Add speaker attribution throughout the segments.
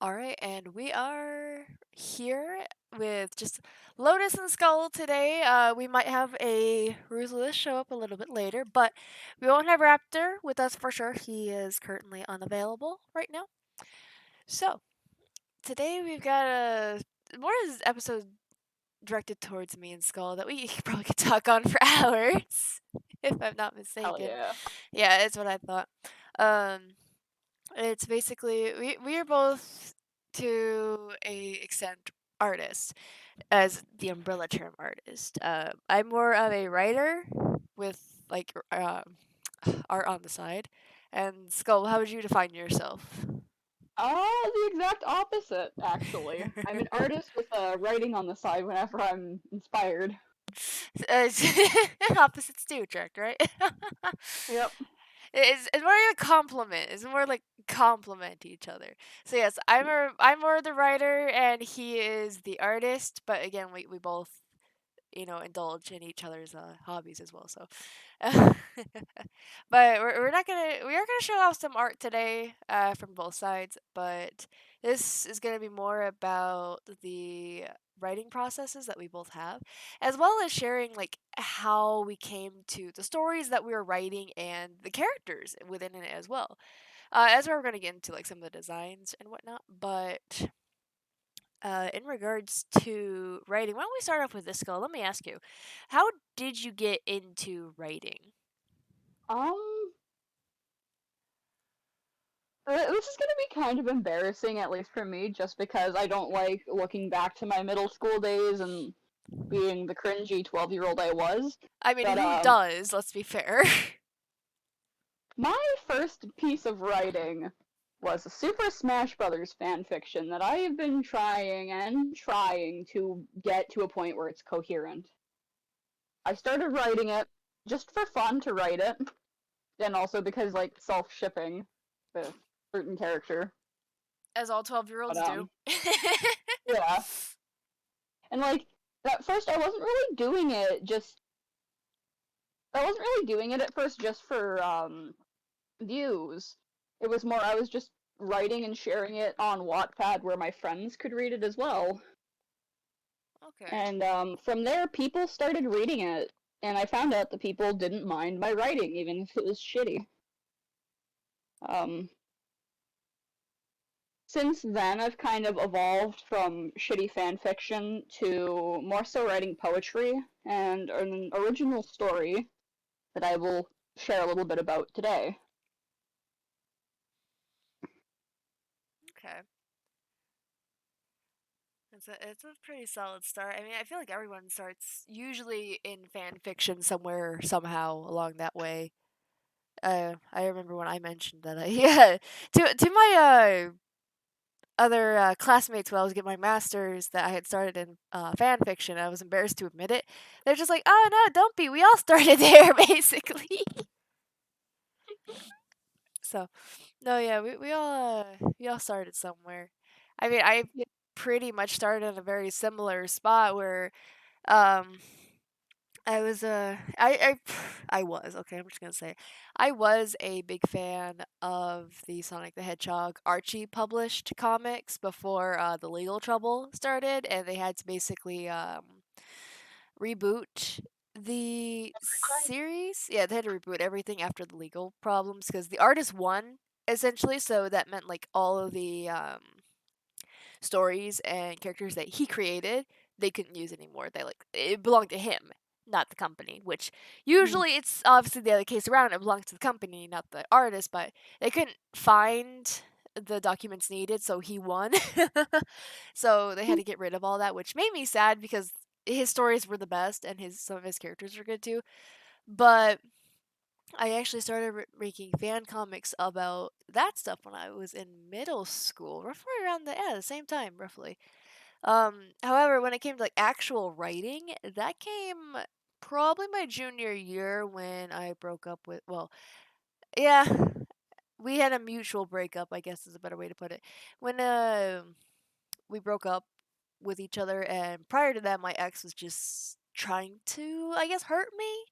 Speaker 1: All right, and we are here with just Lotus and Skull today. We might have a Ruthless show up a little bit later, but we won't have Raptor with us for sure. He is currently unavailable right now. So, today we've got a more of this episode directed towards me and Skull that we probably could talk on for hours, if I'm not
Speaker 2: Hell
Speaker 1: mistaken.
Speaker 2: yeah.
Speaker 1: Yeah, it's what I thought. Um, It's basically we are both to a extent artists as the umbrella term artist. I'm more of a writer with like art on the side. And Skull, how would you define yourself?
Speaker 2: The exact opposite, actually. I'm an artist with writing on the side whenever I'm inspired.
Speaker 1: Uh, Opposites do attract, right?
Speaker 2: Yep.
Speaker 1: It's more like a compliment. It's more like complement each other. So yes, I'm more the writer and he is the artist. But again, we both indulge in each other's hobbies as well. So, but we're not gonna we are gonna show off some art today from both sides. But this is gonna be more about the writing processes that we both have, as well as sharing like how we came to the stories that we were writing and the characters within it as well. As we're gonna get into like some of the designs and whatnot, but in regards to writing, why don't we start off with this, Skull? Let me ask you, how did you get into writing?
Speaker 2: Um, this is gonna be kind of embarrassing, at least for me, just because I don't like looking back to my middle school days and being the cringy 12-year-old I was.
Speaker 1: I mean,
Speaker 2: But,
Speaker 1: who does? Let's be fair.
Speaker 2: my first piece of writing was a Super Smash Brothers fanfiction that I have been trying and trying to get to a point where it's coherent. I started writing it just for fun to write it, and also because like self-shipping with certain character.
Speaker 1: As all
Speaker 2: But
Speaker 1: 12-year-olds do.
Speaker 2: yeah, and like at first I wasn't really doing it at first just for views. It was more I was just writing and sharing it on Wattpad where my friends could read it as well.
Speaker 1: Okay.
Speaker 2: And from there, people started reading it, and I found out that people didn't mind my writing, even if it was shitty. Um, since then, I've kind of evolved from shitty fan fiction to more so writing poetry and an original story that I will share a little bit about today.
Speaker 1: Okay. It's a pretty solid start. I mean, I feel like everyone starts usually in fan fiction somewhere somehow along that way. I remember when I mentioned that. Yeah, to my other classmates when I was getting my master's that I had started in fan fiction. I was embarrassed to admit it. They're just like, "Oh no, don't be. We all started there, basically." So, no, yeah, we all started somewhere. I mean, I
Speaker 2: Yeah.
Speaker 1: pretty much started in a very similar spot where um I was I was okay. I'm just gonna say, I was a big fan of the Sonic the Hedgehog Archie published comics before the legal trouble started, and they had to basically reboot the series. Yeah, they had to reboot everything after the legal problems because the artist won essentially. So that meant like all of the stories and characters that he created, they couldn't use anymore. They like it belonged to him, not the company. Which
Speaker 2: Mm.
Speaker 1: usually it's obviously the other case around. It belongs to the company, not the artist. But they couldn't find the documents needed, so he won. So they had to get rid of all that, which made me sad because his stories were the best and his some of his characters were good too. But I actually started making fan comics about that stuff when I was in middle school, roughly around the same time, roughly. However, when it came to like actual writing, that came probably my junior year when I broke up with. Well, yeah, we had a mutual breakup. I guess is a better way to put it. When we broke up with each other, and prior to that, my ex was just trying to, I guess, hurt me,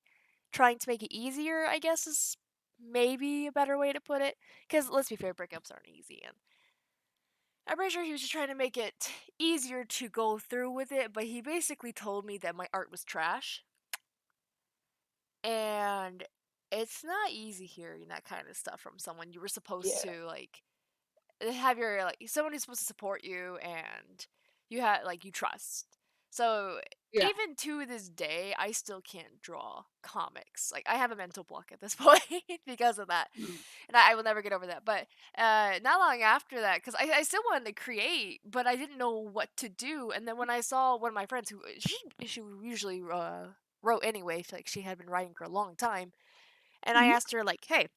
Speaker 1: trying to make it easier, I guess is maybe a better way to put it. Because let's be fair, breakups aren't easy, and I'm pretty sure he was just trying to make it easier to go through with it, but he basically told me that my art was trash. And it's not easy hearing that kind of stuff from someone you were supposed
Speaker 2: Yeah.
Speaker 1: to like have your like someone who's supposed to support you and you have like you trust. So
Speaker 2: Yeah.
Speaker 1: even to this day, I still can't draw comics. Like I have a mental block at this point because of that,
Speaker 2: Mm.
Speaker 1: and I will never get over that. But not long after that, because I still wanted to create, but I didn't know what to do. And then when I saw one of my friends who she usually wrote anyway, like she had been writing for a long time, and I
Speaker 2: Mhm.
Speaker 1: asked her like, "Hey,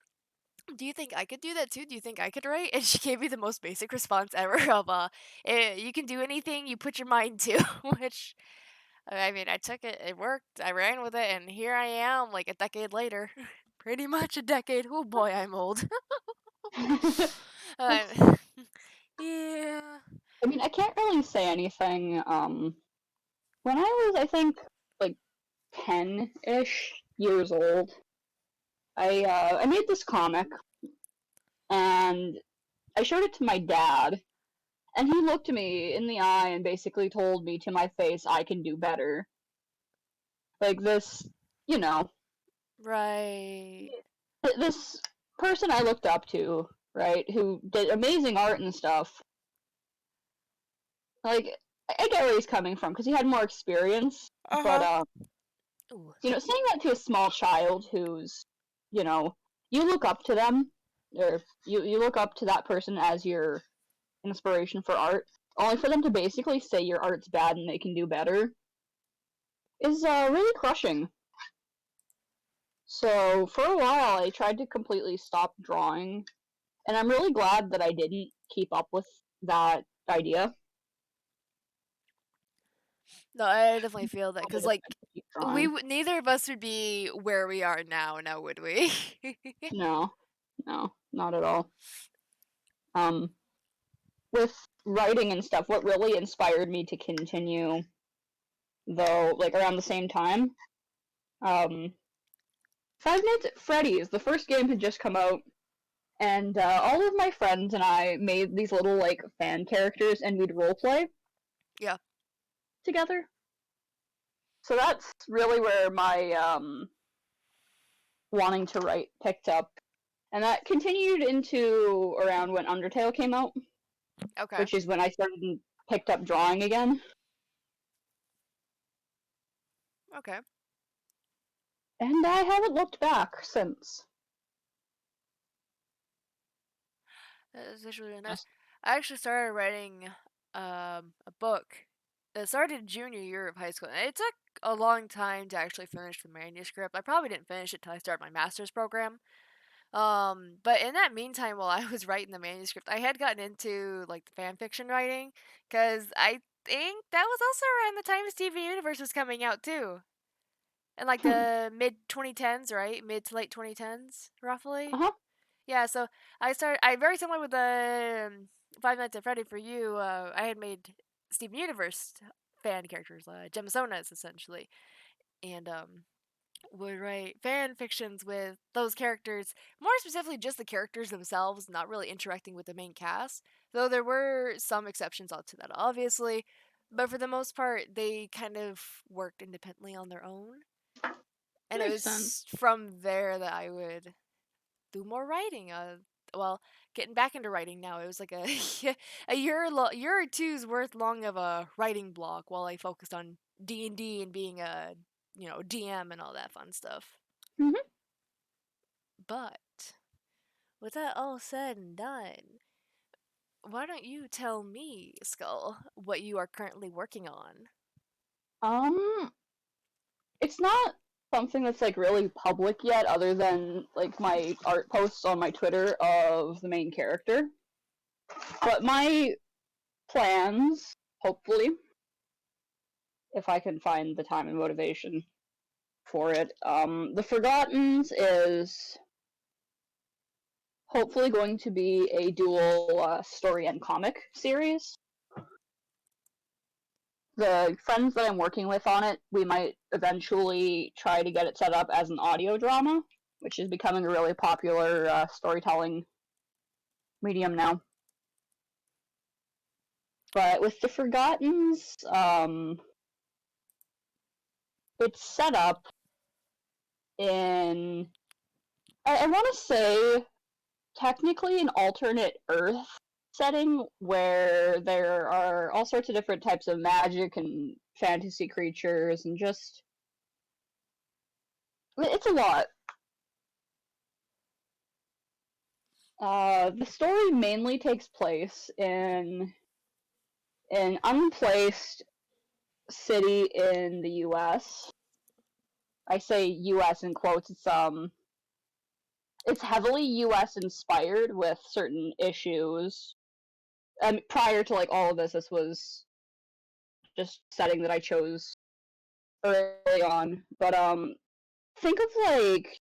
Speaker 1: do you think I could do that too? Do you think I could write?" And she gave me the most basic response ever of you can do anything you put your mind to," which I mean, I took it, it worked, I ran with it, and here I am, like a decade later. Pretty much a decade. Oh boy, I'm old.
Speaker 2: That's.
Speaker 1: uh, yeah.
Speaker 2: I mean, I can't really say anything. When I was, I think, like 10-ish years old, I made this comic and I showed it to my dad, and he looked me in the eye and basically told me to my face, "I can do better." Like this, you know,
Speaker 1: Right.
Speaker 2: this person I looked up to, right, who did amazing art and stuff. Like, I get where he's coming from because he had more experience,
Speaker 1: Uh
Speaker 2: but
Speaker 1: huh. Ooh.
Speaker 2: saying that to a small child who's, you know, you look up to them, or you look up to that person as your inspiration for art, only for them to basically say your art's bad and they can do better, is really crushing. So for a while, I tried to completely stop drawing, and I'm really glad that I didn't keep up with that idea.
Speaker 1: No, I definitely feel that
Speaker 2: I
Speaker 1: because
Speaker 2: just
Speaker 1: like
Speaker 2: had to keep
Speaker 1: we
Speaker 2: drawing.
Speaker 1: neither of us would be where we are now would we?
Speaker 2: No, no, not at all. Um, with writing and stuff, what really inspired me to continue, though, like around the same time, um, Five Nights at Freddy's, the first game had just come out, and all of my friends and I made these little like fan characters, and we'd roleplay
Speaker 1: Yeah.
Speaker 2: together. So that's really where my wanting to write picked up, and that continued into around when Undertale came out,
Speaker 1: Okay.
Speaker 2: which is when I started and picked up drawing again,
Speaker 1: Okay.
Speaker 2: and I haven't looked back since.
Speaker 1: That's actually really nice.
Speaker 2: Just,
Speaker 1: I actually started writing a book. It started junior year of high school. And it took a long time to actually finish the manuscript. I probably didn't finish it till I started my master's program. But in that meantime, while I was writing the manuscript, I had gotten into like the fan fiction writing because I think that was also around the time Steven Universe was coming out too, in like
Speaker 2: hmm.
Speaker 1: the mid 2010s, right? Mid to late 2010s, roughly.
Speaker 2: Uh-huh.
Speaker 1: Yeah, so I very similar with the Five Nights at Freddy for you. I had made Steven Universe fan characters, Gemmasonas essentially, and would write fan fictions with those characters, more specifically just the characters themselves, not really interacting with the main cast. Though there were some exceptions to that, obviously, but for the most part, they kind of worked independently on their own, and it
Speaker 2: Makes sense.
Speaker 1: was from there that I would do more writing. Well, getting back into writing now, it was like a year or two's worth long of a writing block while I focused on D&D and being a DM and all that fun stuff.
Speaker 2: Hmm.
Speaker 1: But with that all said and done, why don't you tell me, Skull, what you are currently working on?
Speaker 2: Um, it's not something that's like really public yet, other than like my art posts on my Twitter of the main character. But my plans, hopefully, if I can find the time and motivation for it, The Forgottens is hopefully going to be a dual story and comic series. The friends that I'm working with on it, we might eventually try to get it set up as an audio drama, which is becoming a really popular storytelling medium now. But with the Forgottens, it's set up in, I want to say, technically an alternate Earth setting where there are all sorts of different types of magic and fantasy creatures and just it's a lot. The story mainly takes place in an unplaced city in the U.S. I say U.S. in quotes. It's heavily U.S. inspired with certain issues. Prior to like all of this, this was just setting that I chose early on. But think of like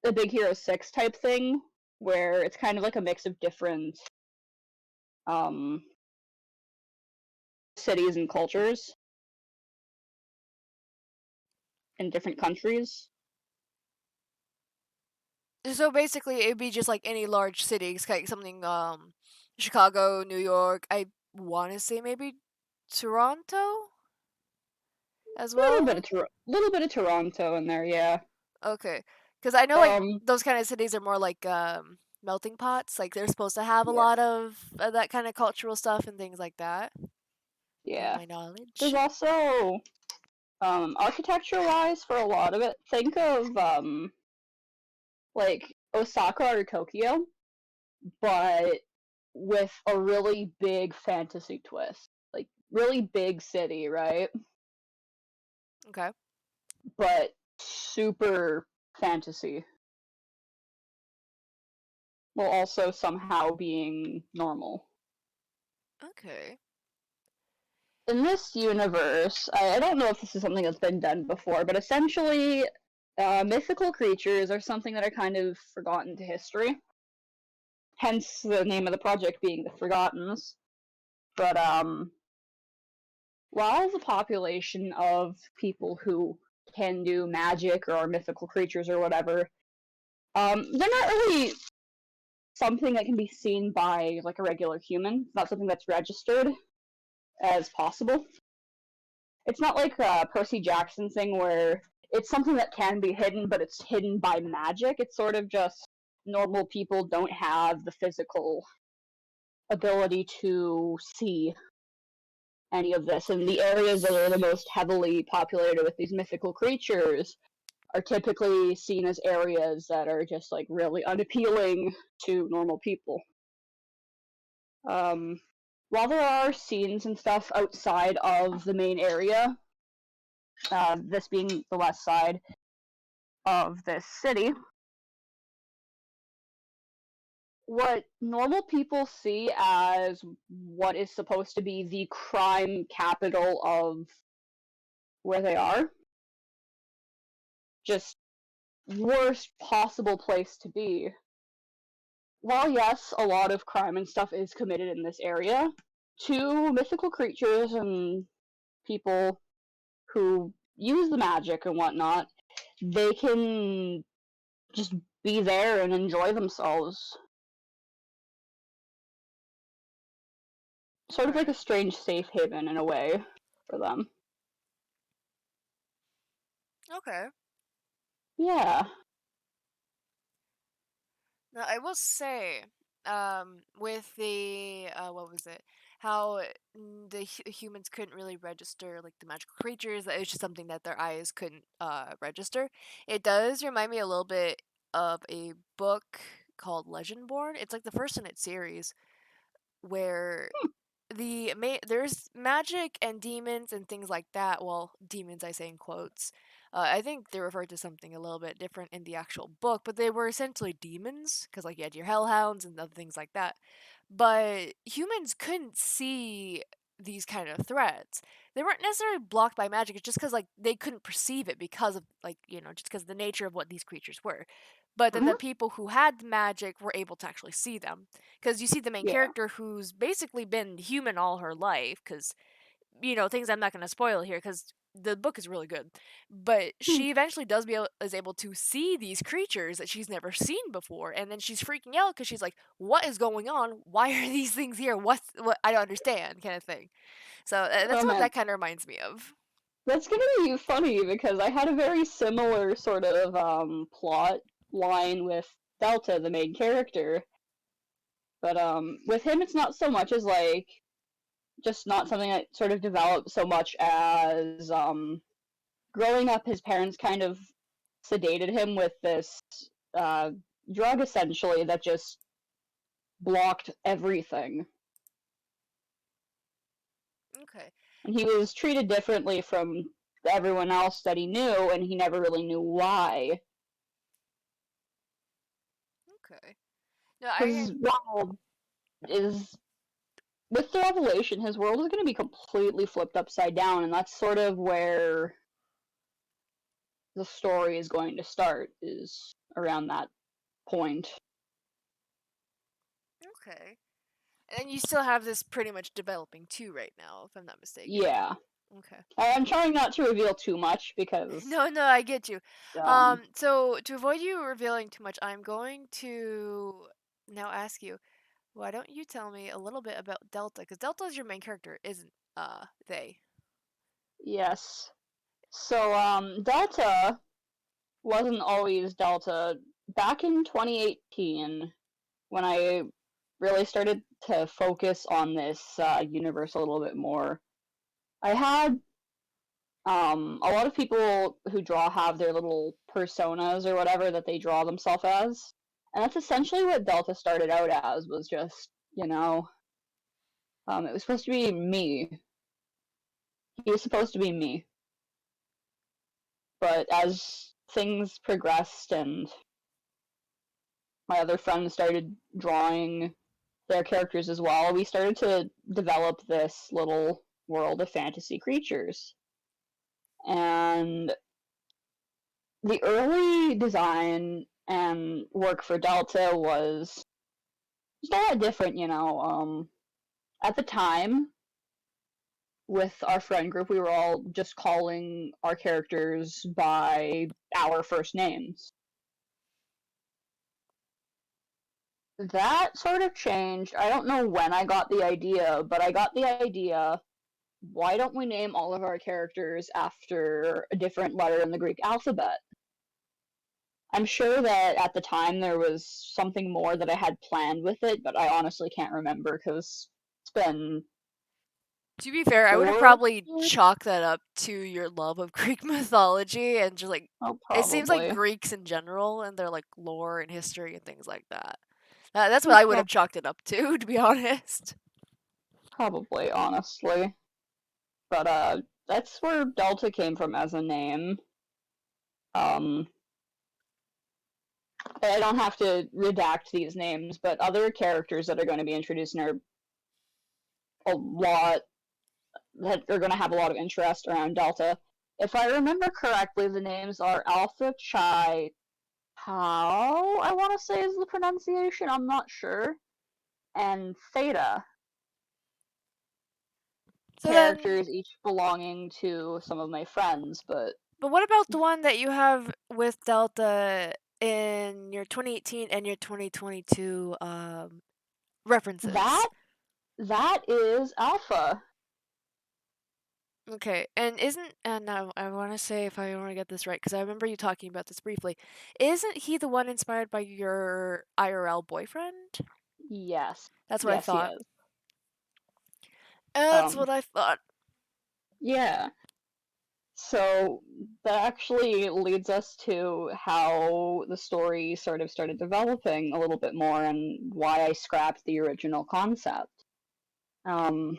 Speaker 2: the Big Hero 6 type thing, where it's kind of like a mix of different um cities and cultures in different countries.
Speaker 1: So basically, it'd be just like any large city, like something Chicago, New York. I want to say maybe Toronto as well.
Speaker 2: Little bit of Toronto in there, yeah.
Speaker 1: Okay, because I know like
Speaker 2: Um,
Speaker 1: those kind of cities are more like melting pots. Like they're supposed to have a
Speaker 2: yeah,
Speaker 1: lot of that kind of cultural stuff and things like that.
Speaker 2: yeah.
Speaker 1: My
Speaker 2: There's
Speaker 1: knowledge.
Speaker 2: also architecture wise for a lot of it. Think of like Osaka or Tokyo, but with a really big fantasy twist. Like really big city, right?
Speaker 1: Okay.
Speaker 2: But super fantasy while also somehow being normal.
Speaker 1: Okay.
Speaker 2: In this universe, I don't know if this is something that's been done before, but essentially, mythical creatures are something that are kind of forgotten to history. Hence the name of the project being the Forgottens. But while the population of people who can do magic or are mythical creatures or whatever, they're not really something that can be seen by like a regular human. It's not something that's registered as possible. It's not like a Percy Jackson thing where it's something that can be hidden, but it's hidden by magic. It's sort of just normal people don't have the physical ability to see any of this. And the areas that are the most heavily populated with these mythical creatures are typically seen as areas that are just like really unappealing to normal people. Um, while there are scenes and stuff outside of the main area, this being the west side of this city, what normal people see as what is supposed to be the crime capital of where they are, just worst possible place to be. While yes, a lot of crime and stuff is committed in this area, to mythical creatures and people who use the magic and whatnot, they can just be there and enjoy themselves. Sort of like
Speaker 1: Okay.
Speaker 2: a strange safe haven in a way for them.
Speaker 1: Okay.
Speaker 2: Yeah.
Speaker 1: Now I will say, with the what was it? How the humans couldn't really register like the magical creatures. That it's just something that their eyes couldn't register. It does remind me a little bit of a book called Legendborn. It's like the first in its series where there's magic and demons and things like that. Well, demons I say in quotes. I think they referred to something a little bit different in the actual book, but they were essentially demons because like you had your hellhounds and other things like that. But humans couldn't see these kind of threats. They weren't necessarily blocked by magic. It's just because like they couldn't perceive it because of like just because the nature of what these creatures were. But then
Speaker 2: Mm-hmm.
Speaker 1: the people who had magic were able to actually see them because you see the main
Speaker 2: Yeah.
Speaker 1: character who's basically been human all her life because things I'm not going to spoil here because the book is really good, but
Speaker 2: Hmm.
Speaker 1: she eventually is able to see these creatures that she's never seen before, and then she's freaking out because she's like, "What is going on? Why are these things here? What? I don't understand," kind of thing. So
Speaker 2: Oh
Speaker 1: that's what
Speaker 2: man,
Speaker 1: that kind of reminds me of.
Speaker 2: that's gonna be funny because I had a very similar sort of plot line with Delta, the main character, but with him it's not so much as like just not something that sort of developed so much as growing up his parents kind of sedated him with this uh drug essentially that just blocked everything.
Speaker 1: Okay,
Speaker 2: And he was treated differently from everyone else that he knew, and he never really knew why.
Speaker 1: okay. No, I
Speaker 2: His world is, with the revelation, his world is going to be completely flipped upside down, and that's sort of where the story is going to start, is around that point.
Speaker 1: okay. And you still have this pretty much developing too right now, if I'm not mistaken.
Speaker 2: Yeah.
Speaker 1: Okay.
Speaker 2: I'm trying not to reveal too much because,
Speaker 1: No, no, I get you.
Speaker 2: um,
Speaker 1: So to avoid you revealing too much, I'm going to now ask you, why don't you tell me a little bit about Delta? Because Delta is your main character, isn't they?
Speaker 2: yes. So, Delta wasn't always Delta. Back in 2018, when I really started to focus on this universe a little bit more, I had a lot of people who draw have their little personas or whatever that they draw themselves as, and that's essentially what Delta started out as. Was just it was supposed to be me. He was supposed to be me, but as things progressed and my other friends started drawing their characters as well, we started to develop this little world of fantasy creatures. And the early design and work for Delta was just a lot different, you know. At the time, with our friend group, we were all just calling our characters by our first names. That sort of changed. I don't know when I got the idea, but I got the idea, why don't we name all of our characters after a different letter in the Greek alphabet? I'm sure that at the time there was something more that I had planned with it, but I honestly can't remember because it's been
Speaker 1: To be fair, I would have
Speaker 2: 4
Speaker 1: probably
Speaker 2: years.
Speaker 1: chalked that up to your love of Greek mythology and just like
Speaker 2: Oh,
Speaker 1: it seems like
Speaker 2: probably.
Speaker 1: Greeks in general and their like lore and history and things like that. That's what
Speaker 2: Oh,
Speaker 1: I would have chalked it up to, to be honest.
Speaker 2: probably, honestly. But that's where Delta came from as a name. Um, I don't have to redact these names, but other characters that are going to be introduced are a lot that are going to have a lot of interest around Delta. If I remember correctly, the names are Alpha Chi Tau, I want to say is the pronunciation, I'm not sure, and Theta,
Speaker 1: So then,
Speaker 2: characters each belonging to some of my friends, but
Speaker 1: but what about the one that you have with Delta in your 2018 and your 2022 references?
Speaker 2: that that is Alpha.
Speaker 1: Okay, and isn't and now I want to say if I want to get this right because I remember you talking about this briefly. Isn't he the one inspired by your IRL boyfriend?
Speaker 2: Yes.
Speaker 1: That's what I
Speaker 2: Yes, he
Speaker 1: thought.
Speaker 2: is.
Speaker 1: That's
Speaker 2: Um,
Speaker 1: what I thought.
Speaker 2: yeah. So that actually leads us to how the story sort of started developing a little bit more and why I scrapped the original concept. Um,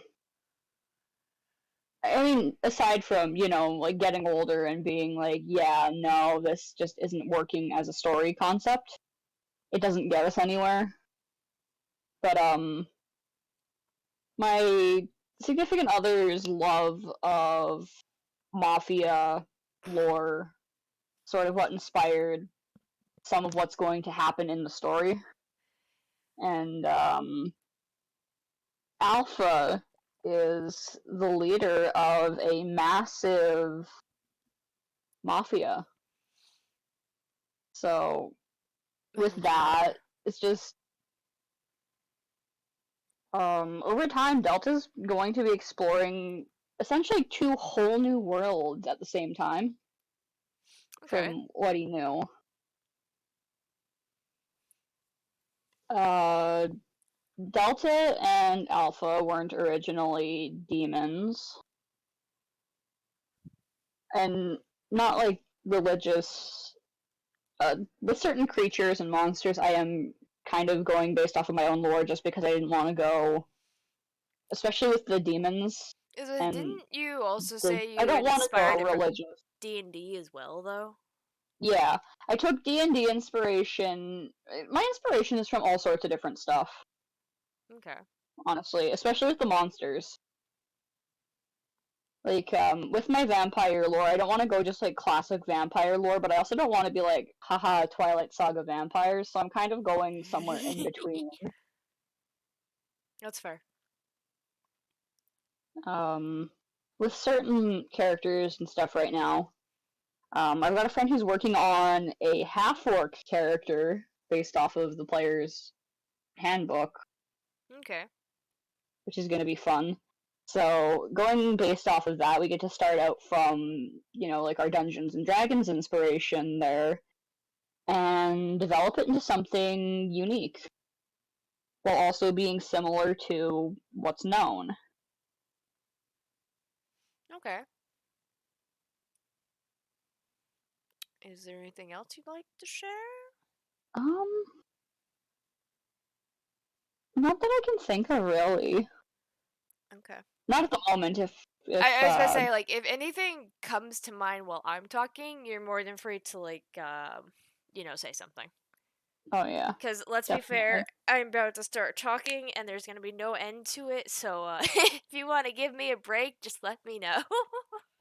Speaker 2: I mean, aside from, like getting older and being like, yeah, no, this just isn't working as a story concept. It doesn't get us anywhere. But my significant other's love of mafia lore, sort of what inspired some of what's going to happen in the story. And Alpha. is the leader of a massive mafia. So with
Speaker 1: Oh god.
Speaker 2: that, it's just over time, Delta's going to be exploring essentially two whole new worlds at the same time
Speaker 1: Okay.
Speaker 2: from what he knew. Uh, Delta and Alpha weren't originally demons, and not like religious. With certain creatures and monsters, I am kind of going based off of my own lore just because I didn't want to go, especially with the demons and
Speaker 1: Didn't you also
Speaker 2: the.
Speaker 1: say
Speaker 2: I
Speaker 1: you
Speaker 2: don't want to
Speaker 1: inspired
Speaker 2: go
Speaker 1: it from
Speaker 2: religious.
Speaker 1: D&D as well, though?
Speaker 2: Yeah, I took D&D inspiration. My inspiration is from all sorts of different stuff,
Speaker 1: Okay.
Speaker 2: honestly, especially with the monsters. Like, with my vampire lore, I don't want to go just like classic vampire lore, but I also don't want to be like, haha, Twilight Saga vampires, so I'm kind of going somewhere in between.
Speaker 1: That's fair.
Speaker 2: Um, with certain characters and stuff right now, I've got a friend who's working on a half-orc character based off of the player's handbook,
Speaker 1: Okay.
Speaker 2: which is going to be fun. So going based off of that, we get to start out from, like our Dungeons and Dragons inspiration there and develop it into something unique while also being similar to what's known.
Speaker 1: Okay. Is there anything else you'd like to share?
Speaker 2: Um, Not that I can think of really.
Speaker 1: Okay.
Speaker 2: Not at the moment. If
Speaker 1: I was gonna say, like, if anything comes to mind while I'm talking, you're more than free to, like, say something.
Speaker 2: Oh yeah,
Speaker 1: Because let's be fair,
Speaker 2: definitely.
Speaker 1: I'm about to start talking and there's gonna be no end to it, so, if you want to give me a break, just let me know.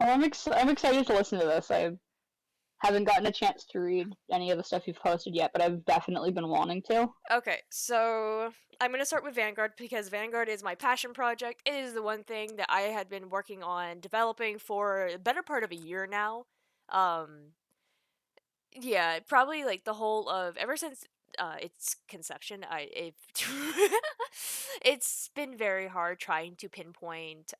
Speaker 2: Well, I'm excited to listen to this. I haven't gotten a chance to read any of the stuff you've posted yet, but I've definitely been wanting to.
Speaker 1: Okay, so I'm gonna start with Vanguard because Vanguard is my passion project. It is the one thing that I had been working on developing for the better part of a year now. Um, yeah, probably like the whole of ever since its conception. It's been very hard trying to pinpoint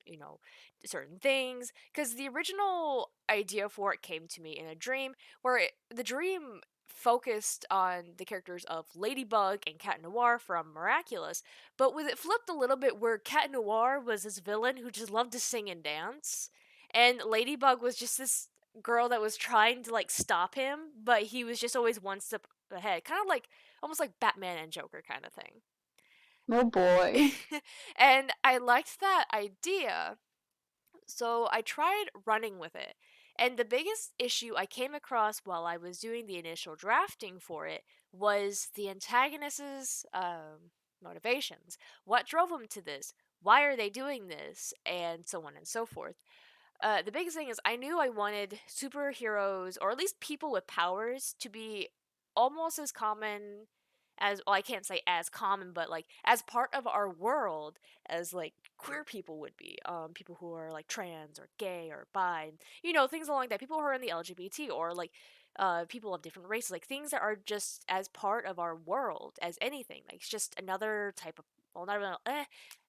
Speaker 1: you know, certain things. Because the original idea for it came to me in a dream, where the dream focused on the characters of Ladybug and Cat Noir from Miraculous, but with it flipped a little bit where Cat Noir was this villain who just loved to sing and dance, and Ladybug was just this girl that was trying to like stop him, but he was just always one step ahead, kind of like almost like Batman and Joker kind of thing.
Speaker 2: Oh boy.
Speaker 1: And I liked that idea, so I tried running with it. And the biggest issue I came across while I was doing the initial drafting for it was the antagonist's motivations. What drove them to this? Why are they doing this? And so on and so forth. The biggest thing is I knew I wanted superheroes, or at least people with powers, to be almost as common as, well, I can't say as common, but like as part of our world as like queer people would be. People who are like trans or gay or bi, things along that. People who are in the LGBT, or like people of different races, like things that are just as part of our world as anything. Like it's just another type of, well, not really,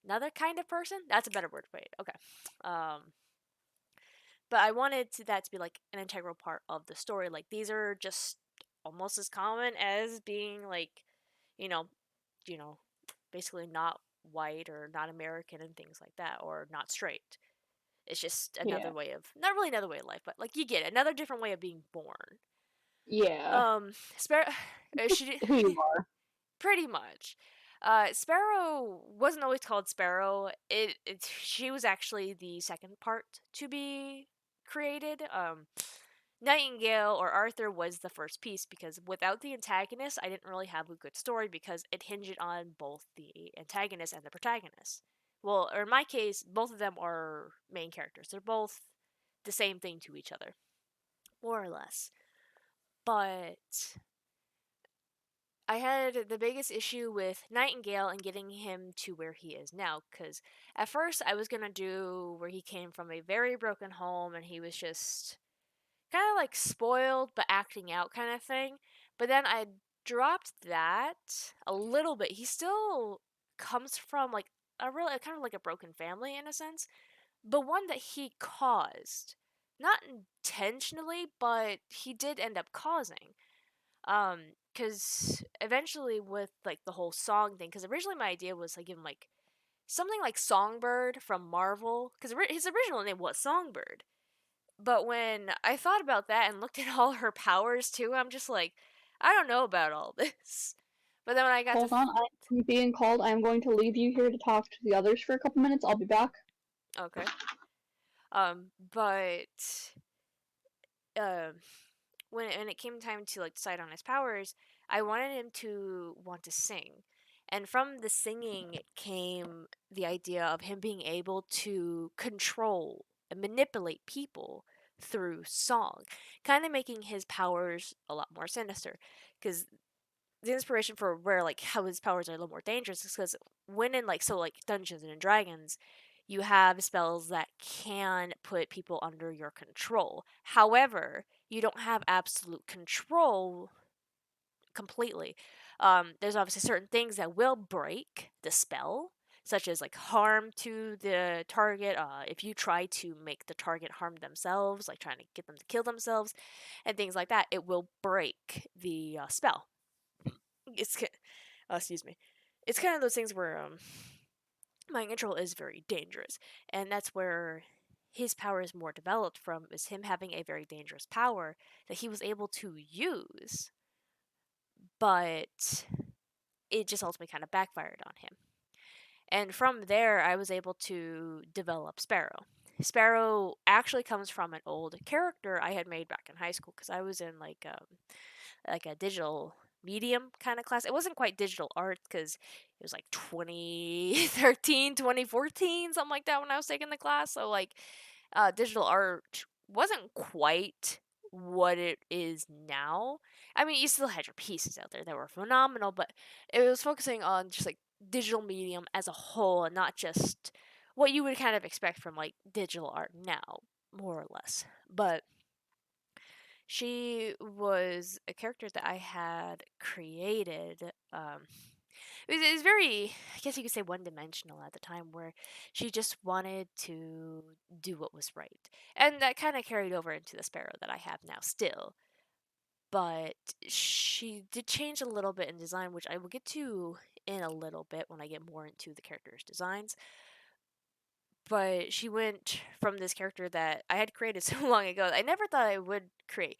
Speaker 1: another kind of person. That's a better word for it. Okay. But I wanted that to be like an integral part of the story. Like these are just almost as common as being like, you know, you know, basically not white or not American and things like that, or not straight. It's just another
Speaker 2: Yeah.
Speaker 1: way of, not really another way of life, but like you get it, another different way of being born.
Speaker 2: Yeah.
Speaker 1: Sparrow,
Speaker 2: Just
Speaker 1: she
Speaker 2: who you are.
Speaker 1: pretty much. Sparrow wasn't always called Sparrow. She was actually the second part to be created. Nightingale or Arthur was the first piece because without the antagonist, I didn't really have a good story because it hinged on both the antagonist and the protagonist. Well, or in my case, both of them are main characters. They're both the same thing to each other, more or less. But I had the biggest issue with Nightingale and getting him to where he is now. Because at first I was gonna do where he came from a very broken home and he was just kind of like spoiled but acting out kind of thing. But then I dropped that a little bit. He still comes from like a really kind of like a broken family in a sense, but one that he caused. Not intentionally, but he did end up causing. Cuz eventually with like the whole song thing, cuz originally my idea was like give him like something like Songbird from Marvel, cuz his original name was Songbird. But when I thought about that and looked at all her powers too, I'm just like, I don't know about all this. But then when I got to
Speaker 2: Hold on, I'm being called. I'm going to leave you here to talk to the others for a couple minutes. I'll be back.
Speaker 1: okay, but um, when it came time to like decide on his powers, I wanted him to want to sing. And from the singing came the idea of him being able to control and manipulate people through song, kind of making his powers a lot more sinister. Because the inspiration for where like how his powers are a little more dangerous is because when in like so like Dungeons and Dragons, you have spells that can put people under your control. However, you don't have absolute control completely. There's obviously certain things that will break the spell, such as like harm to the target. If you try to make the target harm themselves, like trying to get them to kill themselves, and things like that, it will break the spell. It's excuse me. It's kind of those things where mind control is very dangerous, and that's where his power is more developed from is him having a very dangerous power that he was able to use, but it just ultimately kind of backfired on him. And from there, I was able to develop Sparrow. Sparrow actually comes from an old character I had made back in high school because I was in like a digital medium kind of class. It wasn't quite digital art because it was like 2013, 2014, something like that when I was taking the class. So like digital art wasn't quite what it is now. I mean, you still had your pieces out there that were phenomenal, but it was focusing on just like digital medium as a whole and not just what you would kind of expect from like digital art now, more or less. But she was a character that I had created. It was very, I guess you could say, one dimensional at the time, where she just wanted to do what was right. And that kind of carried over into the Sparrow that I have now still. But she did change a little bit in design, which I will get to in a little bit when I get more into the character's designs. But she went from this character that I had created so long ago, I never thought I would create.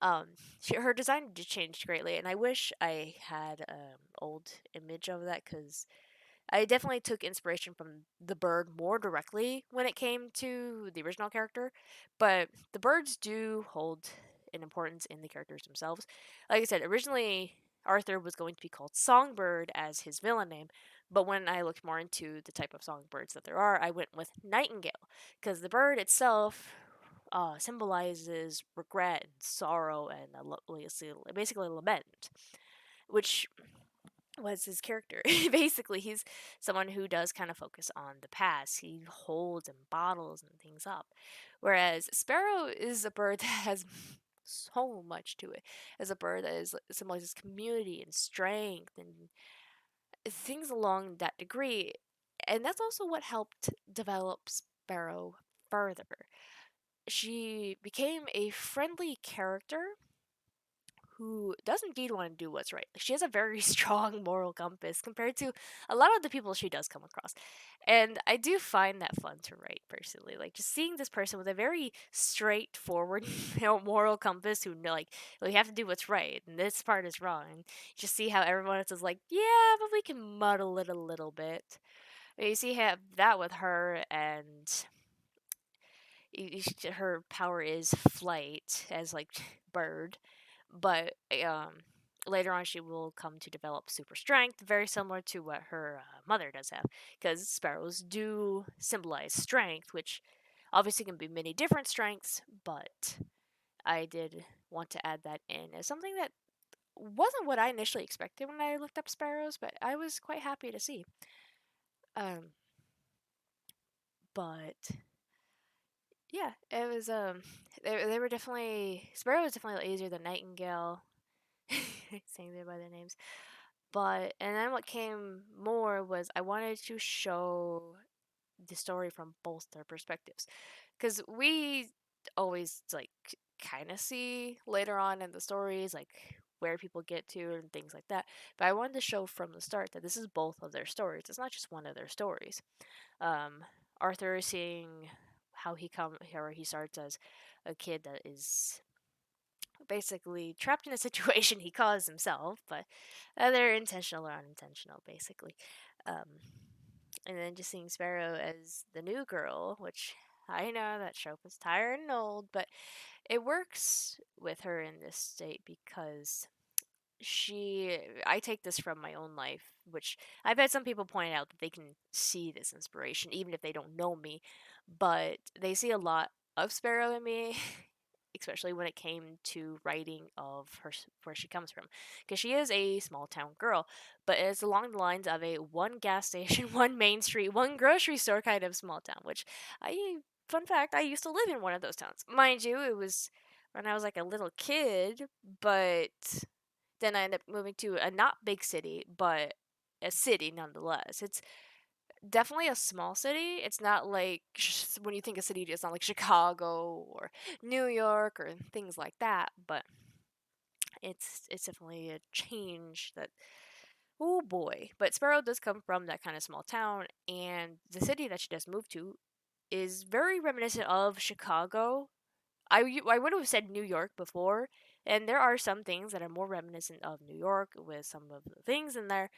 Speaker 1: Her design did change greatly, and I wish I had an old image of that because I definitely took inspiration from the bird more directly when it came to the original character, but the birds do hold an importance in the characters themselves. Like I said, originally Arthur was going to be called Songbird as his villain name, but when I looked more into the type of songbirds that there are, I went with Nightingale because the bird itself symbolizes regret and sorrow and basically lament, which was his character. Basically, he's someone who does kind of focus on the past. He holds and bottles and things up. Whereas Sparrow is a bird that has so much to it. As a bird that is symbolizes community and strength and things along that degree. And that's also what helped develop Sparrow further. She became a friendly character who does indeed want to do what's right. She has a very strong moral compass compared to a lot of the people she does come across. And I do find that fun to write personally. Like just seeing this person with a very straightforward moral compass who know like we have to do what's right and this part is wrong. And just see how everyone else is like, yeah, but we can muddle it a little bit. You see have that with her and her power is flight as like bird, but later on she will come to develop super strength, very similar to what her mother does have, because sparrows do symbolize strength, which obviously can be many different strengths, but I did want to add that in as something that wasn't what I initially expected when I looked up sparrows, but I was quite happy to see. Um, but yeah, it was they were definitely sparrow was definitely easier than nightingale. Saying them by their names. But and then what came more was I wanted to show the story from both their perspectives, because we always like kind of see later on in the stories like where people get to and things like that. But I wanted to show from the start that this is both of their stories. It's not just one of their stories. Um, Arthur is seeing how he come here. He starts as a kid that is basically trapped in a situation he caused himself, but they're intentional or unintentional, basically. Um, and then just seeing Sparrow as the new girl, which I know that trope is tired and old, but it works with her in this state because I take this from my own life, which I've had some people point out that they can see this inspiration even if they don't know me, but they see a lot of Sparrow in me, especially when it came to writing of her where she comes from, because she is a small town girl, but it's along the lines of a one gas station, one main street, one grocery store kind of small town. Which I fun fact, I used to live in one of those towns. Mind you, it was when I was like a little kid, but then I ended up moving to a not big city, but a city nonetheless. It's definitely a small city. It's not like when you think of city, it's not like Chicago or New York or things like that. But it's definitely a change that. Oh boy! But Sparrow does come from that kind of small town, and the city that she does move to is very reminiscent of Chicago. I would have said New York before, and there are some things that are more reminiscent of New York with some of the things in there,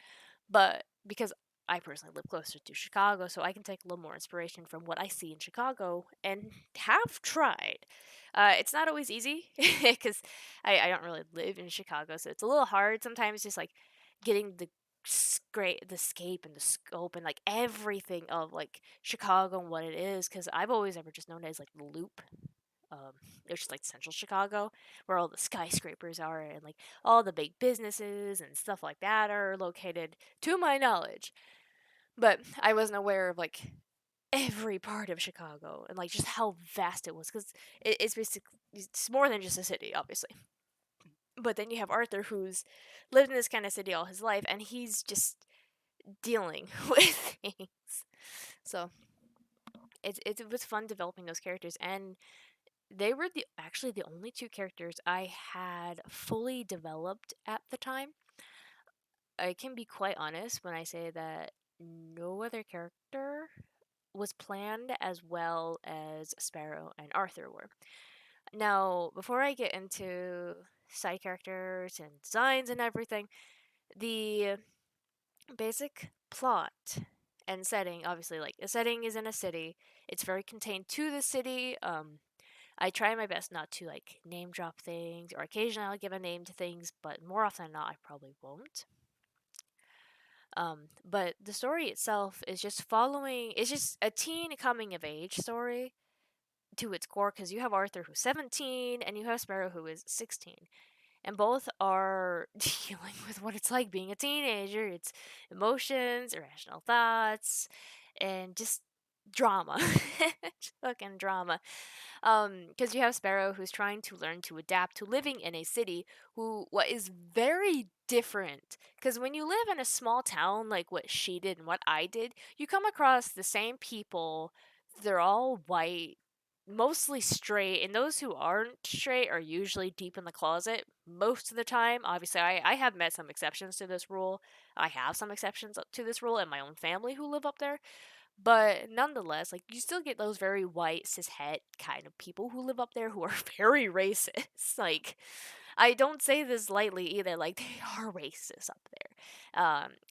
Speaker 1: but because I personally live closer to Chicago, so I can take a little more inspiration from what I see in Chicago and have tried. It's not always easy because I don't really live in Chicago, so it's a little hard sometimes just like getting the scape and the scope and like everything of like Chicago and what it is, because I've always ever just known it as like the loop, which is like central Chicago, where all the skyscrapers are and like all the big businesses and stuff like that are located, to my knowledge. But I wasn't aware of like every part of Chicago and like just how vast it was, because it's basically it's more than just a city, obviously. But then you have Arthur, who's lived in this kind of city all his life, and he's just dealing with things. So it was fun developing those characters, and they were the actually the only two characters I had fully developed at the time. I can be quite honest when I say that no other character was planned as well as Sparrow and Arthur were. Now, before I get into side characters and designs and everything, the basic plot and setting, obviously, like the setting is in a city. It's very contained to the city. I try my best not to like name drop things, or occasionally I'll give a name to things, but more often than not, I probably won't. But the story itself is just following. It's just a teen coming of age story to its core, because you have Arthur who's 17 and you have Sparrow who is 16, and both are dealing with what it's like being a teenager. It's emotions, irrational thoughts, and just drama. Just fucking drama. Because you have Sparrow who's trying to learn to adapt to living in a city, who what is very different. Because when you live in a small town like what she did and what I did, you come across the same people. They're all white, mostly straight, and those who aren't straight are usually deep in the closet most of the time. Obviously, I have met some exceptions to this rule. I have some exceptions to this rule in my own family who live up there, but nonetheless, like you still get those very white cishet kind of people who live up there who are very racist. Like I don't say this lightly either. Like they are racist up there,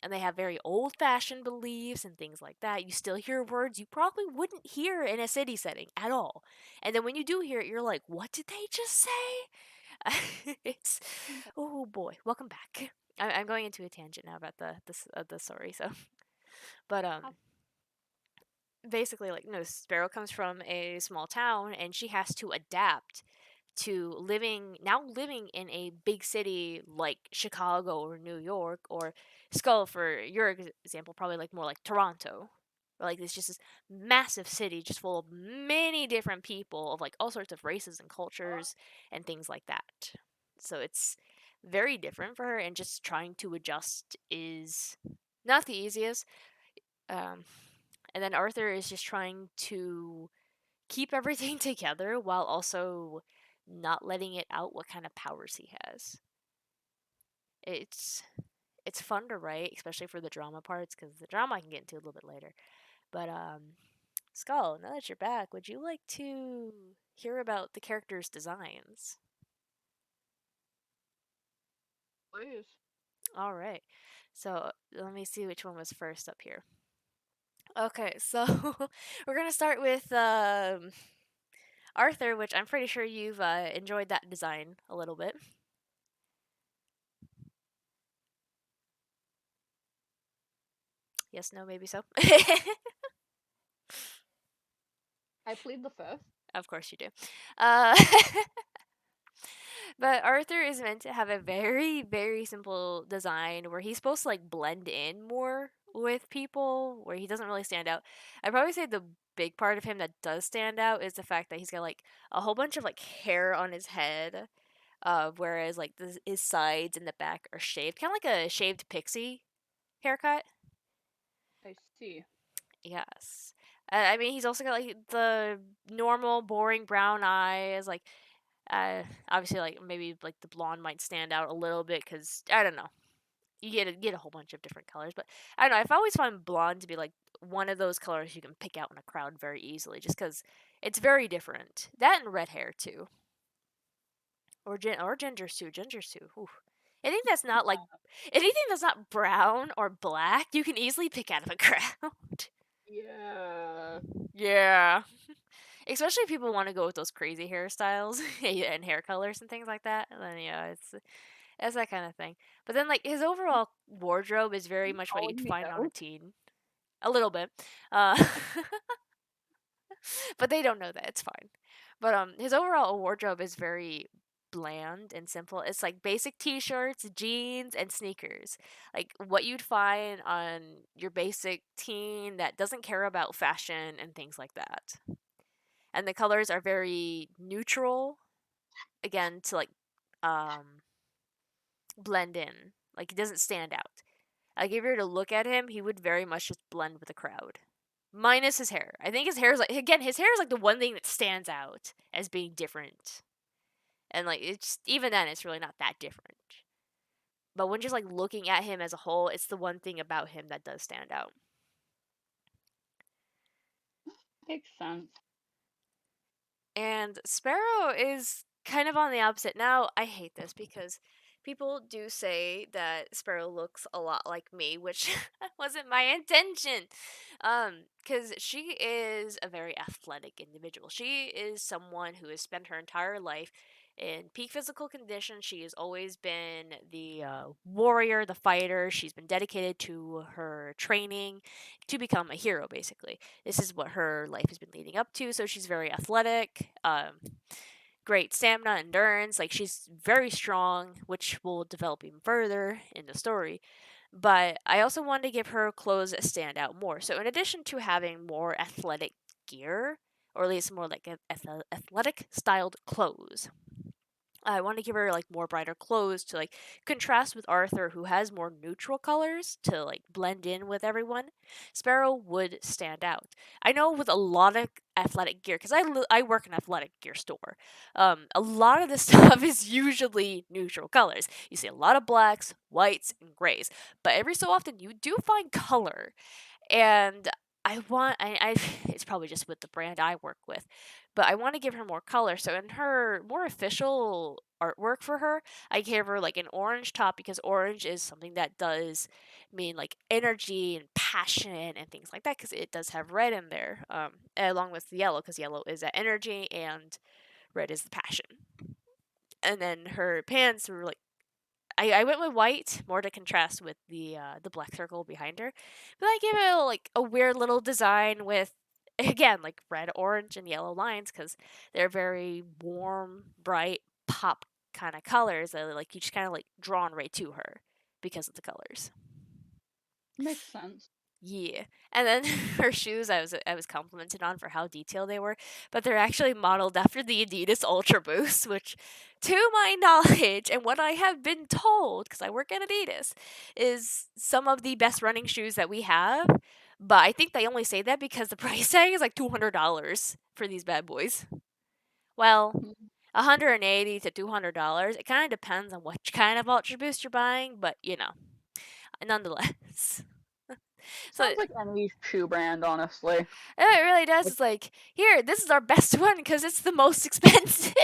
Speaker 1: and they have very old-fashioned beliefs and things like that. You still hear words you probably wouldn't hear in a city setting at all, and then when you do hear it, you're like, "What did they just say?" It's oh boy. Welcome back. I'm going into a tangent now about the story. So, but basically like no, Sparrow comes from a small town and she has to adapt to living in a big city like Chicago or New York or Skull for your example, probably like more like Toronto. Or like it's just this massive city just full of many different people of like all sorts of races and cultures and things like that. So it's very different for her, and just trying to adjust is not the easiest. Um, and then Arthur is just trying to keep everything together while also not letting it out what kind of powers he has. It's it's fun to write, especially for the drama parts, because the drama I can get into a little bit later. But Skull, now that you're back, would you like to hear about the characters' designs?
Speaker 2: Please.
Speaker 1: All right. So let me see which one was first up here. Okay, so we're gonna start with Arthur, which I'm pretty sure you've enjoyed that design a little bit. Yes, no, maybe so.
Speaker 2: I plead the fifth.
Speaker 1: Of course you do. Uh, but Arthur is meant to have a very, very simple design where he's supposed to like blend in more with people, where he doesn't really stand out. I'd probably say the big part of him that does stand out is the fact that he's got like a whole bunch of like hair on his head, whereas like his sides and the back are shaved, kind of like a shaved pixie haircut.
Speaker 2: I see.
Speaker 1: Yes. I mean, he's also got like the normal, boring brown eyes. Like, obviously, like maybe like the blonde might stand out a little bit because I don't know. You get a whole bunch of different colors, but I don't know. I've always found blonde to be like one of those colors you can pick out in a crowd very easily, just because it's very different. That and red hair too, or gingers too. Gingers too. Ooh. Anything that's not like anything that's not brown or black, you can easily pick out of a crowd.
Speaker 2: Yeah.
Speaker 1: Yeah. Especially if people want to go with those crazy hairstyles and hair colors and things like that. And then yeah, it's that kind of thing. But then like his overall wardrobe is very
Speaker 2: You
Speaker 1: much what you'd
Speaker 2: calling me
Speaker 1: find on a
Speaker 2: out?
Speaker 1: teen. A little bit. Uh but they don't know that. It's fine. But his overall wardrobe is very bland and simple. It's like basic t-shirts, jeans, and sneakers. Like what you'd find on your basic teen that doesn't care about fashion and things like that. And the colors are very neutral, again, to like um blend in. Like he doesn't stand out. Like if you were to look at him, he would very much just blend with the crowd. Minus his hair. I think his hair is like, again, his hair is like the one thing that stands out as being different. And like it's even then it's really not that different. But when just like looking at him as a whole, it's the one thing about him that does stand out.
Speaker 2: Makes sense.
Speaker 1: And Sparrow is kind of on the opposite. Now, I hate this because people do say that Sparrow looks a lot like me, which wasn't my intention. Cuz she is a very athletic individual. She is someone who has spent her entire life in peak physical condition. She has always been the warrior, the fighter. She's been dedicated to her training to become a hero, basically. This is what her life has been leading up to. So she's very athletic, great stamina, endurance. Like she's very strong, which will develop even further in the story. But I also wanted to give her clothes stand out more. So in addition to having more athletic gear, or at least more like athletic styled clothes, I want to give her like more brighter clothes to like contrast with Arthur, who has more neutral colors to like blend in with everyone. Sparrow would stand out. I know with a lot of athletic gear, because I work in an athletic gear store. A lot of the stuff is usually neutral colors. You see a lot of blacks, whites, and grays, but every so often you do find color, and I it's probably just with the brand I work with, but I want to give her more color. So in her more official artwork for her, I gave her like an orange top because orange is something that does mean like energy and passion and things like that because it does have red in there, along with yellow because yellow is that energy and red is the passion. And then her pants were like I went with white more to contrast with the black circle behind her, but I gave it like a weird little design with again, like red, orange, and yellow lines because they're very warm, bright, pop kind of colors that like you just kind of like drawn right to her because of the colors.
Speaker 2: Makes sense.
Speaker 1: Yeah. And then her shoes I was complimented on for how detailed they were, but they're actually modeled after the Adidas Ultra Boost, which to my knowledge and what I have been told because I work at Adidas is some of the best running shoes that we have. But I think they only say that because the price tag is like $200 for these bad boys. Well,
Speaker 2: Mm.
Speaker 1: 180 to $200. It kind of depends on which kind of Ultra Boost you're buying, but nonetheless. So
Speaker 2: Sounds like any shoe brand, honestly.
Speaker 1: it really does.
Speaker 2: Like,
Speaker 1: It's like, here, this is our best one because it's the most expensive.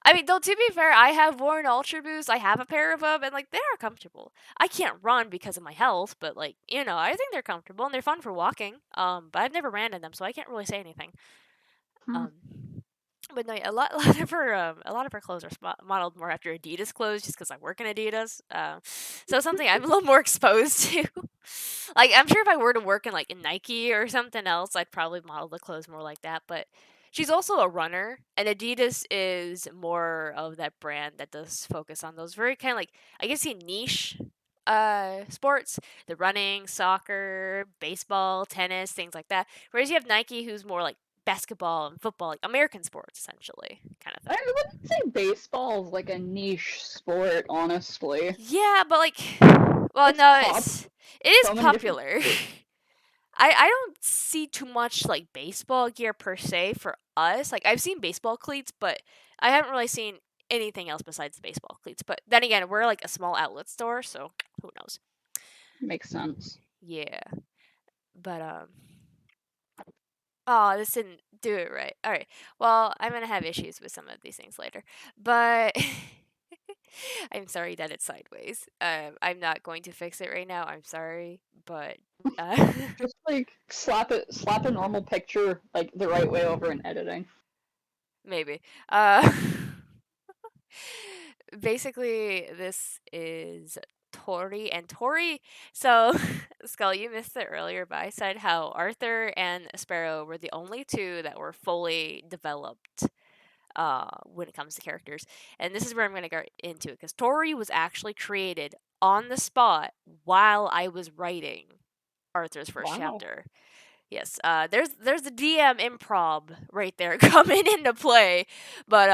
Speaker 1: I mean, though, to be fair, I have worn Ultra Boosts. I have a pair of them, and, like, they are comfortable. I can't run because of my health, but, like, I think they're comfortable and they're fun for walking. But I've never ran in them, so I can't really say anything. Um, but no, yeah, a lot of her clothes are modeled more after Adidas clothes, just because I work in Adidas. So it's something I'm a little more exposed to. Like, I'm sure if I were to work in like in Nike or something else, I'd probably model the clothes more like that. But she's also a runner, and Adidas is more of that brand that does focus on those very kind of like I guess you niche sports, the running, soccer, baseball, tennis, things like that. Whereas you have Nike, who's more like basketball and football, like American sports essentially, kind of
Speaker 2: I
Speaker 1: thing.
Speaker 2: wouldn't say baseball is like a niche sport, honestly.
Speaker 1: Yeah, but like, well,
Speaker 2: It's
Speaker 1: no,
Speaker 2: pop
Speaker 1: it is
Speaker 2: so many different
Speaker 1: popular.
Speaker 2: sports.
Speaker 1: I don't see too much like baseball gear per se for us. Like I've seen baseball cleats, but I haven't really seen anything else besides the baseball cleats. But then again, we're like a small outlet store, so who knows?
Speaker 2: Makes sense.
Speaker 1: Yeah, but oh, this didn't do it right. All right. Well, I'm gonna have issues with some of these things later, but I'm sorry that it's sideways. I'm not going to fix it right now. I'm sorry, but uh,
Speaker 2: Just like slap a normal picture like the right way over in editing.
Speaker 1: maybe. Basically, this is Tori and Tori. So, Skull, you missed it earlier, but I said how Arthur and Sparrow were the only two that were fully developed when it comes to characters. And this is where I'm going to go into it because Tori was actually created on the spot while I was writing Arthur's first
Speaker 2: Wow.
Speaker 1: chapter. Yes, there's the DM improv right there coming into play, but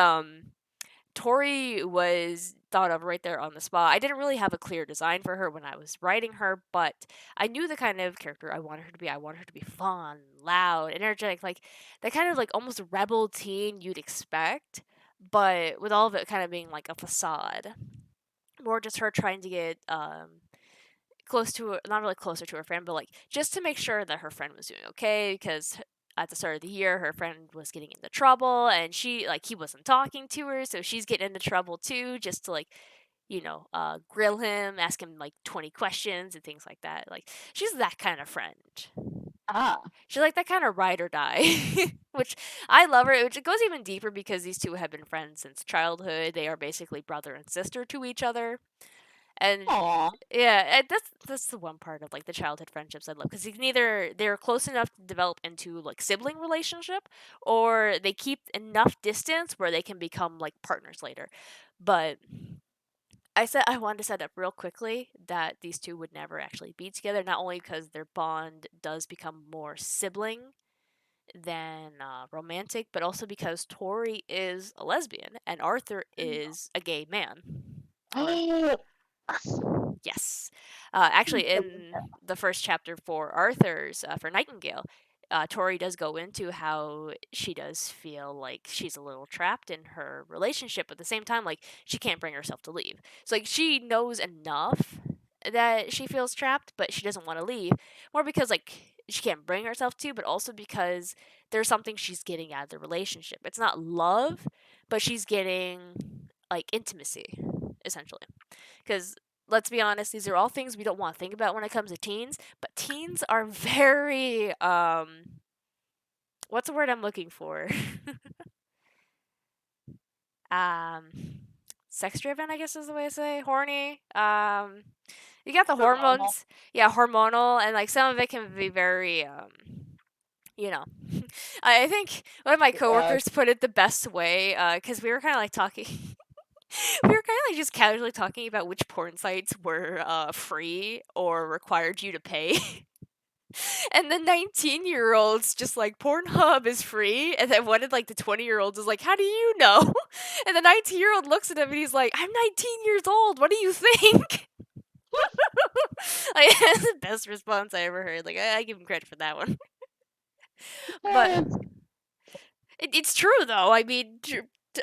Speaker 1: Tori was thought of right there on the spot. I didn't really have a clear design for her when I was writing her, but I knew the kind of character I wanted her to be. I wanted her to be fun, loud, energetic, like that kind of like almost rebel teen you'd expect, but with all of it kind of being like a facade. More just her trying to get close to not really closer to her friend, but like just to make sure that her friend was doing okay because at the start of the year her friend was getting into trouble and she like he wasn't talking to her, so she's getting into trouble too just to like grill him, ask him like 20 questions and things like that. Like she's that kind of friend.
Speaker 2: Ah.
Speaker 1: She's like that kind of ride or die, which I love her. Which it goes even deeper because these two have been friends since childhood. They are basically brother and sister to each other, and
Speaker 2: Aw.
Speaker 1: yeah, and that's the one part of like the childhood friendships I love because you can either they're close enough to develop into like sibling relationship, or they keep enough distance where they can become like partners later. But I said I wanted to set up real quickly that these two would never actually be together. Not only because their bond does become more sibling than romantic, but also because Tori is a lesbian and Arthur is a gay man. Or
Speaker 2: Oh.
Speaker 1: yes. Actually, in the first chapter for Arthur's, for Nightingale, Tori does go into how she does feel like she's a little trapped in her relationship, but at the same time, like, she can't bring herself to leave. So, like, she knows enough that she feels trapped, but she doesn't want to leave. More because, like, she can't bring herself to, but also because there's something she's getting out of the relationship. It's not love, but she's getting, like, intimacy, essentially. Because let's be honest, these are all things we don't want to think about when it comes to teens, but teens are very what's the word I'm looking for? um Sex driven, I guess is the way to say. Horny. You got the
Speaker 2: Hormonal.
Speaker 1: hormones. Yeah, hormonal, and like some of it can be very you know. I think one of my
Speaker 2: Yeah.
Speaker 1: coworkers put it the best way, because we were kind of like talking. We were kind of like just casually talking about which porn sites were free or required you to pay. And the 19-year-olds just like Pornhub is free, and then one of like the 20-year-olds is like, "How do you know?" And the 19-year-old looks at him and he's like, "I'm 19 years old. What do you think?" Like that's the best response I ever heard. Like I give him credit for that one. But
Speaker 2: It's
Speaker 1: it's true though. I mean,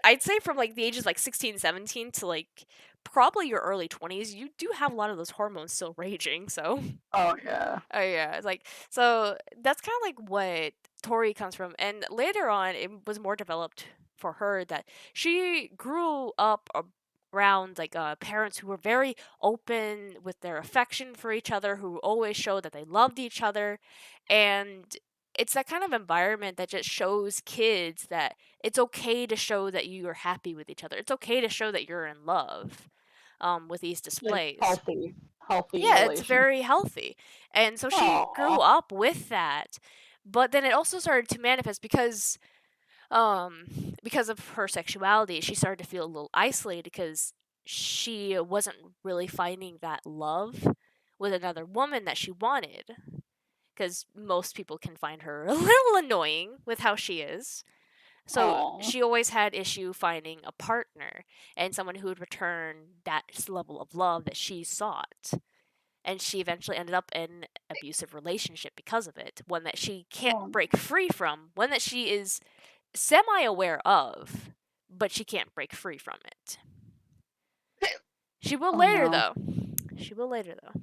Speaker 1: I'd say from like the ages like 16, 17 to like probably your early 20s, you do have a lot of those hormones still raging. So
Speaker 2: oh yeah.
Speaker 1: oh yeah, it's like so that's kind of like what Tori comes from, and later on it was more developed for her that she grew up around like parents who were very open with their affection for each other, who always showed that they loved each other, and it's that kind of environment that just shows kids that it's okay to show that you are happy with each other. It's okay to show that you're in love with these
Speaker 2: Like
Speaker 1: displays.
Speaker 2: healthy
Speaker 1: Yeah, it's
Speaker 2: relation.
Speaker 1: very healthy. And so she grew
Speaker 2: Oh.
Speaker 1: up with that. But then it also started to manifest because of her sexuality, she started to feel a little isolated because she wasn't really finding that love with another woman that she wanted because most people can find her a little annoying with how she is. So
Speaker 2: Oh.
Speaker 1: she always had issue finding a partner and someone who would return that level of love that she sought, and she eventually ended up in an abusive relationship because of it, one that she can't
Speaker 2: Oh.
Speaker 1: break free from, one that she is semi aware of, but she can't break free from it. She will
Speaker 2: Oh
Speaker 1: later
Speaker 2: no.
Speaker 1: though. She will later though.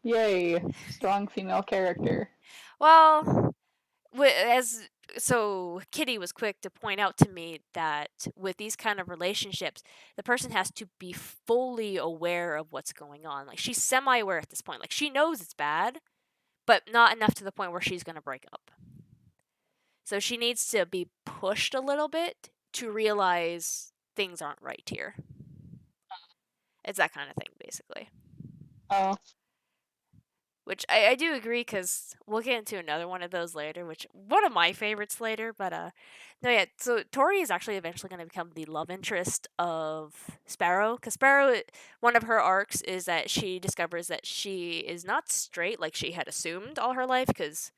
Speaker 2: Yay. Strong female character.
Speaker 1: Well, as so Kitty was quick to point out to me that with these kind of relationships, the person has to be fully aware of what's going on. Like she's semi aware at this point. Like she knows it's bad, but not enough to the point where she's going to break up. So she needs to be pushed a little bit to realize things aren't right here. It's that kind of thing, basically.
Speaker 2: Oh.
Speaker 1: Which I do agree because we'll get into another one of those later, which one of my favorites later. But no, yeah. So Tori is actually eventually going to become the love interest of Sparrow because Sparrow, one of her arcs is that she discovers that she is not straight like she had assumed all her life because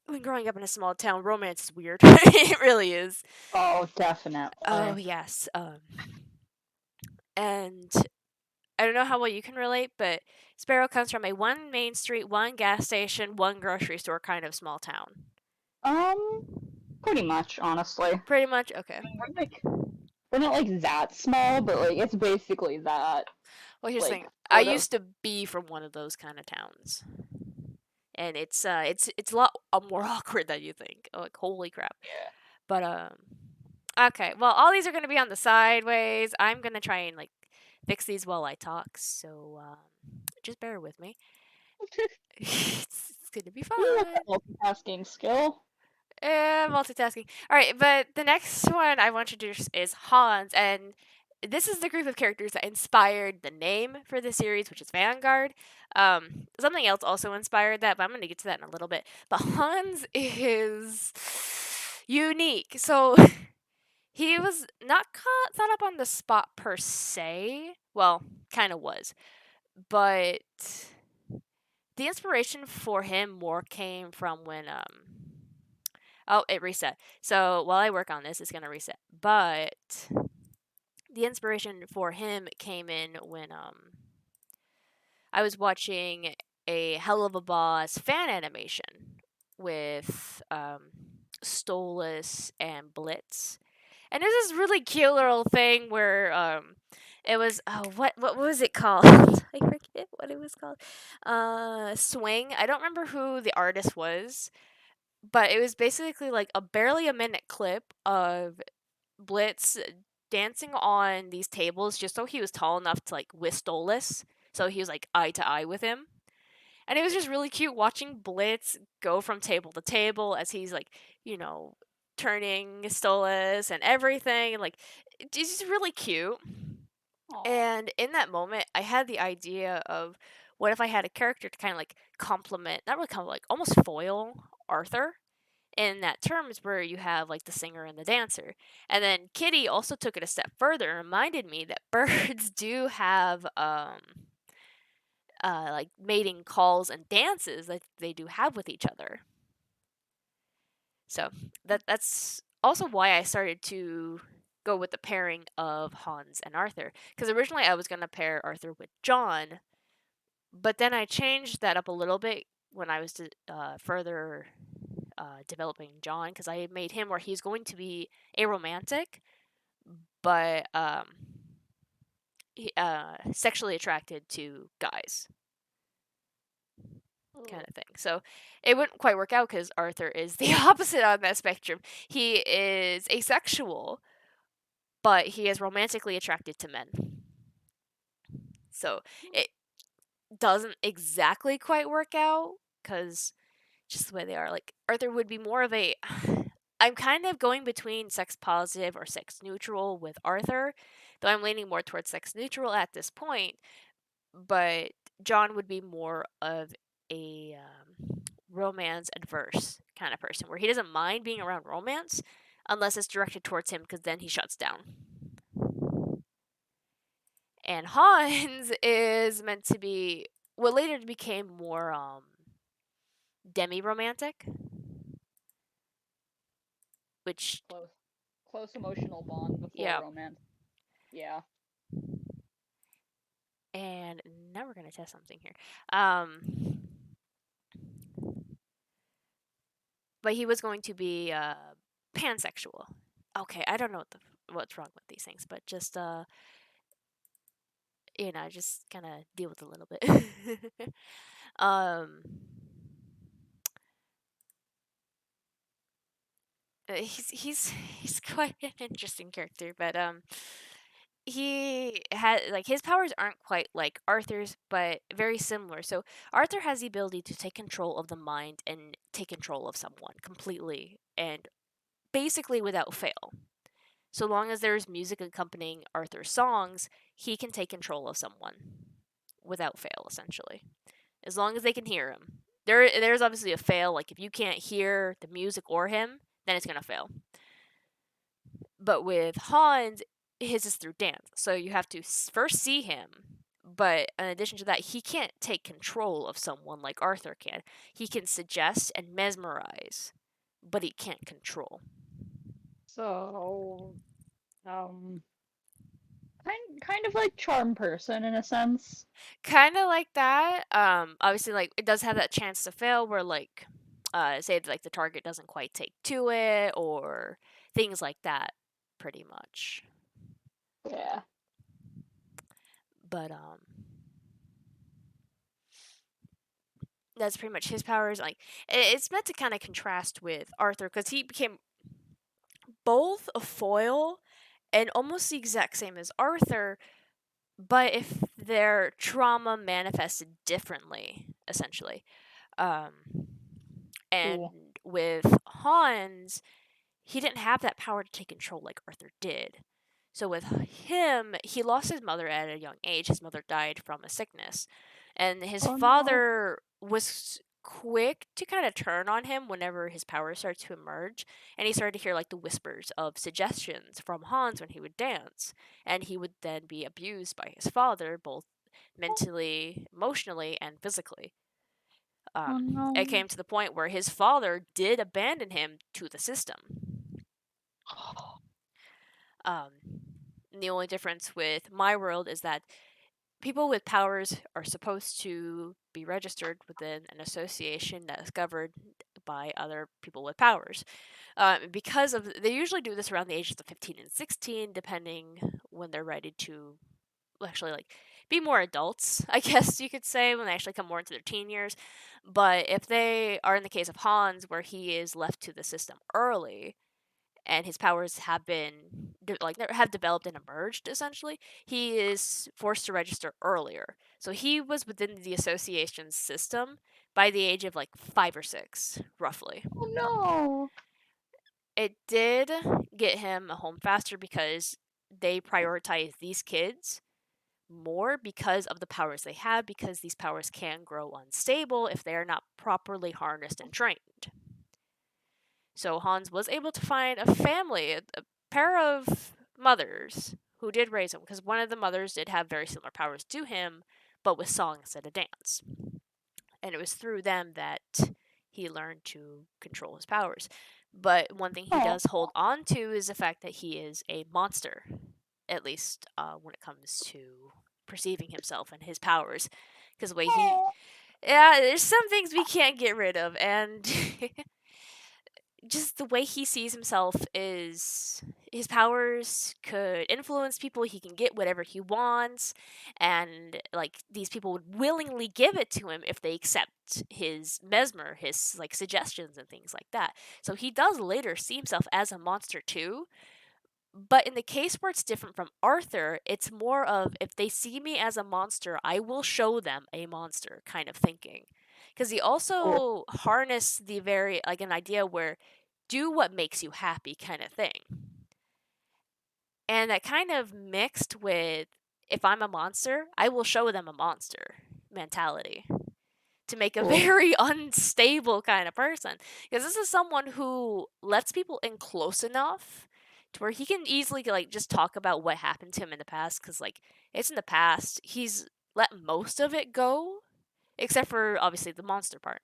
Speaker 1: when growing up in a small town, romance is weird. It really is.
Speaker 2: Oh,
Speaker 1: Oh
Speaker 2: definitely.
Speaker 1: yes. And I don't know how well you can relate, but Sparrow comes from a one main street, one gas station, one grocery store kind of small town.
Speaker 2: Um, pretty much, honestly.
Speaker 1: Pretty much. Okay.
Speaker 2: We're not like that small, but like it's basically that.
Speaker 1: Well, here's the
Speaker 2: Like
Speaker 1: thing. I
Speaker 2: sort of.
Speaker 1: used to be from one of those kind of towns, and it's a lot more awkward than you think. Oh, like holy crap.
Speaker 2: Yeah.
Speaker 1: But okay. Well, all these are gonna be on the sideways. I'm gonna try and like fix these while I talk. So just bear with me. It's gonna be
Speaker 2: You have
Speaker 1: fun.
Speaker 2: that multitasking skill.
Speaker 1: Multitasking. All right, but the next one I want to introduce is Hans, and this is the group of characters that inspired the name for the series, which is Vanguard. Something else also inspired that, but I'm going to get to that in a little bit. But Hans is unique. So he was not thought up on the spot per se. Well, kind of was, but the inspiration for him more came from when oh, it reset. So while I work on this, it's gonna reset. But the inspiration for him came in when I was watching a Hell of a Boss fan animation with Stolas and Blitz, and there's this really cute little thing where it was what was it called? I forget what it was called. Swing. I don't remember who the artist was, but it was basically like a barely a minute clip of Blitz dancing on these tables just so he was tall enough to like with Stolas. So he was like eye to eye with him. And it was just really cute watching Blitz go from table to table as he's like, you know, turning Stolas and everything. And like, it's just really cute.
Speaker 2: Aw.
Speaker 1: And in that moment, I had the idea of what if I had a character to kind of like complement, not really complement, like almost foil Arthur in that terms where you have like the singer and the dancer. And then Kitty also took it a step further and reminded me that birds do have like mating calls and dances that they do have with each other. So that's also why I started to go with the pairing of Hans and Arthur. Because originally I was gonna pair Arthur with John, but then I changed that up a little bit when I was further developing John, because I made him where he's going to be a romantic, but sexually attracted to guys, kind
Speaker 2: Ugh.
Speaker 1: of thing. So it wouldn't quite work out because Arthur is the opposite on that spectrum. He is asexual, but he is romantically attracted to men. So it doesn't exactly quite work out because just the way they are. Like Arthur would be more of a. I'm kind of going between sex positive or sex neutral with Arthur, though I'm leaning more towards sex neutral at this point. But John would be more of a romance adverse kind of person where he doesn't mind being around romance unless it's directed towards him because then he shuts down. And Hans is meant to be what later became more demi romantic, which
Speaker 2: Close, close emotional bond before
Speaker 1: yeah.
Speaker 2: romance. Yeah.
Speaker 1: And now we're gonna test something here. Um, but he was going to be pansexual. Okay, I don't know what's wrong with these things, but just just kind of deal with it a little bit. um, he's quite an interesting character, but he had like his powers aren't quite like Arthur's, but very similar. So Arthur has the ability to take control of the mind and take control of someone completely and basically without fail. So long as there's music accompanying Arthur's songs, he can take control of someone without fail, essentially. As long as they can hear him. There's obviously a fail, like if you can't hear the music or him, then it's gonna fail. But with Hans, his is through dance. So you have to first see him. But in addition to that, he can't take control of someone like Arthur can. He can suggest and mesmerize, but he can't control.
Speaker 2: So, um, kind of like charm person in a sense.
Speaker 1: Kind of like that. Obviously, like it does have that chance to fail, where like, say like the target doesn't quite take to it, or things like that, pretty much.
Speaker 2: Yeah.
Speaker 1: But that's pretty much his powers. Like it's meant to kind of contrast with Arthur because he became both a foil and almost the exact same as Arthur, but if their trauma manifested differently, essentially. Um, and
Speaker 2: Cool.
Speaker 1: with Hans, he didn't have that power to take control like Arthur did. So with him, he lost his mother at a young age. His mother died from a sickness. And his
Speaker 2: Oh no.
Speaker 1: father was quick to kind of turn on him whenever his powers started to emerge. And he started to hear like the whispers of suggestions from Hans when he would dance. And he would then be abused by his father, both mentally, emotionally, and physically.
Speaker 2: Oh
Speaker 1: It
Speaker 2: no.
Speaker 1: came to the point where his father did abandon him to the system. Um, the only difference with my world is that people with powers are supposed to be registered within an association that is governed by other people with powers. Because of they usually do this around the ages of 15 and 16, depending when they're ready to actually like be more adults, I guess you could say, when they actually come more into their teen years. But if they are in the case of Hans, where he is left to the system early, and his powers have been like have developed and emerged essentially, he is forced to register earlier. So he was within the association's system by the age of like 5 or 6 roughly.
Speaker 2: Oh no.
Speaker 1: It did get him a home faster because they prioritize these kids more because of the powers they have, because these powers can grow unstable if they are not properly harnessed and trained. So Hans was able to find a family, a pair of mothers who did raise him, because one of the mothers did have very similar powers to him, but with song instead of dance. And it was through them that he learned to control his powers. But one thing he
Speaker 2: Oh,
Speaker 1: does hold on to is the fact that he is a monster, at least when it comes to perceiving himself and his powers. Because the way he.
Speaker 2: oh.
Speaker 1: Yeah, there's some things we can't get rid of, and just the way he sees himself is his powers could influence people. He can get whatever he wants, and like these people would willingly give it to him if they accept his mesmer, his like suggestions and things like that. So he does later see himself as a monster too, but in the case where it's different from Arthur, it's more of if they see me as a monster, I will show them a monster kind of thinking. Because he
Speaker 2: Oh.
Speaker 1: also harnessed the very, like, an idea where do what makes you happy kind of thing. And that kind of mixed with if I'm a monster, I will show them a monster mentality to make a
Speaker 2: Oh.
Speaker 1: very unstable kind of person. Because this is someone who lets people in close enough to where he can easily like just talk about what happened to him in the past. Because like it's in the past, he's let most of it go, except for obviously the monster part.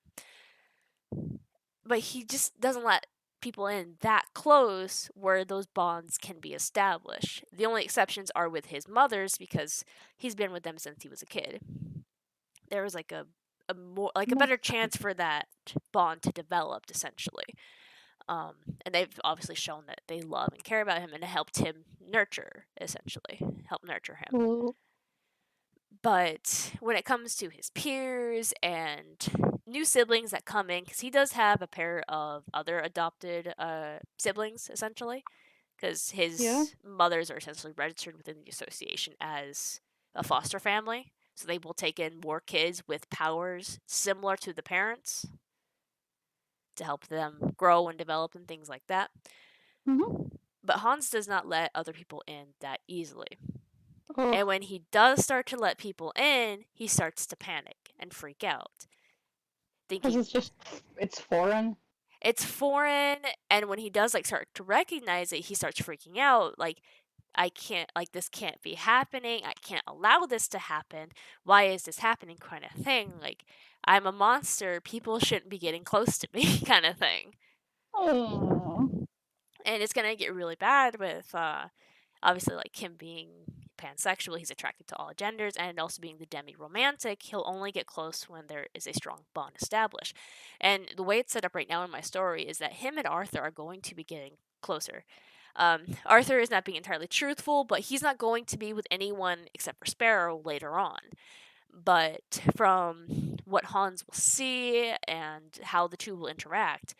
Speaker 1: But he just doesn't let people in that close where those bonds can be established. The only exceptions are with his mothers because he's been with them since he was a kid. There was like a more like a better
Speaker 2: Makes
Speaker 1: chance for that bond to develop essentially. And they've obviously shown that they love and care about him and helped him nurture essentially, help nurture him.
Speaker 2: sense.
Speaker 1: But when it comes to his peers and new siblings that come in, because he does have a pair of other adopted siblings essentially, because
Speaker 2: Yeah.
Speaker 1: his mothers are essentially registered within the association as a foster family. So they will take in more kids with powers similar to the parents to help them grow and develop and things like that.
Speaker 2: Mm-hmm.
Speaker 1: But Hans does not let other people in that easily.
Speaker 2: Oh,
Speaker 1: And when he does start to let people in, he starts to panic and freak out,
Speaker 2: because
Speaker 1: thinking
Speaker 2: it's just it's foreign.
Speaker 1: it's foreign. And when he does like start to recognize it, he starts freaking out. Like, I can't, like, this can't be happening. I can't allow this to happen. Why is this happening? Kind of thing. Like, I'm a monster. People shouldn't be getting close to me, kind of thing.
Speaker 2: Oh.
Speaker 1: And it's gonna get really bad with obviously like him being pansexual, he's attracted to all genders, and also being the demi-romantic, he'll only get close when there is a strong bond established. And the way it's set up right now in my story is that him and Arthur are going to be getting closer. Arthur is not being entirely truthful, but he's not going to be with anyone except for Sparrow later on. But from what Hans will see and how the two will interact,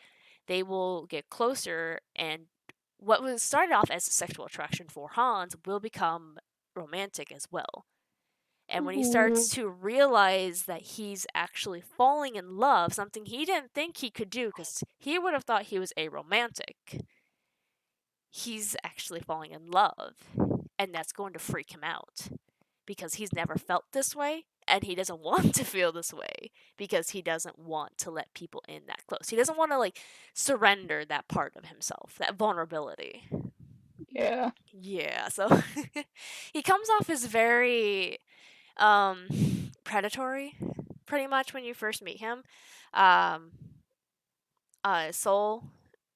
Speaker 1: they will get closer, and what was started off as a sexual attraction for Hans will become romantic as well. And when he starts
Speaker 2: Ooh.
Speaker 1: to realize that he's actually falling in love, something he didn't think he could do because he would have thought he was a romantic, he's actually falling in love. And that's going to freak him out because he's never felt this way and he doesn't want to feel this way because he doesn't want to let people in that close. He doesn't want to like surrender that part of himself, that vulnerability.
Speaker 2: Yeah.
Speaker 1: Yeah, so he comes off as very um predatory pretty much when you first meet him. Um Soul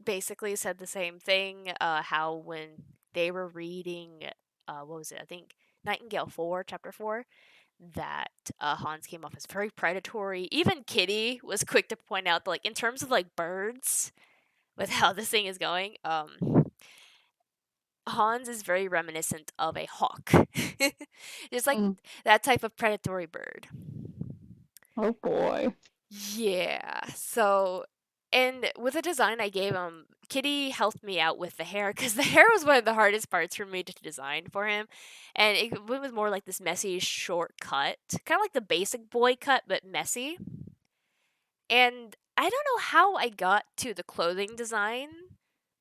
Speaker 1: basically said the same thing how when they were reading what was it? I think Nightingale 4, chapter 4, that Hans came off as very predatory. Even Kitty was quick to point out that, like, in terms of like birds, with how this thing is going, Hans is very reminiscent of a hawk, just like
Speaker 2: Mm.
Speaker 1: that type of predatory bird.
Speaker 2: Oh boy.
Speaker 1: Yeah. So, and with the design I gave him, Kitty helped me out with the hair because the hair was one of the hardest parts for me to design for him, and it was more like this messy short cut, kind of like the basic boy cut but messy. And I don't know how I got to the clothing design,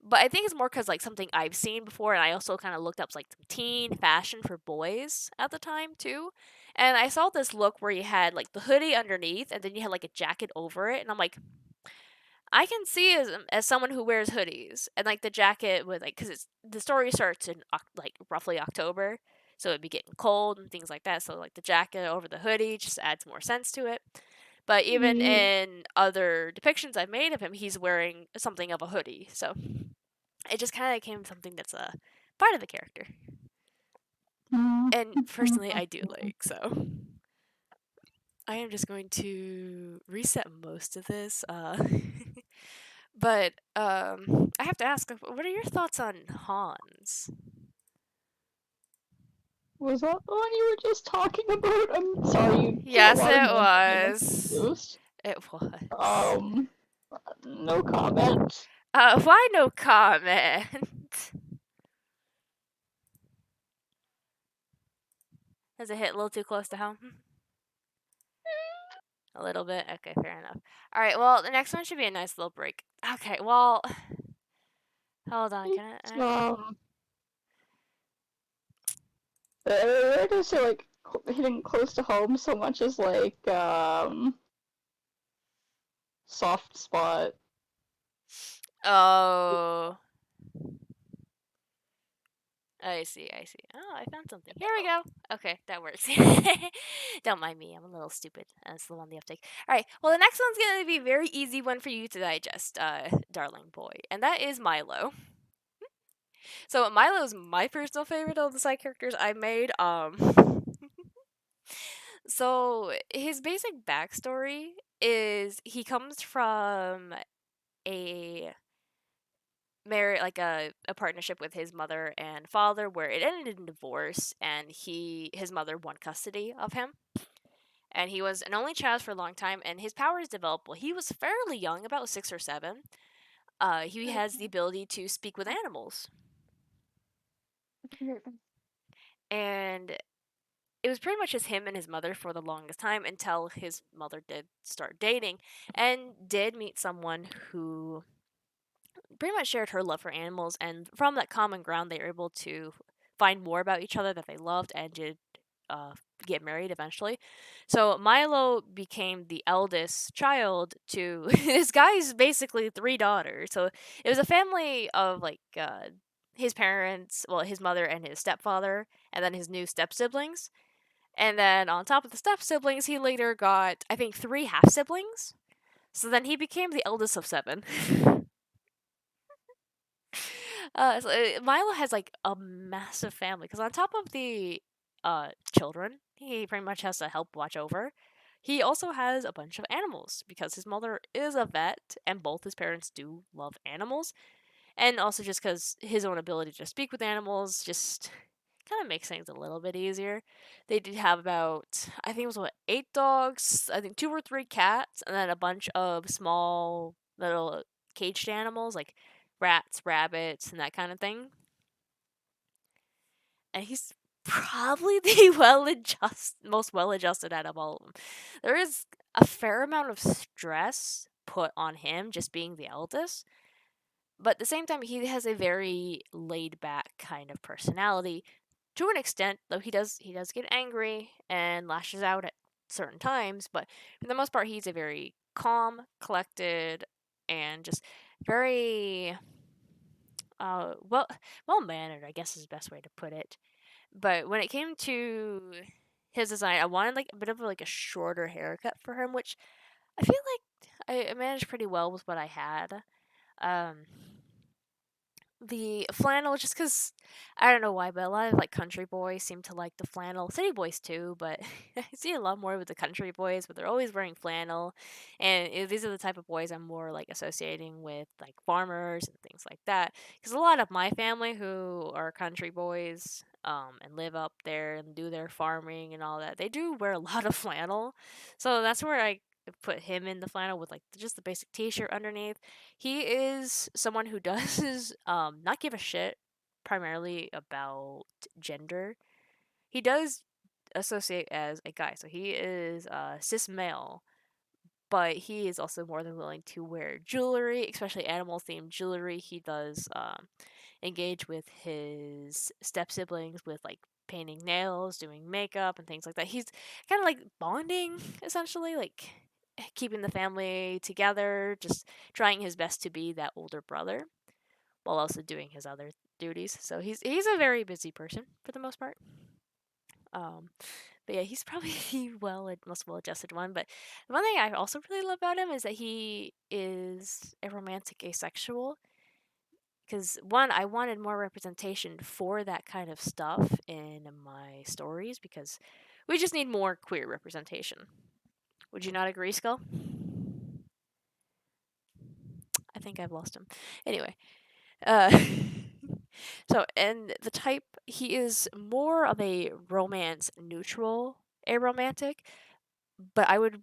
Speaker 1: but I think it's more because like something I've seen before, and I also kind of looked up like some teen fashion for boys at the time too. And I saw this look where you had like the hoodie underneath, and then you had like a jacket over it, and I'm like, I can see as someone who wears hoodies and like the jacket with like because it's the story starts in like roughly October, so it'd be getting cold and things like that. So like the jacket over the hoodie just adds more sense to it. But even
Speaker 2: Mm,
Speaker 1: in other depictions I've made of him, he's wearing something of a hoodie. So it just kind of became something that's a part of the character.
Speaker 2: mm,
Speaker 1: And personally,
Speaker 2: mm.
Speaker 1: I do like so. I am just going to reset most of this. But I have to ask, what are your thoughts on Hans?
Speaker 2: Was that the one you were just talking about? I'm sorry, you say a
Speaker 1: Yes,
Speaker 2: lot of
Speaker 1: it
Speaker 2: names and I get
Speaker 1: was.
Speaker 2: confused.
Speaker 1: It was.
Speaker 2: Um, no comment.
Speaker 1: Why no comment? Does it hit a little too close to home? A little bit? Okay, fair enough. Alright, well, the next one should be a nice little break. Okay, well, hold on, can
Speaker 2: It's,
Speaker 1: I?
Speaker 2: I don't say like hitting close to home so much as like soft spot.
Speaker 1: Oh, I see, I see. Oh, I found something. Here we go. Okay, that works. Don't mind me, I'm a little stupid. That's the one the uptake. Alright, well, the next one's gonna be a very easy one for you to digest, darling boy, and that is Milo. So, Milo's my personal favorite of the side characters I made. So his basic backstory is he comes from a a partnership with his mother and father where it ended in divorce, and his mother won custody of him, and he was an only child for a long time, and his powers developed while he was fairly young, about 6 or 7. He has the ability to speak with animals, and it was pretty much just him and his mother for the longest time until his mother did start dating and did meet someone who pretty much shared her love for animals, and from that common ground, they were able to find more about each other that they loved and did uh, get married eventually. So Milo became the eldest child to this guy's basically 3 daughters. So it was a family of like his parents, well, his mother and his stepfather, and then his new step siblings. And then on top of the step siblings, he later got, I think, 3 half siblings. So then he became the eldest of 7. Milo has like a massive family because on top of the children, he pretty much has to help watch over. He also has a bunch of animals because his mother is a vet and both his parents do love animals. And also just because his own ability to speak with animals just kind of makes things a little bit easier. They did have about, I think it was what, 8 dogs, I think 2 or 3 cats, and then a bunch of small little caged animals like rats, rabbits, and that kind of thing. And he's probably the most well adjusted out of all of them. There is a fair amount of stress put on him just being the eldest, but at the same time, he has a very laid back kind of personality to an extent, though he does get angry and lashes out at certain times, but for the most part he's a very calm, collected, and just very well mannered, I guess is the best way to put it. But when it came to his design, I wanted like a bit of like a shorter haircut for him, which I feel like I managed pretty well with what I had. Um, the flannel, just because I don't know why, but a lot of like country boys seem to like the flannel. City boys too, but I see a lot more with the country boys, but they're always wearing flannel, and these are the type of boys I'm more like associating with like farmers and things like that. Because a lot of my family who are country boys, and live up there and do their farming and all that, they do wear a lot of flannel, so that's where I put him in the flannel with like just the basic t-shirt underneath. He is someone who does not give a shit primarily about gender. He does associate as a guy, so he is cis male, but he is also more than willing to wear jewelry, especially animal themed jewelry. He does engage with his step siblings with like painting nails, doing makeup, and things like that. He's kind of like bonding essentially, like keeping the family together, just trying his best to be that older brother while also doing his other duties. So he's a very busy person for the most part. Um, but yeah, he's probably the most well adjusted one. But one thing I also really love about him is that he is a romantic asexual. Because one, I wanted more representation for that kind of stuff in my stories because we just need more queer representation. Would you not agree, Skull? I think I've lost him. Anyway, uh, so and the type he is more of a romance neutral aromantic, but I would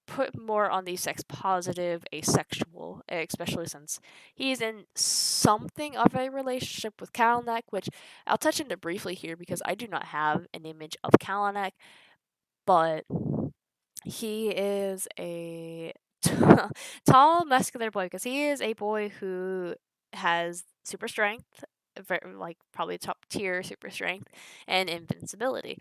Speaker 1: put more on the sex positive asexual, especially since he's in something of a relationship with Kalanick, which I'll touch into briefly here because I do not have an image of Kalanick, but he is a tall, muscular boy because he is a boy who has super strength, like probably top tier super strength, and invincibility.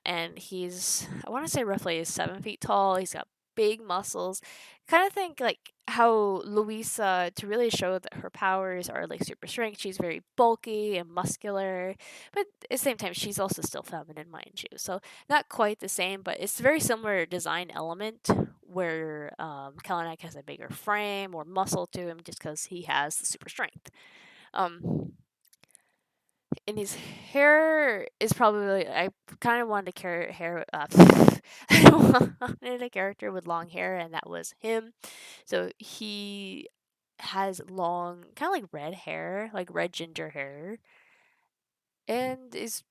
Speaker 1: And he's, I want to say roughly 7 feet tall. He's got big muscles. Kind of think like how Louisa, to really show that her powers are like super strength, she's very bulky and muscular, but at the same time, she's also still feminine, mind you. So not quite the same, but it's a very similar design element where Kalanick has a bigger frame, more muscle to him, just because he has the super strength. Um, and his hair is probably I kind of wanted a hair. I wanted a character with long hair, and that was him. So he has long, kind of like red hair, like red ginger hair, and is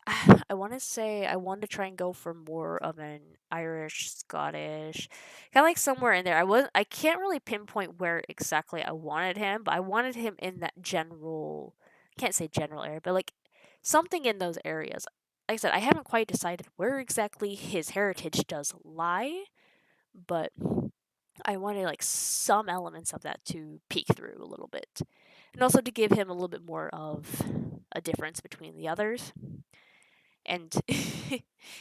Speaker 1: I want to say I want to try and go for more of an Irish, Scottish, kind of like somewhere in there. I can't really pinpoint where exactly I wanted him, but I wanted him in that general, can't say general area, but like something in those areas. Like I said, I haven't quite decided where exactly his heritage does lie, but I wanted like some elements of that to peek through a little bit. And also to give him a little bit more of a difference between the others. And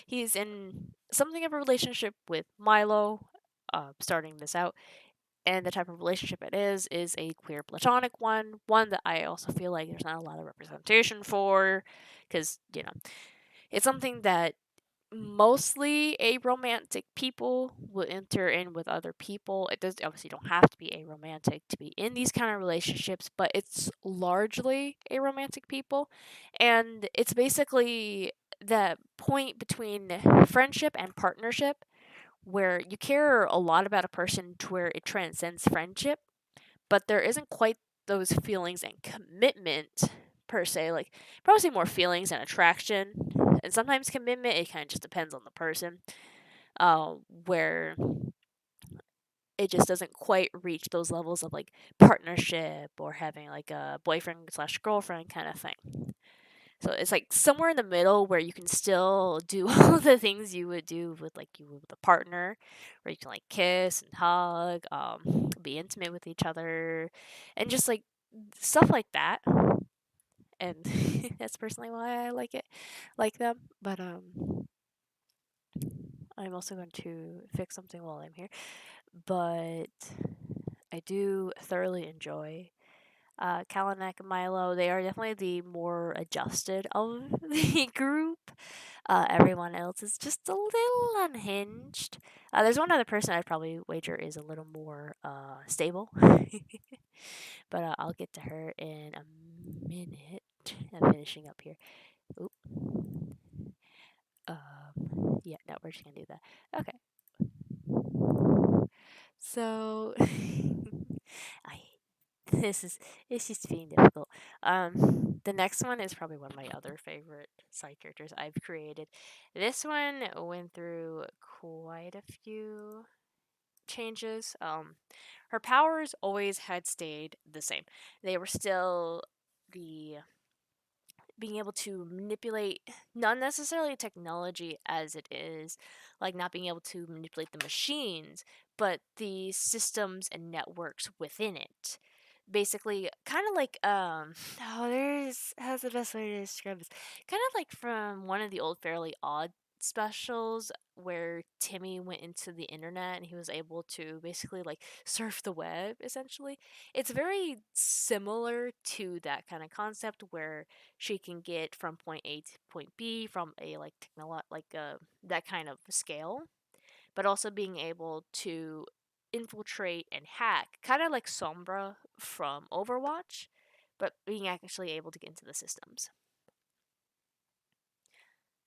Speaker 1: he's in something of a relationship with Milo, starting this out. And the type of relationship it is a queer platonic one that I also feel like there's not a lot of representation for, because it's something that mostly aromantic people will enter in with other people. It does obviously don't have to be aromantic to be in these kind of relationships, but it's largely aromantic people. And it's basically the point between friendship and partnership where you care a lot about a person to where it transcends friendship, but there isn't quite those feelings and commitment per se. Like probably say more feelings and attraction, and sometimes commitment. It kind of just depends on the person. Where it just doesn't quite reach those levels of like partnership or having like a boyfriend slash girlfriend kind of thing. So it's like somewhere in the middle where you can still do all the things you would do with like you would with a partner, where you can like kiss and hug, be intimate with each other, and just like stuff like that. And that's personally why I like it, like them. But I'm also going to fix something while I'm here. But I do thoroughly enjoy Kalanick and Milo. They are definitely the more adjusted of the group. Everyone else is just a little unhinged. There's one other person I'd probably wager is a little more stable, but I'll get to her in a minute. I'm finishing up here. Oop. Yeah, no, we're just gonna do that. Okay. So, I this is it's just being difficult. The next one is probably one of my other favorite side characters I've created. This one went through quite a few changes. Her powers always had stayed the same. They were still the being able to manipulate not necessarily technology as it is, like not being able to manipulate the machines, but the systems and networks within it. Basically, kind of like oh, there's how's the best way to describe this? Kind of like from one of the old Fairly Odd
Speaker 3: specials where Timmy went into the internet and he was able to basically like surf the web essentially. It's very similar to that kind of concept where she can get from point A to point B from a like that kind of scale, but also being able to infiltrate and hack, kind of like Sombra from Overwatch, but being actually able to get into the systems.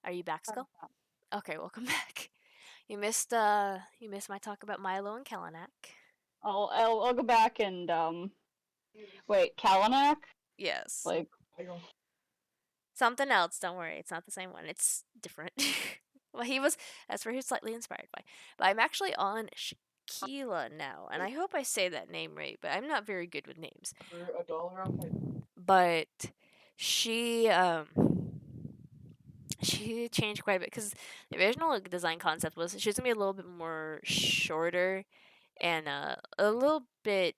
Speaker 3: Are you back, Skull? Okay, welcome back. You missed my talk about Milo and Kalanak.
Speaker 2: I'll go back and wait, Kalanak?
Speaker 3: Yes.
Speaker 2: Like
Speaker 3: Something else, don't worry, it's not the same one. It's different. Well, that's where he was slightly inspired by. But I'm actually on Shakila now, and I hope I say that name right, but I'm not very good with names. But she she changed quite a bit because the original like, design concept was she was gonna be a little bit more shorter and a little bit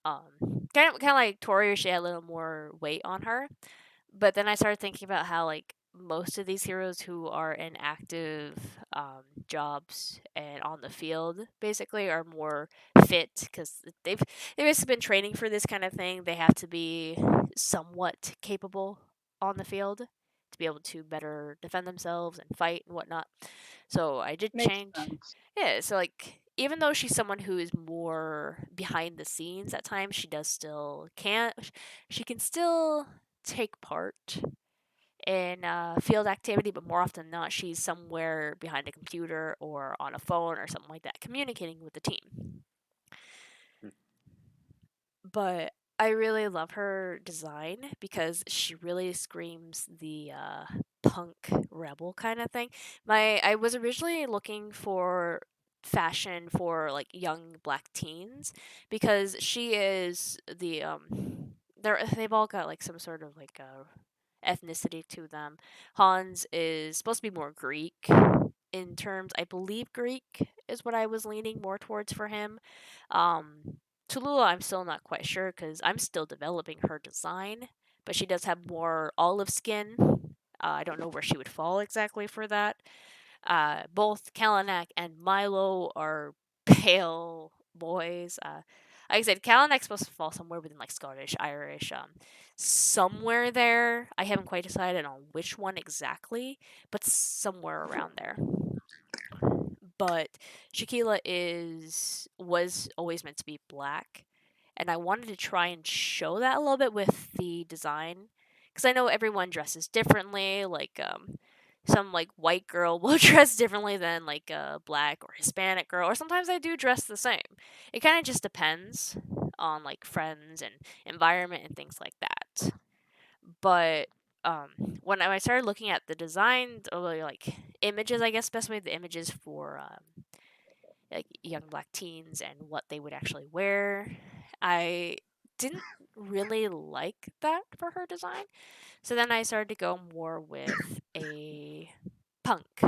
Speaker 3: kind of like Tori. She had a little more weight on her, but then I started thinking about how like most of these heroes who are in active jobs and on the field basically are more fit because they've basically been training for this kind of thing. They have to be somewhat capable on the field to be able to better defend themselves and fight and whatnot. So I did
Speaker 2: makes
Speaker 3: change.
Speaker 2: sense.
Speaker 3: Yeah, so like even though she's someone who is more behind the scenes at times, she does still can she can still take part in field activity, but more often than not, she's somewhere behind a computer or on a phone or something like that, communicating with the team. But I really love her design because she really screams the punk rebel kind of thing. I was originally looking for fashion for like young black teens because she is they've all got like some sort of like ethnicity to them. Hans is supposed to be more Greek in terms, I believe Greek is what I was leaning more towards for him. Tallulah, I'm still not quite sure because I'm still developing her design, but she does have more olive skin. I don't know where she would fall exactly for that. Both Kalanak and Milo are pale boys. Like I said, Kalanak's supposed to fall somewhere within like Scottish, Irish, somewhere there. I haven't quite decided on which one exactly, but somewhere around there. But Shaquilla is was always meant to be black, and I wanted to try and show that a little bit with the design because I know everyone dresses differently. Like some like white girl will dress differently than like a black or Hispanic girl, or sometimes I do dress the same. It kind of just depends on like friends and environment and things like that. But when I started looking at the design or like images, I guess best way the images for like young black teens and what they would actually wear, I didn't really like that for her design. So then I started to go more with a punk.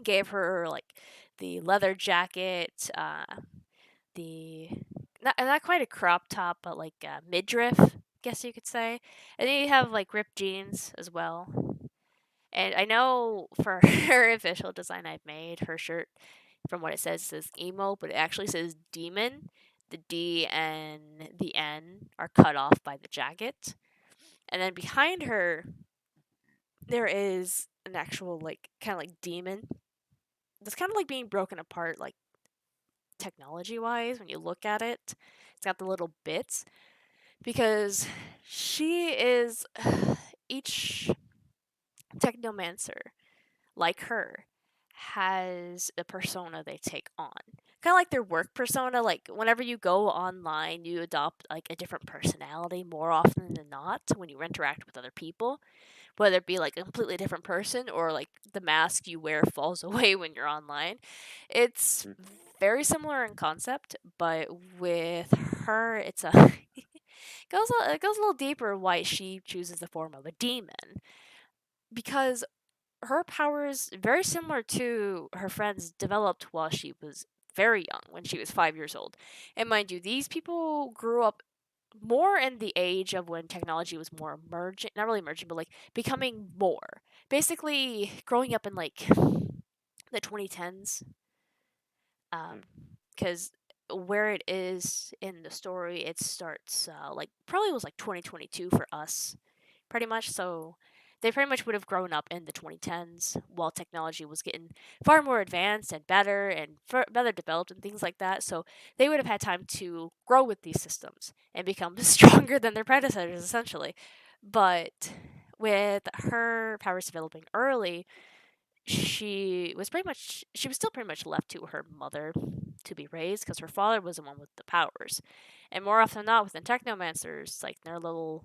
Speaker 3: Gave her like the leather jacket, the not quite a crop top, but like a midriff, guess you could say. And then you have like ripped jeans as well. And I know for her official design I've made, her shirt, from what it says emo, but it actually says demon. The D and the N are cut off by the jacket. And then behind her, there is an actual, like, kind of like demon. That's kind of like being broken apart, like, technology wise, when you look at it. It's got the little bits. Because she is. Each technomancer like her has a persona they take on. Kind of like their work persona. Like whenever you go online, you adopt like a different personality more often than not when you interact with other people. Whether it be like a completely different person or like the mask you wear falls away when you're online. It's very similar in concept, but with her, it's a it goes a little deeper why she chooses the form of a demon because her powers, very similar to her friends, developed while she was very young, when she was 5 years old. And mind you, these people grew up more in the age of when technology was more emerging, not really emerging, but like becoming more. basically growing up in like the 2010s,
Speaker 4: Mm.
Speaker 3: because where it is in the story, it starts like probably was like 2022 for us, pretty much. So they pretty much would have grown up in the 2010s while technology was getting far more advanced and better and better developed and things like that. So they would have had time to grow with these systems and become stronger than their predecessors, essentially. But with her powers developing early, she was still pretty much left to her mother to be raised because her father was the one with the powers. And more often than not, within technomancers, like their little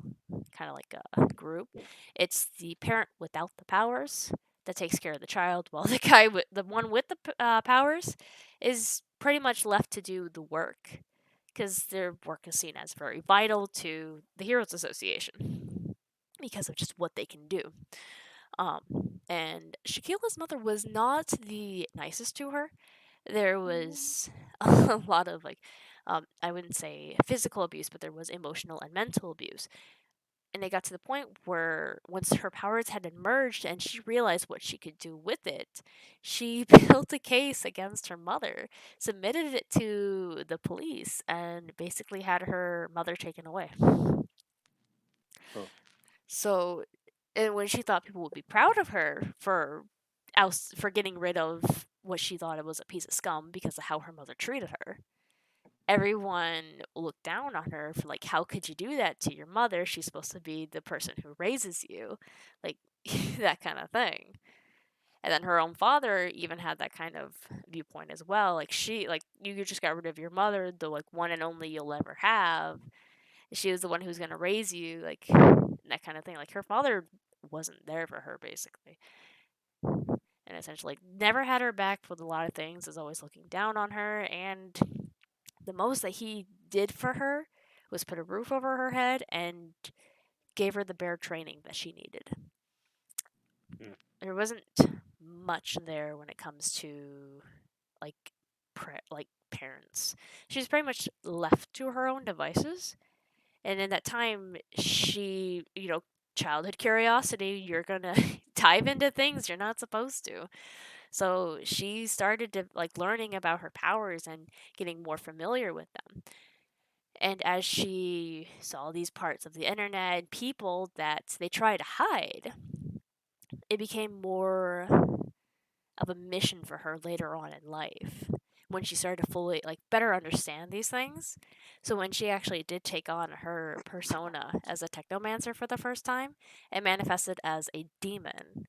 Speaker 3: kind of like a group, it's the parent without the powers that takes care of the child, while the one with the powers, is pretty much left to do the work because their work is seen as very vital to the Heroes Association because of just what they can do. And Shaquila's mother was not the nicest to her. There was a lot of like, I wouldn't say physical abuse, but there was emotional and mental abuse. And it got to the point where once her powers had emerged and she realized what she could do with it, she built a case against her mother, submitted it to the police, and basically had her mother taken away.
Speaker 4: Huh.
Speaker 3: So, and when she thought people would be proud of her for getting rid of what she thought it was a piece of scum because of how her mother treated her, everyone looked down on her for like, how could you do that to your mother? She's supposed to be the person who raises you, like that kind of thing. And then her own father even had that kind of viewpoint as well. Like you just got rid of your mother, the like one and only you'll ever have. She was the one who's gonna raise you, like that kind of thing. Like her father wasn't there for her basically, and essentially never had her back with a lot of things. Was always looking down on her, and the most that he did for her was put a roof over her head and gave her the bare training that she needed.
Speaker 4: Mm.
Speaker 3: There wasn't much there when it comes to like like parents. She was pretty much left to her own devices. And in that time, she, childhood curiosity, you're gonna dive into things you're not supposed to. So she started to like learning about her powers and getting more familiar with them. And as she saw these parts of the internet and people that they try to hide, it became more of a mission for her later on in life when she started to fully like better understand these things. So when she actually did take on her persona as a technomancer for the first time, it manifested as a demon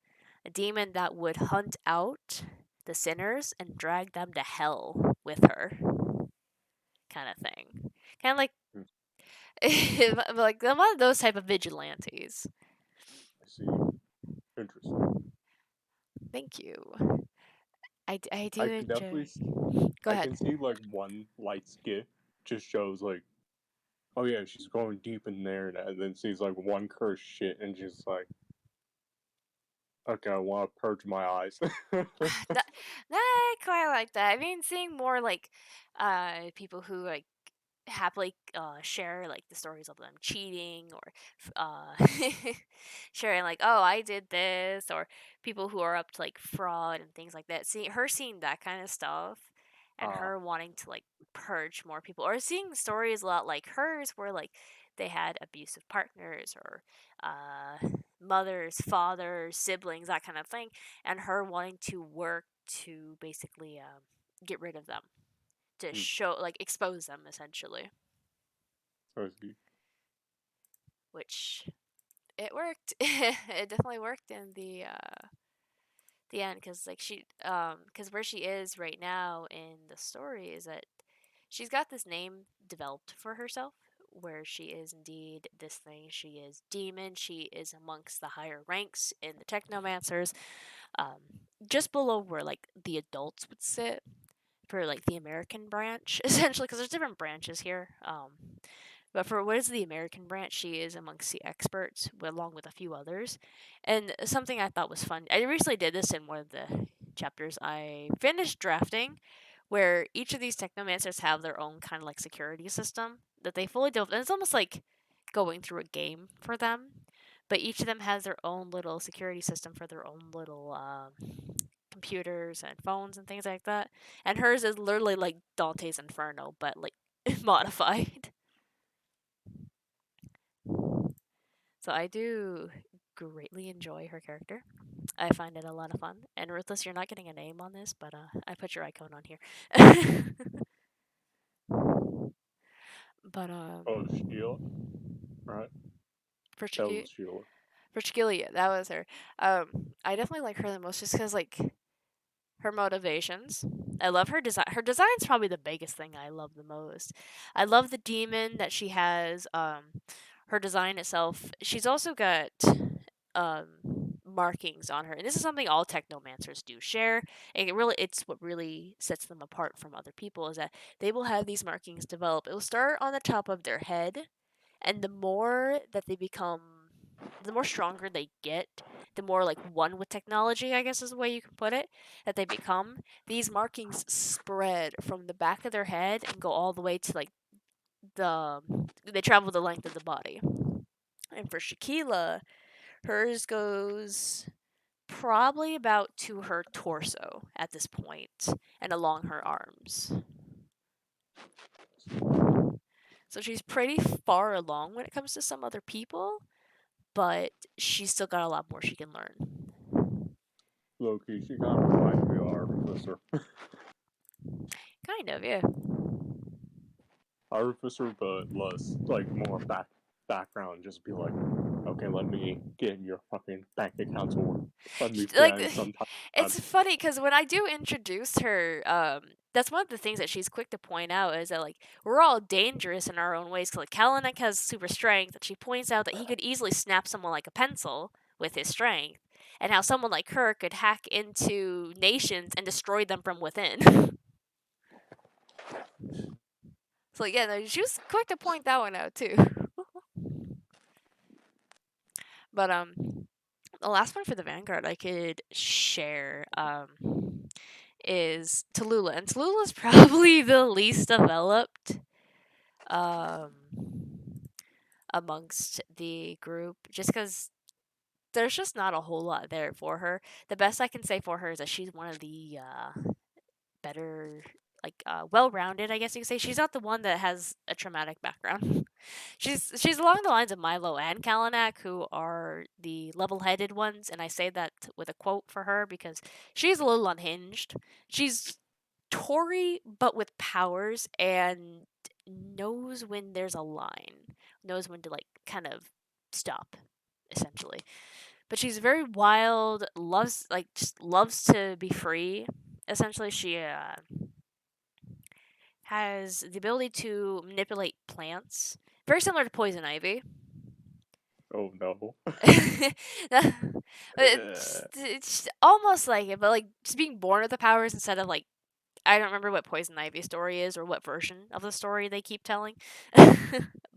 Speaker 3: that would hunt out the sinners and drag them to hell with her, kind of thing. Kind of like
Speaker 4: Mm.
Speaker 3: like one of those type of vigilantes.
Speaker 4: I see. Interesting.
Speaker 3: Thank you. I do
Speaker 4: I can definitely,
Speaker 3: enjoy. Go
Speaker 4: I
Speaker 3: ahead.
Speaker 4: can see like one light skit just shows like, oh yeah, she's going deep in there, and then sees like one cursed shit, and just like, okay, I want to purge my eyes.
Speaker 3: Not quite like that. I mean, seeing more like people who like happily share like the stories of them cheating or sharing like, oh, I did this, or people who are up to like fraud and things like that. Seeing that kind of stuff and
Speaker 4: Ah,
Speaker 3: her wanting to like purge more people, or seeing stories a lot like hers where like they had abusive partners or mothers, fathers, siblings, that kind of thing, and her wanting to work to basically get rid of them, to
Speaker 4: hmm,
Speaker 3: show like expose them essentially,
Speaker 4: I see.
Speaker 3: which it worked. It definitely worked in the end, because like because where she is right now in the story is that she's got this name developed for herself, where she is indeed this thing. She is demon. She is amongst the higher ranks in the technomancers, um just below where like the adults would sit for like the American branch, essentially, because there's different branches here. But for what is the American branch, she is amongst the experts, along with a few others. And something I thought was fun, I recently did this in one of the chapters I finished drafting, where each of these technomancers have their own kind of like security system that they fully develop. And it's almost like going through a game for them. but each of them has their own little security system for their own little computers and phones and things like that. And hers is literally like Dante's Inferno, but like modified. So I do greatly enjoy her character. I find it a lot of fun. And Ruthless, you're not getting a name on this, but I put your icon on here. But
Speaker 4: Oh, Sheila, right?
Speaker 3: for
Speaker 4: That
Speaker 3: Chiquilla,
Speaker 4: was Sheila.
Speaker 3: for Chiquilla, yeah, that was her. I definitely like her the most just because like her motivations. I love her design. Her design's probably the biggest thing I love the most. I love the demon that she has. Her design itself. She's also got um markings on her, and this is something all technomancers do share. And it's what really sets them apart from other people is that they will have these markings develop. It will start on the top of their head, and the more that they become, the more stronger they get, the more like one with technology, I guess is the way you can put it, that they become. These markings spread from the back of their head and go all the way to like they travel the length of the body. And for Shakila, hers goes probably about to her torso at this point and along her arms. So she's pretty far along when it comes to some other people, but she's still got a lot more she can learn.
Speaker 4: Loki, she kind of reminds me of Artificer.
Speaker 3: Kind of, yeah.
Speaker 4: Artificer, but less, like, more background. Just be like, okay, let me get in your fucking bank accounts or let me
Speaker 3: Like
Speaker 4: spend some time.
Speaker 3: it's funny because when I do introduce her, that's one of the things that she's quick to point out is that like we're all dangerous in our own ways. Cause like Kalanek has super strength, and she points out that he could easily snap someone like a pencil with his strength, and how someone like her could hack into nations and destroy them from within. So yeah, no, she was quick to point that one out too. But the last one for the Vanguard I could share is Tallulah, and Tallulah is probably the least developed um amongst the group, just because there's just not a whole lot there for her. The best I can say for her is that she's one of the better, like well-rounded, I guess you could say. She's not the one that has a traumatic background. She's along the lines of Milo and Kalanak, who are the level-headed ones, and I say that with a quote for her because she's a little unhinged. She's Tory, but with powers, and knows when there's a line, knows when to like kind of stop, essentially. But she's very wild, just loves to be free. Essentially, she has the ability to manipulate plants, very similar to poison ivy.
Speaker 4: Oh no.
Speaker 3: It's almost like it, but like just being born with the powers instead of like I don't remember what poison ivy story is or what version of the story they keep telling.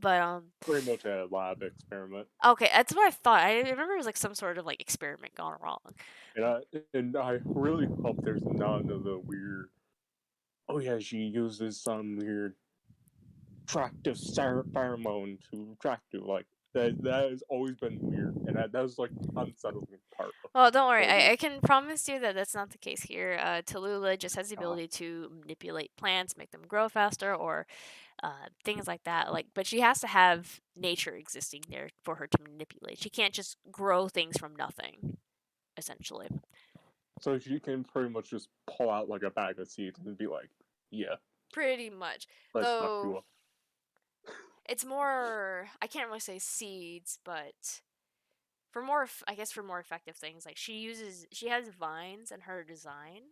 Speaker 3: But
Speaker 4: Pretty much a lab experiment.
Speaker 3: okay, that's what I thought. I remember it was like some sort of like experiment gone wrong.
Speaker 4: And I really hope there's none of the weird. Oh yeah, she uses some weird attractive pheromone to attract you. Like that has always been weird, and that was like the unsettling part.
Speaker 3: Well, don't worry.
Speaker 4: Of
Speaker 3: I can promise you that that's not the case here. Tallulah just has the
Speaker 4: uh,
Speaker 3: ability to manipulate plants, make them grow faster, or things like that. Like, but she has to have nature existing there for her to manipulate. She can't just grow things from nothing, essentially.
Speaker 4: so she can pretty much just pull out like a bag of seeds and be like, "Yeah,
Speaker 3: Pretty much.
Speaker 4: let's fuck you
Speaker 3: Though
Speaker 4: up."
Speaker 3: it's more, I can't really say seeds, but for more, I guess for more effective things, like she has vines in her design.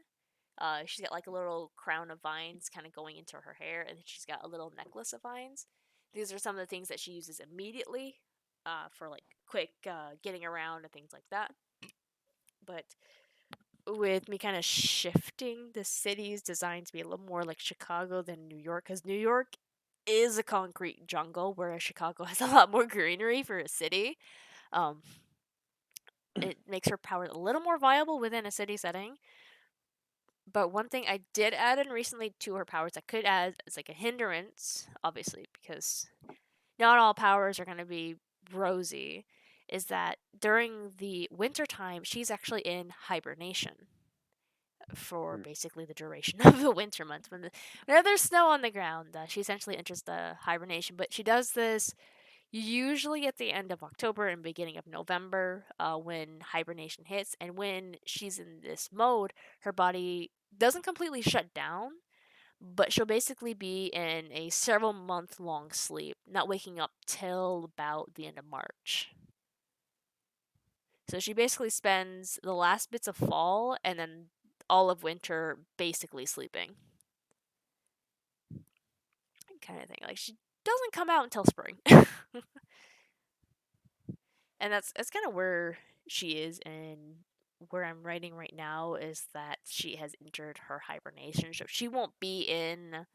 Speaker 3: She's got like a little crown of vines kind of going into her hair, and then she's got a little necklace of vines. These are some of the things that she uses immediately for like quick getting around and things like that. But with me kind of shifting the city's design to be a little more like Chicago than New York, because New York is a concrete jungle, whereas Chicago has a lot more greenery for a city. Um, it makes her power a little more viable within a city setting. But one thing I did add in recently to her powers that could add as like a hindrance, obviously, because not all powers are going to be rosy, is that during the winter time, she's actually in hibernation for
Speaker 4: Hmm.
Speaker 3: basically the duration of the winter months. Whenever there's snow on the ground, she essentially enters the hibernation. But she does this usually at the end of October and beginning of November, when hibernation hits. And when she's in this mode, her body doesn't completely shut down, but she'll basically be in a several month long sleep, not waking up till about the end of March. So she basically spends the last bits of fall and then all of winter basically sleeping. Kind of thing. Like, she doesn't come out until spring. And that's kind of where she is, and where I'm writing right now is that she has entered her hibernation. So she won't be in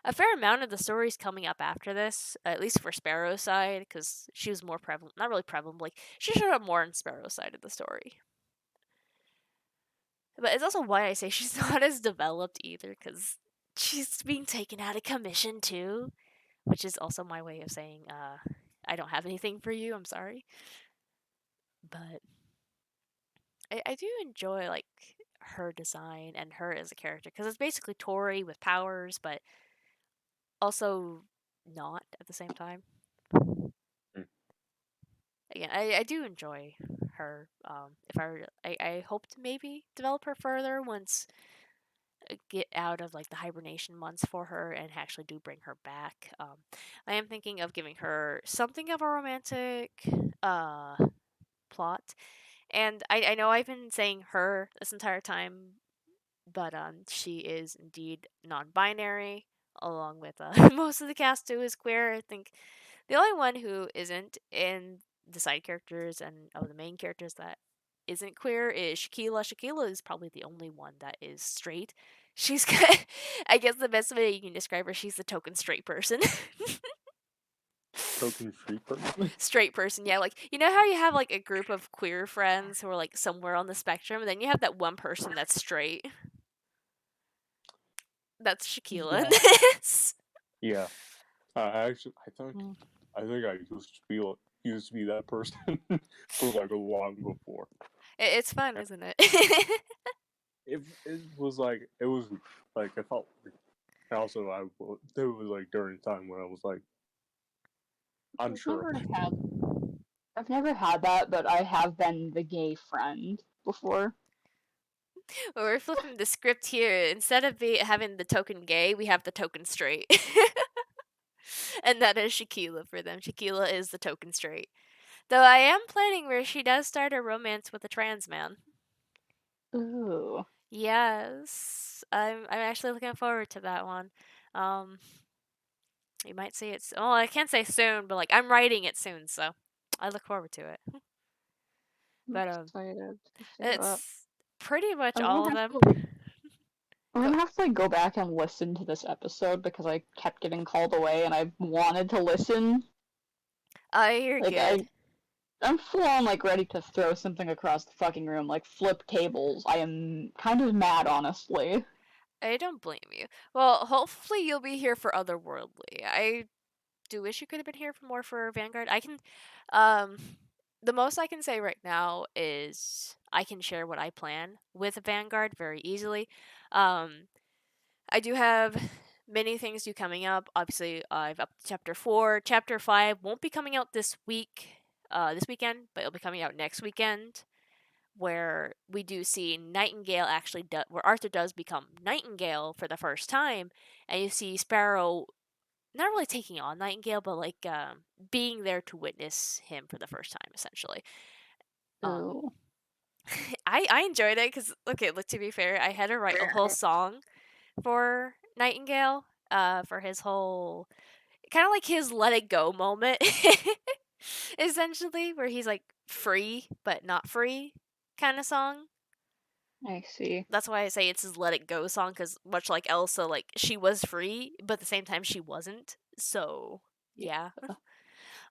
Speaker 3: a fair amount of the stories coming up after this, at least for Sparrow's side, because she was more prevalent. Not really prevalent, like, she showed up more in Sparrow's side of the story. But it's also why I say she's not as developed either, because she's being taken out of commission too, which is also my way of saying, I don't have anything for you, I'm sorry. But I do enjoy, like, her design and her as a character, because it's basically Tori with powers, but also not at the same time.
Speaker 4: Hmm.
Speaker 3: Again, I do enjoy her. If I hope to maybe develop her further once I get out of, like, the hibernation months for her and actually do bring her back. I am thinking of giving her something of a romantic uh plot. And I know I've been saying her this entire time, but she is indeed non-binary, along with most of the cast too is queer. I think the only one who isn't in the side characters and of the main characters that isn't queer is Shakila. Shakila is probably the only one that is straight. She's I guess the best way you can describe her, she's the token straight person.
Speaker 4: Token street person.
Speaker 3: Straight person, yeah. Like, you know how you have, like, a group of queer friends who are, like, somewhere on the spectrum, and then you have that one person that's straight. That's Shakila in
Speaker 4: Yeah.
Speaker 3: this.
Speaker 4: Yeah. Actually,
Speaker 2: Mm.
Speaker 4: I think I used to be that person for like a long before.
Speaker 3: It's fun, isn't it?
Speaker 4: It was like I felt like, and also there was like during a time when I was like
Speaker 2: I've
Speaker 4: unsure.
Speaker 2: never had I've never had that, but I have been the gay friend before.
Speaker 3: We're flipping the script here. Instead of having the token gay, we have the token straight. And that is Shakila for them. Shakila is the token straight. Though I am planning where she does start a romance with a trans man.
Speaker 2: Ooh.
Speaker 3: Yes. I'm actually looking forward to that one. Um you might see it well, I can't say soon, but, like, I'm writing it soon, so I look forward to it.
Speaker 2: I'm
Speaker 3: But
Speaker 2: excited to see that.
Speaker 3: it's pretty much
Speaker 2: I'm
Speaker 3: all
Speaker 2: gonna
Speaker 3: of
Speaker 2: have
Speaker 3: them.
Speaker 2: to I'm
Speaker 3: Go.
Speaker 2: gonna have to like go back and listen to this episode because I kept getting called away and I wanted to listen.
Speaker 3: You're
Speaker 2: Like
Speaker 3: good.
Speaker 2: I'm full on like ready to throw something across the fucking room, like flip tables. I am kind of mad, honestly.
Speaker 3: I don't blame you. Well, hopefully you'll be here for Otherworldly. I do wish you could have been here for more for Vanguard. Um, the most I can say right now is I can share what I plan with Vanguard very easily. Um, I do have many things due coming up. Obviously, I've up to chapter 4. Chapter 5 won't be coming out this weekend, but it'll be coming out next weekend, where we do see Nightingale where Arthur does become Nightingale for the first time, and you see Sparrow not really taking on Nightingale, but, like, being there to witness him for the first time, essentially. Um,
Speaker 2: Ooh.
Speaker 3: I enjoyed it because, okay, look, to be fair, I had to write a whole song for Nightingale, for his whole kind of like his let it go moment, essentially, where he's, like, free but not free kind of song.
Speaker 2: I see.
Speaker 3: That's why I say it's his let it go song, because much like Elsa, like, she was free, but at the same time she wasn't. So yeah.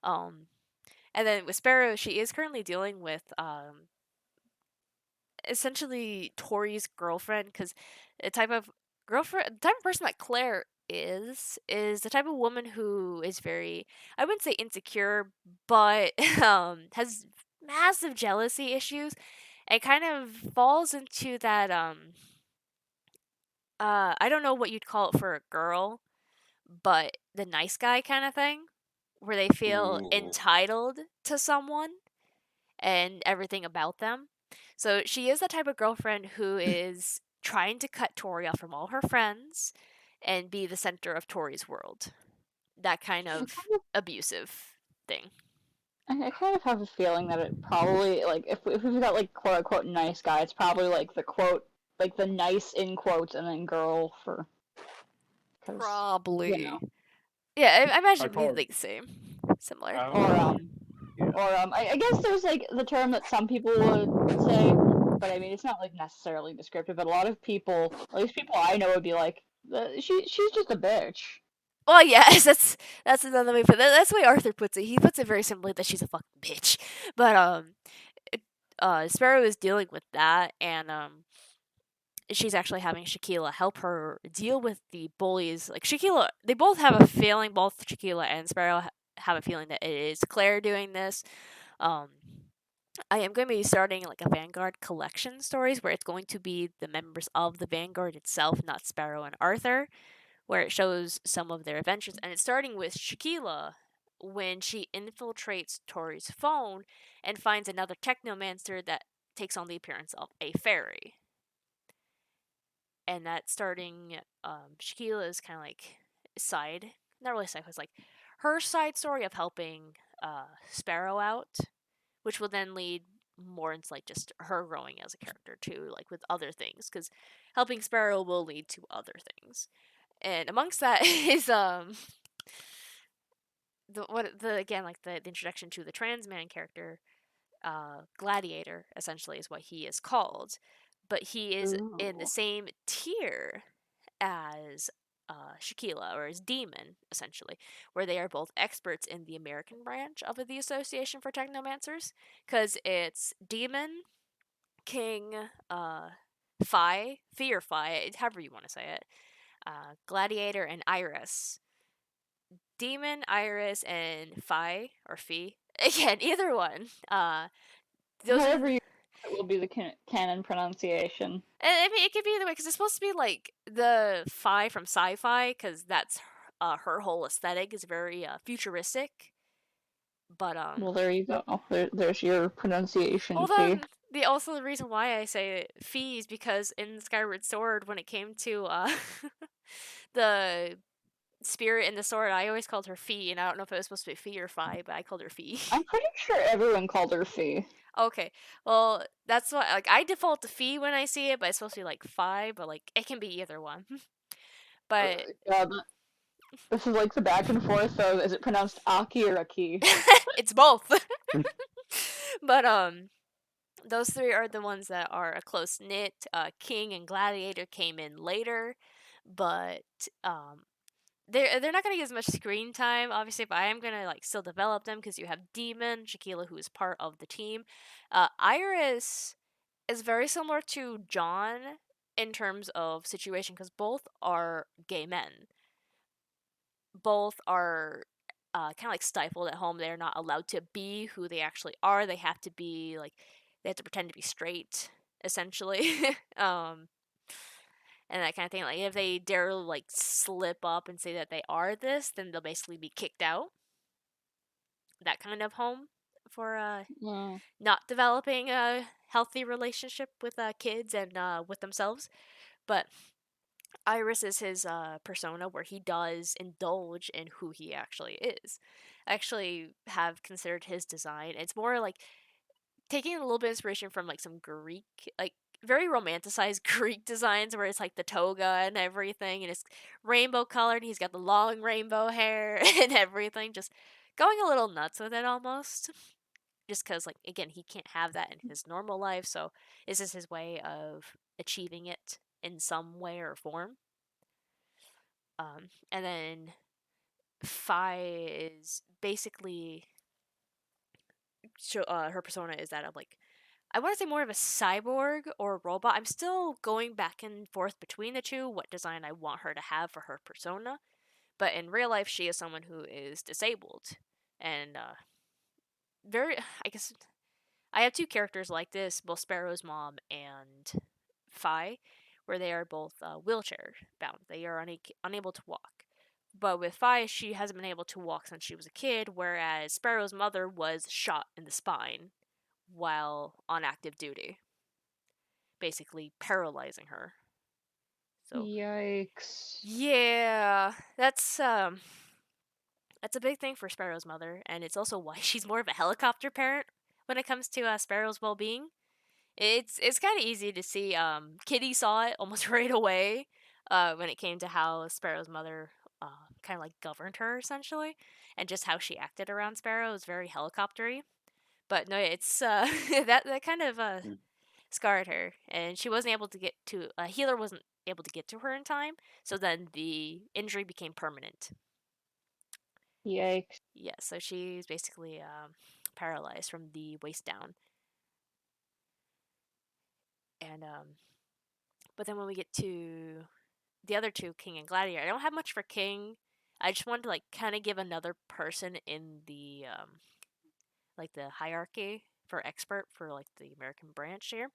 Speaker 3: um, and then with Sparrow, she is currently dealing with essentially Tori's girlfriend, because the type of person that Claire is the type of woman who is very, I wouldn't say insecure, but has massive jealousy issues and kind of falls into that I don't know what you'd call it for a girl, but the nice guy kind of thing, where they feel
Speaker 4: Ooh.
Speaker 3: entitled to someone and everything about them. So she is the type of girlfriend who is trying to cut Tori off from all her friends and be the center of Tori's world. That kind
Speaker 2: I
Speaker 3: of
Speaker 2: kind
Speaker 3: abusive thing.
Speaker 2: I kind of have a feeling that it probably, like, if we've got, like, quote unquote nice guy, it's probably like the quote, like the nice in quotes and then girl for, because, you
Speaker 3: Probably.
Speaker 2: know,
Speaker 3: Yeah, I imagine
Speaker 4: I
Speaker 3: it'd be
Speaker 4: call it.
Speaker 3: like the same. Similar.
Speaker 4: I
Speaker 2: or,
Speaker 4: don't. Yeah.
Speaker 2: I guess there's, like, the term that some people would say, but I mean, it's not, like, necessarily descriptive, but a lot of people, at least people I know, would be like, she's just a bitch.
Speaker 3: Well, yes, that's another way for that. That's the way Arthur puts it. He puts it very simply that she's a fucking bitch. But Sparrow is dealing with that, and she's actually having Shaquilla help her deal with the bullies. Like Shaquilla, they both have a feeling. Both Shaquilla and Sparrow have a feeling that it is Claire doing this. Um, I am going to be starting like a Vanguard collection stories where it's going to be the members of the Vanguard itself, not Sparrow and Arthur, where it shows some of their adventures. And it's starting with Shaquilla when she infiltrates Tori's phone and finds another technomancer that takes on the appearance of a fairy. And that starting Shaquilla's kind of like side, not really side, it's like her side story of helping Sparrow out, which will then lead more into like just her growing as a character too, like with other things, because helping Sparrow will lead to other things. And amongst that is the again like the introduction to the trans man character, Gladiator essentially is what he is called, but he is in the
Speaker 2: Ooh.
Speaker 3: same tier as Shaquilla, or as Demon, essentially, where they are both experts in the American branch of the Association for Technomancers, because it's Demon, King, Fee or Phi, however you want to say it, Gladiator, and Iris. Demon, Iris, and Phi, or Fee. Again, either one. Those are
Speaker 2: However you it will be the canon pronunciation.
Speaker 3: I mean, it could be either way because it's supposed to be like the Phi from sci-fi because that's her whole aesthetic is very futuristic. But
Speaker 2: Well, there you go. There's your pronunciation
Speaker 3: although
Speaker 2: fee.
Speaker 3: the reason why I say Phi is because in Skyward Sword when it came to the spirit in the sword, I always called her Phi, and I don't know if it was supposed to be Phi or Phi, but I called her Phi.
Speaker 2: I'm pretty sure everyone called her fee.
Speaker 3: Okay, well that's what like I default to Phi when I see it, but it's supposed to be like Phi, but like it can be either one. But
Speaker 2: Yeah, this is like the back and forth of is it pronounced Aki or Aki?
Speaker 3: it's both. But those three are the ones that are a close knit. King and Gladiator came in later, but they're not gonna get as much screen time, obviously. But I am gonna like still develop them because you have Demon, Shaquilla, who is part of the team. Iris is very similar to John in terms of situation because both are gay men. Both are kind of like stifled at home. They're not allowed to be who they actually are. They have to be like they have to pretend to be straight, essentially, and that kind of thing. Like if they dare like slip up and say that they are this, then they'll basically be kicked out. That kind of home for
Speaker 2: Mm.
Speaker 3: not developing a healthy relationship with kids and with themselves. But Iris is his persona where he does indulge in who he actually is. I actually have considered his design. It's more like taking a little bit of inspiration from like some Greek, like very romanticized Greek designs where it's like the toga and everything and it's rainbow colored. He's got the long rainbow hair and everything. Just going a little nuts with it almost. Just because, like, again, he can't have that in his normal life. So this is his way of achieving it in some way or form. And then Phi is basically her persona is that of like I want to say more of a cyborg or a robot. I'm still going back and forth between the two, what design I want her to have for her persona. But in real life, she is someone who is disabled. And very, I guess, I have two characters like this, both Sparrow's mom and Fi, where they are both wheelchair bound. They are unable to walk. But with Fi, she hasn't been able to walk since she was a kid, whereas Sparrow's mother was shot in the spine while on active duty, basically paralyzing her. So
Speaker 2: Yikes.
Speaker 3: yeah, that's a big thing for Sparrow's mother, and it's also why she's more of a helicopter parent when it comes to Sparrow's well-being. It's kind of easy to see. Kitty saw it almost right away when it came to how Sparrow's mother kind of like governed her essentially, and just how she acted around Sparrow is very helicoptery. But no, it's that kind of
Speaker 4: Mm.
Speaker 3: scarred her, and she wasn't able to get to a healer wasn't able to get to her in time. So then the injury became permanent.
Speaker 2: Yikes.
Speaker 3: Yeah, so she's basically paralyzed from the waist down, and but then when we get to the other two, King and Gladiator, I don't have much for King. I just wanted to like kind of give another person in the like the hierarchy for expert for like the American branch here.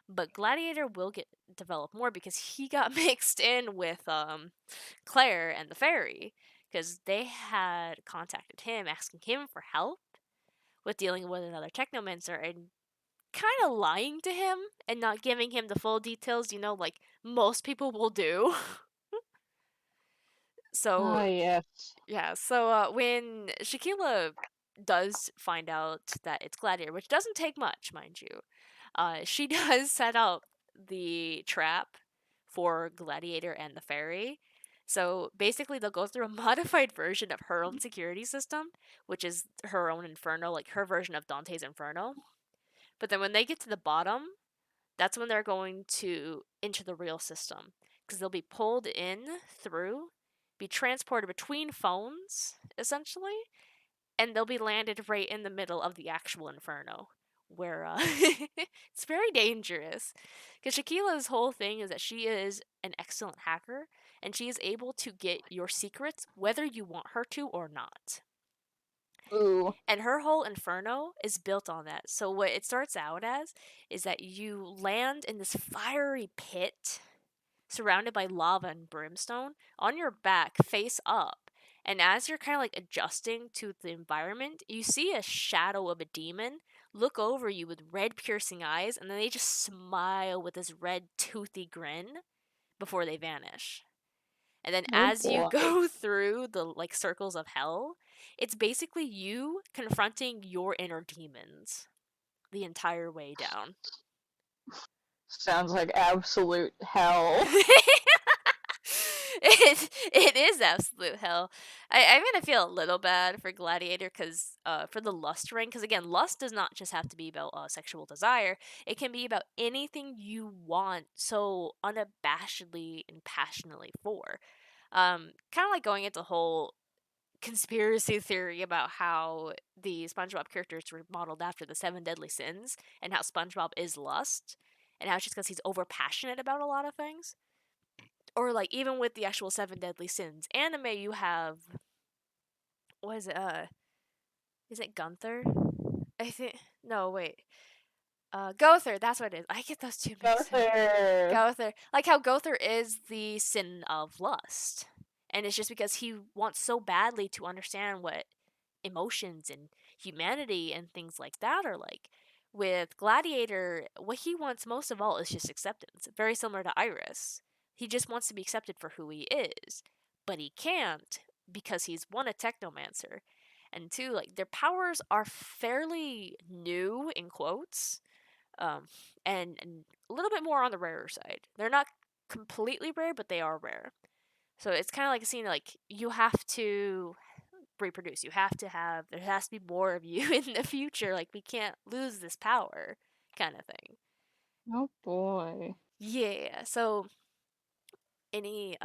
Speaker 3: But Gladiator will get developed more because he got mixed in with Claire and the fairy because they had contacted him asking him for help with dealing with another technomancer and kind of lying to him and not giving him the full details, like most people will do. So,
Speaker 2: Ah, yes.
Speaker 3: yeah, so when Shaquilla does find out that it's Gladiator, which doesn't take much, mind you, she does set up the trap for Gladiator and the fairy. So basically, they'll go through a modified version of her own security system, which is her own Inferno, like her version of Dante's Inferno. But then when they get to the bottom, that's when they're going to enter the real system because they'll be pulled in through, be transported between phones essentially, and they'll be landed right in the middle of the actual inferno where it's very dangerous because Shaquila's whole thing is that she is an excellent hacker and she is able to get your secrets whether you want her to or not.
Speaker 2: Ooh.
Speaker 3: And her whole inferno is built on that. So what it starts out as is that you land in this fiery pit surrounded by lava and brimstone on your back face up. And as you're kind of like adjusting to the environment, you see a shadow of a demon look over you with red piercing eyes and then they just smile with this red toothy grin before they vanish. And then
Speaker 2: Oh
Speaker 3: as you
Speaker 2: boy.
Speaker 3: go through the like circles of hell, it's basically you confronting your inner demons the entire way down.
Speaker 2: Sounds like absolute hell.
Speaker 3: it is absolute hell. I'm gonna feel a little bad for Gladiator because for the lust ring, because again, lust does not just have to be about sexual desire. It can be about anything you want so unabashedly and passionately for. Kind of like going into the whole conspiracy theory about how the SpongeBob characters were modeled after the seven deadly sins and how SpongeBob is lust and how it's just because he's over passionate about a lot of things. Or like even with the actual seven deadly sins anime, you have what is it Gunther? I think no wait. Gother, that's what it is. I get those two mixed up.
Speaker 2: Gother.
Speaker 3: Gother. Like how Gother is the sin of lust. And it's just because he wants so badly to understand what emotions and humanity and things like that are like. With Gladiator, what he wants most of all is just acceptance. Very similar to Iris. He just wants to be accepted for who he is. But he can't because he's one, a technomancer. And two, like their powers are fairly new in quotes um, and a little bit more on the rarer side. They're not completely rare, but they are rare. So it's kind of like a scene like you have to reproduce. You have to have there has to be more of you in the future. Like we can't lose this power, kind of thing.
Speaker 2: Oh boy.
Speaker 3: Yeah. So any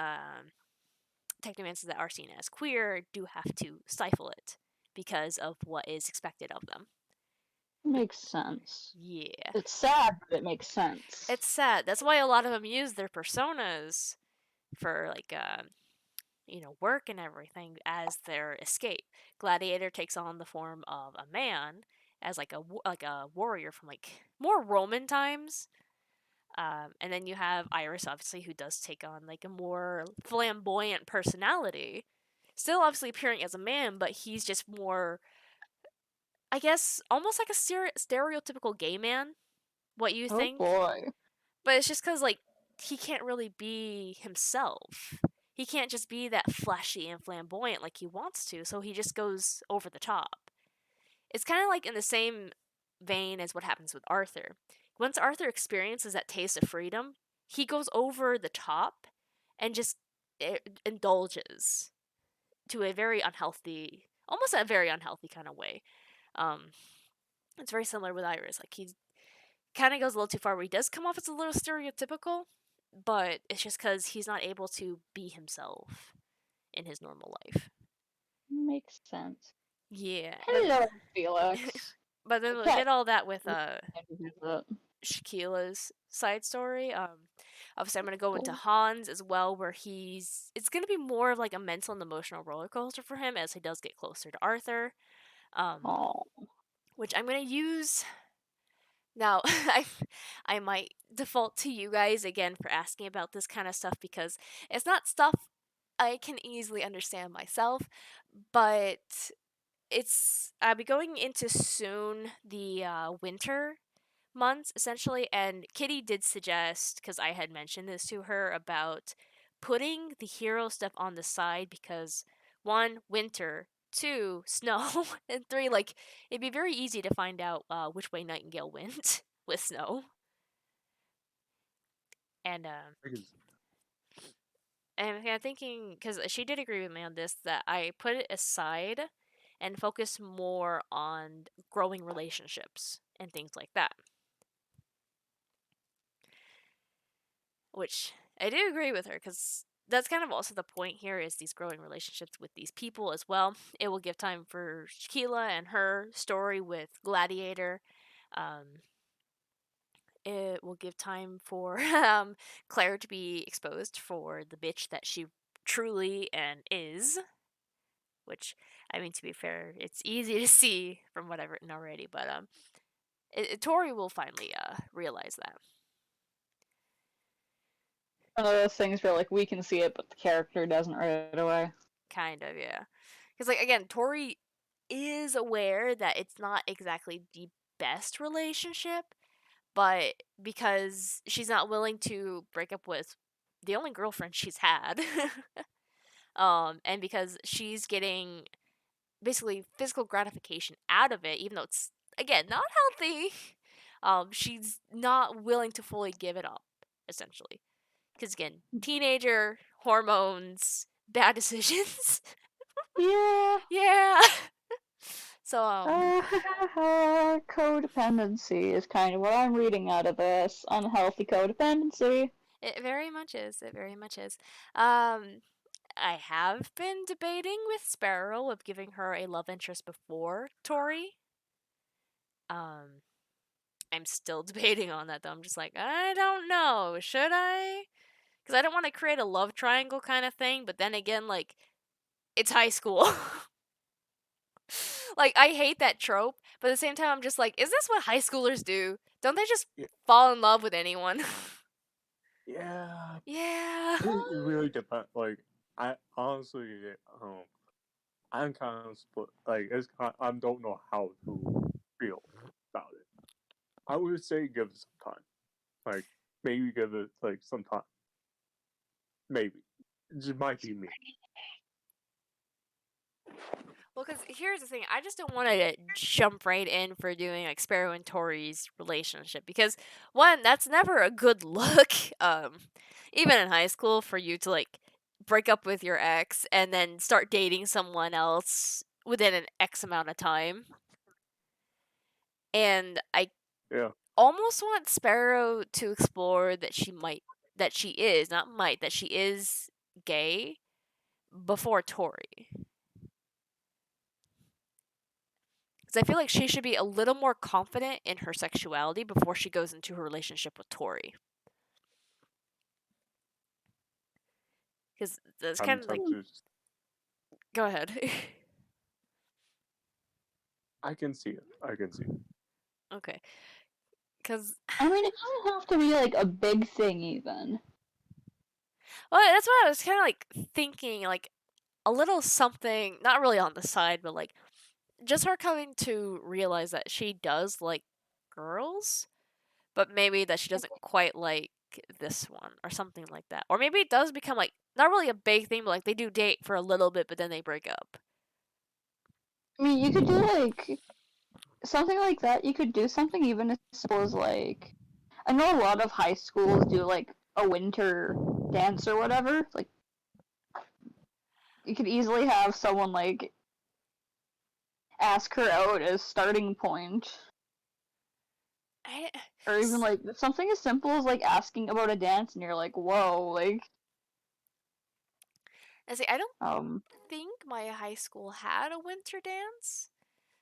Speaker 3: technomancers that are seen as queer do have to stifle it because of what is expected of them.
Speaker 2: Makes sense.
Speaker 3: Yeah.
Speaker 2: It's sad, but it makes sense.
Speaker 3: It's sad. That's why a lot of them use their personas for like work and everything as their escape. Gladiator takes on the form of a man as like a warrior from like more Roman times. And then you have Iris, obviously, who does take on like a more flamboyant personality. Still, obviously, appearing as a man, but he's just more, I guess, almost like a stereotypical gay man. What you
Speaker 2: Oh
Speaker 3: think?
Speaker 2: boy.
Speaker 3: But it's just because, like, he can't really be himself. He can't just be that flashy and flamboyant like he wants to, so he just goes over the top. It's kind of like in the same vein as what happens with Arthur. Once Arthur experiences that taste of freedom, he goes over the top and just indulges to a very unhealthy, almost a very unhealthy kind of way. Um, it's very similar with Iris. Like he kind of goes a little too far where he does come off as a little stereotypical, but it's just because he's not able to be himself in his normal life.
Speaker 2: Makes sense.
Speaker 3: Yeah,
Speaker 2: Hello, Felix.
Speaker 3: but then we
Speaker 2: Okay.
Speaker 3: get all that with
Speaker 2: Visit.
Speaker 3: Shaquila's side story. Obviously, I'm gonna go into Hans as well, where it's gonna be more of like a mental and emotional roller coaster for him as he does get closer to Arthur.
Speaker 2: Oh.
Speaker 3: Which I'm gonna use now. I might default to you guys again for asking about this kind of stuff because it's not stuff I can easily understand myself, but I'll be going into soon the winter months essentially, and Kitty did suggest, because I had mentioned this to her, about putting the hero stuff on the side because one, winter, two, snow, and three, like it'd be very easy to find out which way Nightingale went with snow. And I'm thinking, because she did agree with me on this, that I put it aside and focus more on growing relationships and things like that. Which I do agree with her, because that's kind of also the point here is these growing relationships with these people as well. It will give time for Shaquila and her story with Gladiator. Um, it will give time for Claire to be exposed for the bitch that she truly and is. Which, I mean, to be fair, it's easy to see from what I've written already. But Tori will finally realize that.
Speaker 2: One of those things where like we can see it, but the character doesn't right away.
Speaker 3: Kind of, yeah. Because, like, again, Tori is aware that it's not exactly the best relationship, but because she's not willing to break up with the only girlfriend she's had, and because she's getting basically physical gratification out of it, even though it's, again, not healthy, she's not willing to fully give it up, essentially. Because, again, teenager, hormones, bad decisions.
Speaker 2: Yeah.
Speaker 3: Yeah. So
Speaker 2: Codependency is kind of what I'm reading out of this. Unhealthy codependency.
Speaker 3: it very much is. It very much is. Um I have been debating with Sparrow of giving her a love interest before Tori. Um I'm still debating on that though. I'm just like, I don't know. Should I? Cuz I don't want to create a love triangle kind of thing, but then again like it's high school. Like I hate that trope, but at the same time I'm just like, is this what high schoolers do? Don't they just
Speaker 4: Yeah.
Speaker 3: fall in love with anyone?
Speaker 4: Yeah,
Speaker 3: Yeah.
Speaker 4: it really depends. Like, I honestly, um, I'm kind of split. Like, I don't know how to feel about it. I would say give it some time. Like, maybe give it like some time. Maybe it just might be me.
Speaker 3: Well, because here's the thing, I just don't want to jump right in for doing like Sparrow and Tori's relationship because one, that's never a good look. Even in high school, for you to like break up with your ex and then start dating someone else within an X amount of time, and I
Speaker 4: Yeah,
Speaker 3: almost want Sparrow to explore that she is not might that she is gay before Tori. Because I feel like she should be a little more confident in her sexuality before she goes into her relationship with Tori. Because that's
Speaker 4: I'm
Speaker 3: kind of like.
Speaker 4: tempted.
Speaker 3: Go ahead.
Speaker 4: I can see it. I can see it.
Speaker 3: Okay. Because,
Speaker 2: I mean, it doesn't have to be like a big thing, even.
Speaker 3: well, that's what I was kind of like thinking, like a little something, not really on the side, but like just her coming to realize that she does like girls, but maybe that she doesn't quite like this one or something like that. Or maybe it does become like not really a big thing, but like they do date for a little bit, but then they break up.
Speaker 2: I mean, you could do like something like that. You could do something even as simple as like, I know a lot of high schools do like a winter dance or whatever. Like, you could easily have someone like ask her out as starting point.
Speaker 3: I,
Speaker 2: Or even like something as simple as like asking about a dance and you're like, whoa, like
Speaker 3: I say I don't
Speaker 2: um
Speaker 3: think my high school had a winter dance.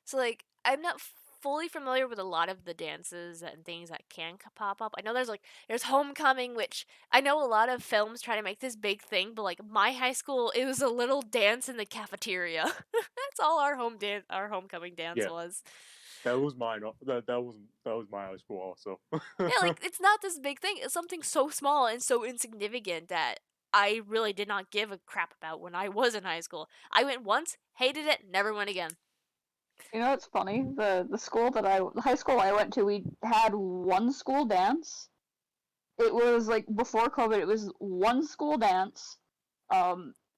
Speaker 3: So like I'm not fully familiar with a lot of the dances and things that can pop up. I know there's homecoming, which I know a lot of films try to make this big thing, but like my high school, it was a little dance in the cafeteria. That's all our homecoming dance
Speaker 4: Yeah,
Speaker 3: was.
Speaker 4: that was mine. That was my high school also.
Speaker 3: Yeah, like it's not this big thing. It's something so small and so insignificant that I really did not give a crap about when I was in high school. I went once, hated it, never went again.
Speaker 2: you know what's funny? The high school I went to, we had one school dance. It was like before COVID, it was one school dance.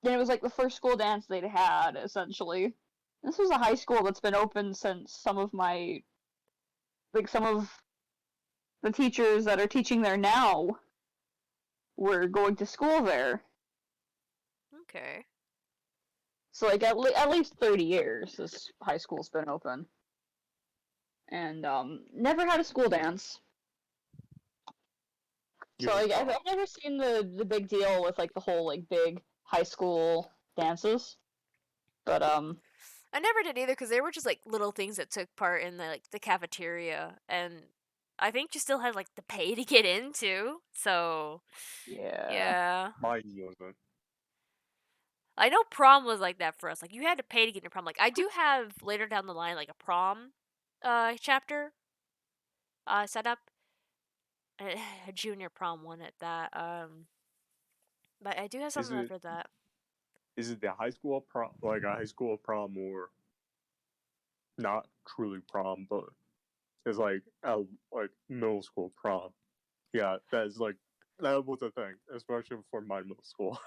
Speaker 2: Then it was like the first school dance they'd had, essentially. This was a high school that's been open since some of the teachers that are teaching there now were going to school there.
Speaker 3: Okay.
Speaker 2: So like at least 30 years this high school's been open. And never had a school dance. So
Speaker 4: Give it
Speaker 2: like I've,
Speaker 4: time.
Speaker 2: I've never seen the big deal with like the whole like big high school dances. But
Speaker 3: I never did either because they were just like little things that took part in the cafeteria, and I think you still had like to pay to get into. So
Speaker 2: yeah.
Speaker 3: yeah,
Speaker 4: Mine wasn't.
Speaker 3: I know prom was like that for us. Like you had to pay to get into prom. Like I do have later down the line like a prom, chapter, set up, a junior prom one at that. But I do have
Speaker 4: Is
Speaker 3: something
Speaker 4: it
Speaker 3: for that.
Speaker 4: is it the high school prom, like a high school prom, or not truly prom, but it's like a like middle school prom? Yeah, that was a thing, especially for my middle school.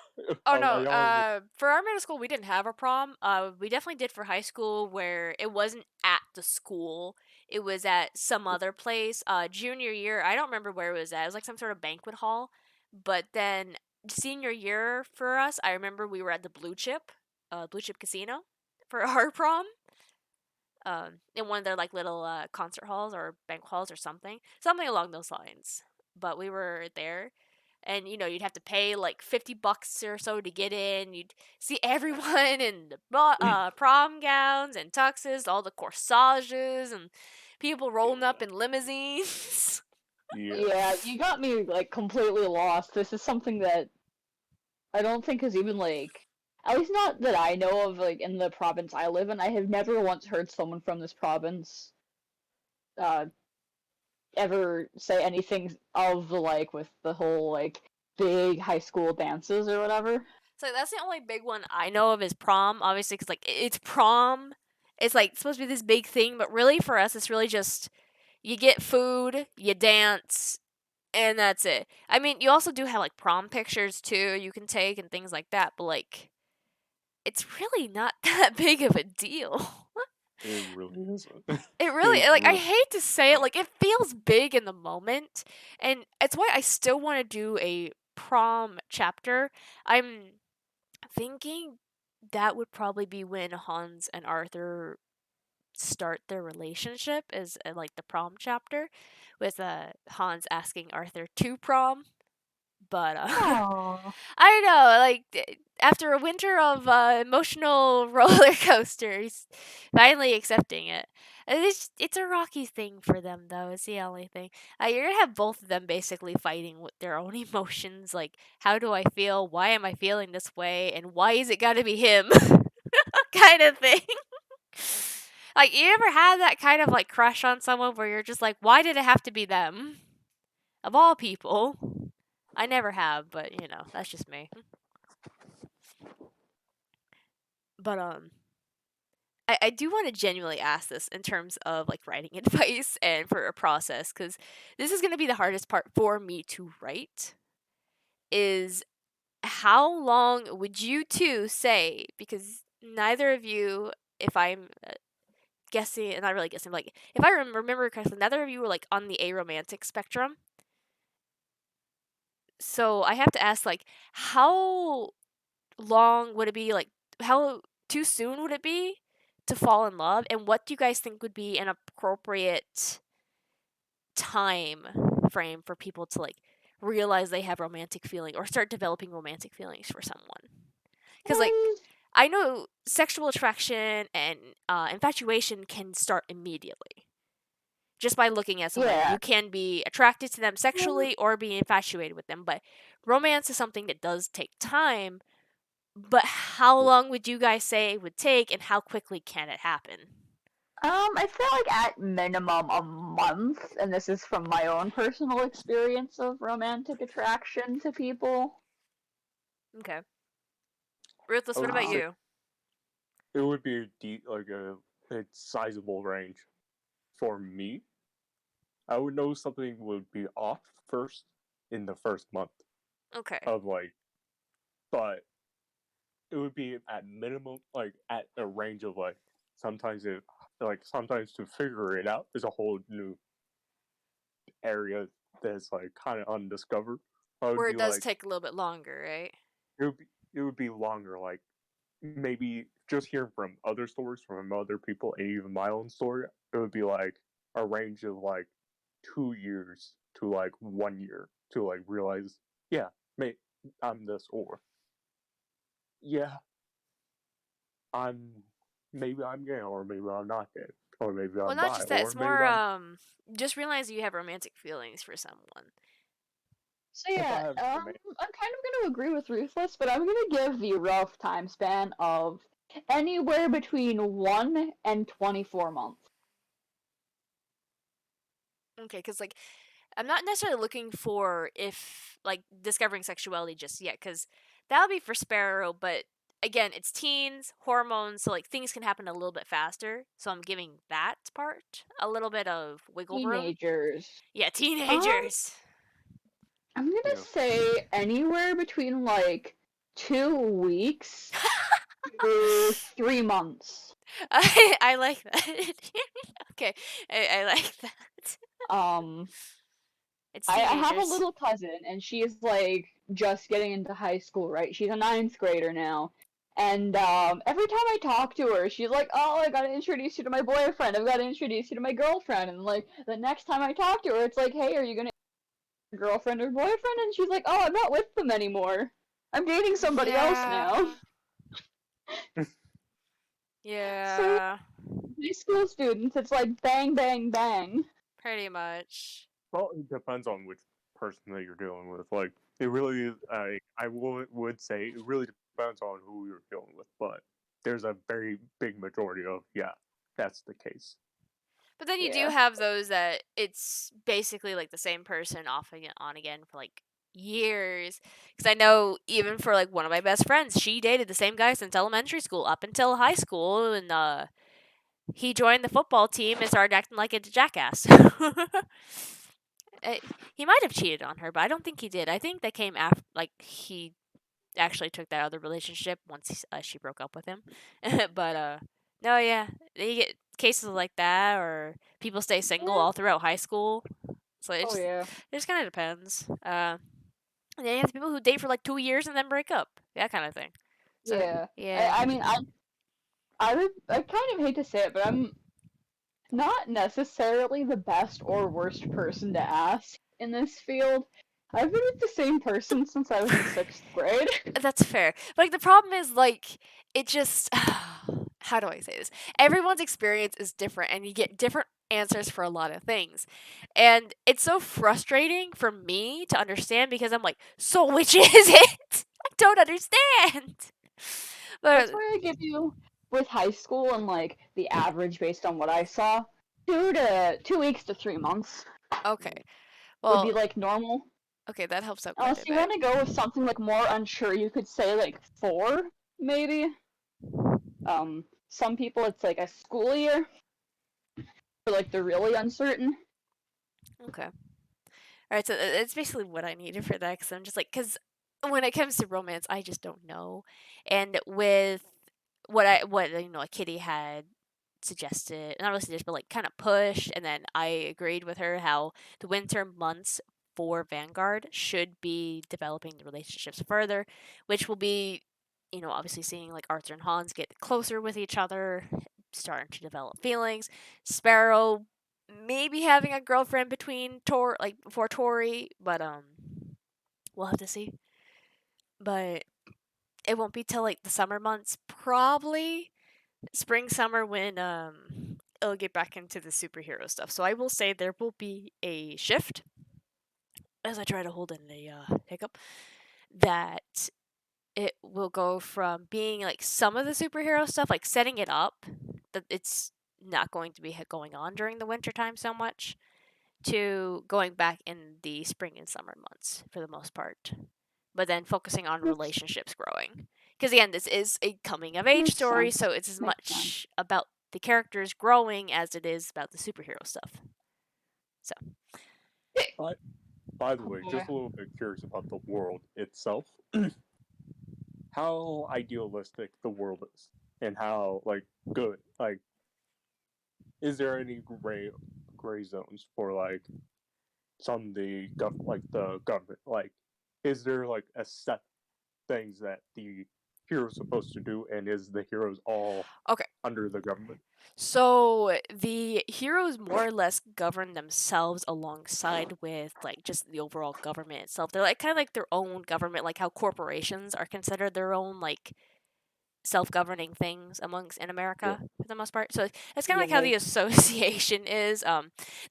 Speaker 3: Oh
Speaker 4: I
Speaker 3: no,
Speaker 4: honestly,
Speaker 3: for our middle school we didn't have a prom. We definitely did for high school where it wasn't at the school. It was at some other place. Junior year, I don't remember where it was at. It was like some sort of banquet hall. But then senior year for us, I remember we were at the Blue Chip Casino for our prom. In one of their like little concert halls or banquet halls or something along those lines. But we were there, and you'd have to pay like $50 or so to get in. You'd see everyone in the prom gowns and tuxes, all the corsages, and people rolling up
Speaker 4: yeah,
Speaker 3: in limousines.
Speaker 2: Yeah,
Speaker 4: yes.
Speaker 2: you got me like completely lost. This is something that I don't think has even like at least not that I know of like in the province I live in. I have never once heard someone from this province uh ever say anything of the like with the whole like big high school dances or whatever.
Speaker 3: So that's the only big one I know of is prom, obviously, because like it's prom. It's like supposed to be this big thing, but really for us, it's really just you get food, you dance, and that's it. I mean, you also do have like prom pictures too you can take and things like that, but like it's really not that big of a deal.
Speaker 4: It really isn't.
Speaker 3: It
Speaker 4: It
Speaker 3: really like I
Speaker 4: really
Speaker 3: hate to say it,
Speaker 4: isn't.
Speaker 3: like it feels big in the moment, and it's why I still want to do a prom chapter. I'm thinking that would probably be when Hans and Arthur start their relationship is like the prom chapter with Hans asking Arthur to prom, But
Speaker 2: Aww.
Speaker 3: I know, like after a winter of emotional roller coasters, finally accepting it. It's a rocky thing for them, though. It's the only thing. You're gonna have both of them basically fighting with their own emotions. Like, how do I feel? Why am I feeling this way? And why is it gotta be him? Kind of thing. Like, you ever had that kind of like crush on someone where you're just like, why did it have to be them? Of all people. I never have, but that's just me. But I do want to genuinely ask this in terms of like writing advice and for a process, because this is going to be the hardest part for me to write. Is how long would you two say? Because neither of you, if I'm guessing, not really guessing, like if I remember correctly, neither of you were like on the aromantic spectrum. So I have to ask, like, how long would it be, like, how too soon would it be to fall in love, and what do you guys think would be an appropriate time frame for people to like realize they have romantic feeling or start developing romantic feelings for someone? Because like
Speaker 2: Um,
Speaker 3: I know sexual attraction and infatuation can start immediately just by looking at someone.
Speaker 2: yeah.
Speaker 3: You can be attracted to them
Speaker 2: Um,
Speaker 3: sexually or be infatuated with them, but romance is something that does take time. But how long would you guys say it would take, and how quickly can it happen?
Speaker 2: I feel like at minimum a month, and this is from my own personal experience of romantic attraction to people.
Speaker 3: Okay. Ruthless,
Speaker 4: I
Speaker 3: what
Speaker 4: would
Speaker 3: about
Speaker 4: say
Speaker 2: Um,
Speaker 3: you?
Speaker 4: it would be like a sizable range for me. I would know something would be off first in the first month
Speaker 3: Okay.
Speaker 4: of like, but it would be at minimum like at a range of like sometimes to figure it out is a whole new area that's like kind of undiscovered. I would
Speaker 3: Where
Speaker 4: be
Speaker 3: it does
Speaker 4: like
Speaker 3: take a little bit longer, right?
Speaker 4: it would be longer, like maybe just hearing from other stories from other people and even my own story. It would be like a range of like 2 years to like 1 year to like realize, yeah, mate, I'm this, or yeah, I'm maybe I'm gay, or maybe I'm not gay, or maybe
Speaker 3: Well,
Speaker 4: I'm
Speaker 3: not
Speaker 4: bi,
Speaker 3: just that.
Speaker 4: or
Speaker 3: It's
Speaker 4: maybe
Speaker 3: more
Speaker 4: I'm
Speaker 3: just realizing you have romantic feelings for someone.
Speaker 2: so
Speaker 4: if I
Speaker 2: yeah,
Speaker 4: have
Speaker 2: I'm
Speaker 4: romantic.
Speaker 2: kind of gonna agree with Ruthless, but I'm gonna give the rough time span of anywhere between 1 and 24 months.
Speaker 3: Okay, because like I'm not necessarily looking for if like discovering sexuality just yet, because that'll be for Sparrow. But again, it's teens, hormones, so like things can happen a little bit faster. So I'm giving that part a little bit of wiggle room.
Speaker 2: Teenagers.
Speaker 3: Yeah,
Speaker 2: Um,
Speaker 3: teenagers.
Speaker 2: I'm gonna
Speaker 4: Yeah.
Speaker 2: say anywhere between like 2 weeks to 3 months.
Speaker 3: I like that. Okay, I like that.
Speaker 2: Um,
Speaker 3: It's
Speaker 2: I have a
Speaker 3: teenagers.
Speaker 2: little cousin, and she's like just getting into high school, right? She's a ninth grader now. And every time I talk to her, she's like, "Oh, I gotta introduce you to my boyfriend. I've gotta introduce you to my girlfriend." And like the next time I talk to her, it's like, "Hey, are you gonna your girlfriend or boyfriend?" And she's like, "Oh, I'm not with them anymore. I'm dating somebody else now."
Speaker 3: Yeah.
Speaker 2: So
Speaker 3: Yeah.
Speaker 2: high school students, it's like bang, bang, bang.
Speaker 3: Pretty much.
Speaker 4: Well, it depends on which person that you're dealing with. Like, it really is. I would say it really depends on who you're dealing with, but there's a very big majority of yeah, that's the case.
Speaker 3: But then you do
Speaker 2: Yeah.
Speaker 3: have those that it's basically like the same person off again on again for like years. Because I know even for like one of my best friends, she dated the same guy since elementary school up until high school, and he joined the football team and started acting like a jackass. Uh, he might have cheated on her, but I don't think he did. I think that came after, like he actually took that other relationship once she broke up with him. But no, yeah, you get cases like that, or people stay single
Speaker 2: Yeah.
Speaker 3: all throughout high school. So
Speaker 2: Oh yeah.
Speaker 3: it just kind of depends. And then you have people who date for like 2 years and then break up, that kind of thing. So
Speaker 2: Yeah.
Speaker 3: yeah,
Speaker 2: I mean, I kind of hate to say it, but I'm not necessarily the best or worst person to ask in this field. I've been with the same person since I was in 6th grade.
Speaker 3: That's fair. But, like, the problem is, like, it just how do I say this? Everyone's experience is different and you get different answers for a lot of things. And it's so frustrating for me to understand because I'm like, so which is it? I don't understand.
Speaker 2: That's
Speaker 3: But
Speaker 2: why I give you, with high school and like the average based on what I saw, 2 weeks to 3 months
Speaker 3: okay.
Speaker 2: would be
Speaker 3: Well,
Speaker 2: like normal.
Speaker 3: okay, that helps out quite
Speaker 2: Unless
Speaker 3: a
Speaker 2: you
Speaker 3: bit.
Speaker 2: want to go with something like more unsure, you could say like 4, maybe. Some people it's like a school year for like the really uncertain.
Speaker 3: Okay. All right, so it's basically what I needed for that because I'm just like, because when it comes to romance, I just don't know. And with what a Kitty had suggested, not really suggested, but like kind of pushed, and then I agreed with her how the winter months for Vanguard should be developing the relationships further, which will be, obviously seeing like Arthur and Hans get closer with each other, starting to develop feelings. Sparrow maybe having a girlfriend between before Tori, but we'll have to see. But it won't be till like the summer months, probably spring summer when it'll get back into the superhero stuff. So I will say there will be a shift as I try to hold in a hiccup that it will go from being like some of the superhero stuff, like setting it up, that it's not going to be going on during the winter time so much, to going back in the spring and summer months for the most part, but then focusing on
Speaker 2: Makes
Speaker 3: relationships growing. Because again, this is a coming of age
Speaker 2: makes
Speaker 3: story,
Speaker 2: sense.
Speaker 3: so it's as
Speaker 2: Makes sense.
Speaker 3: much about the characters growing as it is about the superhero stuff. So,
Speaker 4: By the
Speaker 2: Oh
Speaker 4: way,
Speaker 2: boy.
Speaker 4: just a little bit curious about the world itself. How idealistic the world is, and how like good. Like, is there any gray zones for like the government? Like, is there like a set things that the hero's supposed to do, and is the heroes all
Speaker 3: okay.
Speaker 4: under the government?
Speaker 3: So the heroes more or less govern themselves alongside with like just the overall government itself. They're like kind of like their own government, like how corporations are considered their own like self-governing things amongst in
Speaker 4: Yeah.
Speaker 3: America for the most part. So it's kind of like how the
Speaker 2: Yay.
Speaker 3: association is.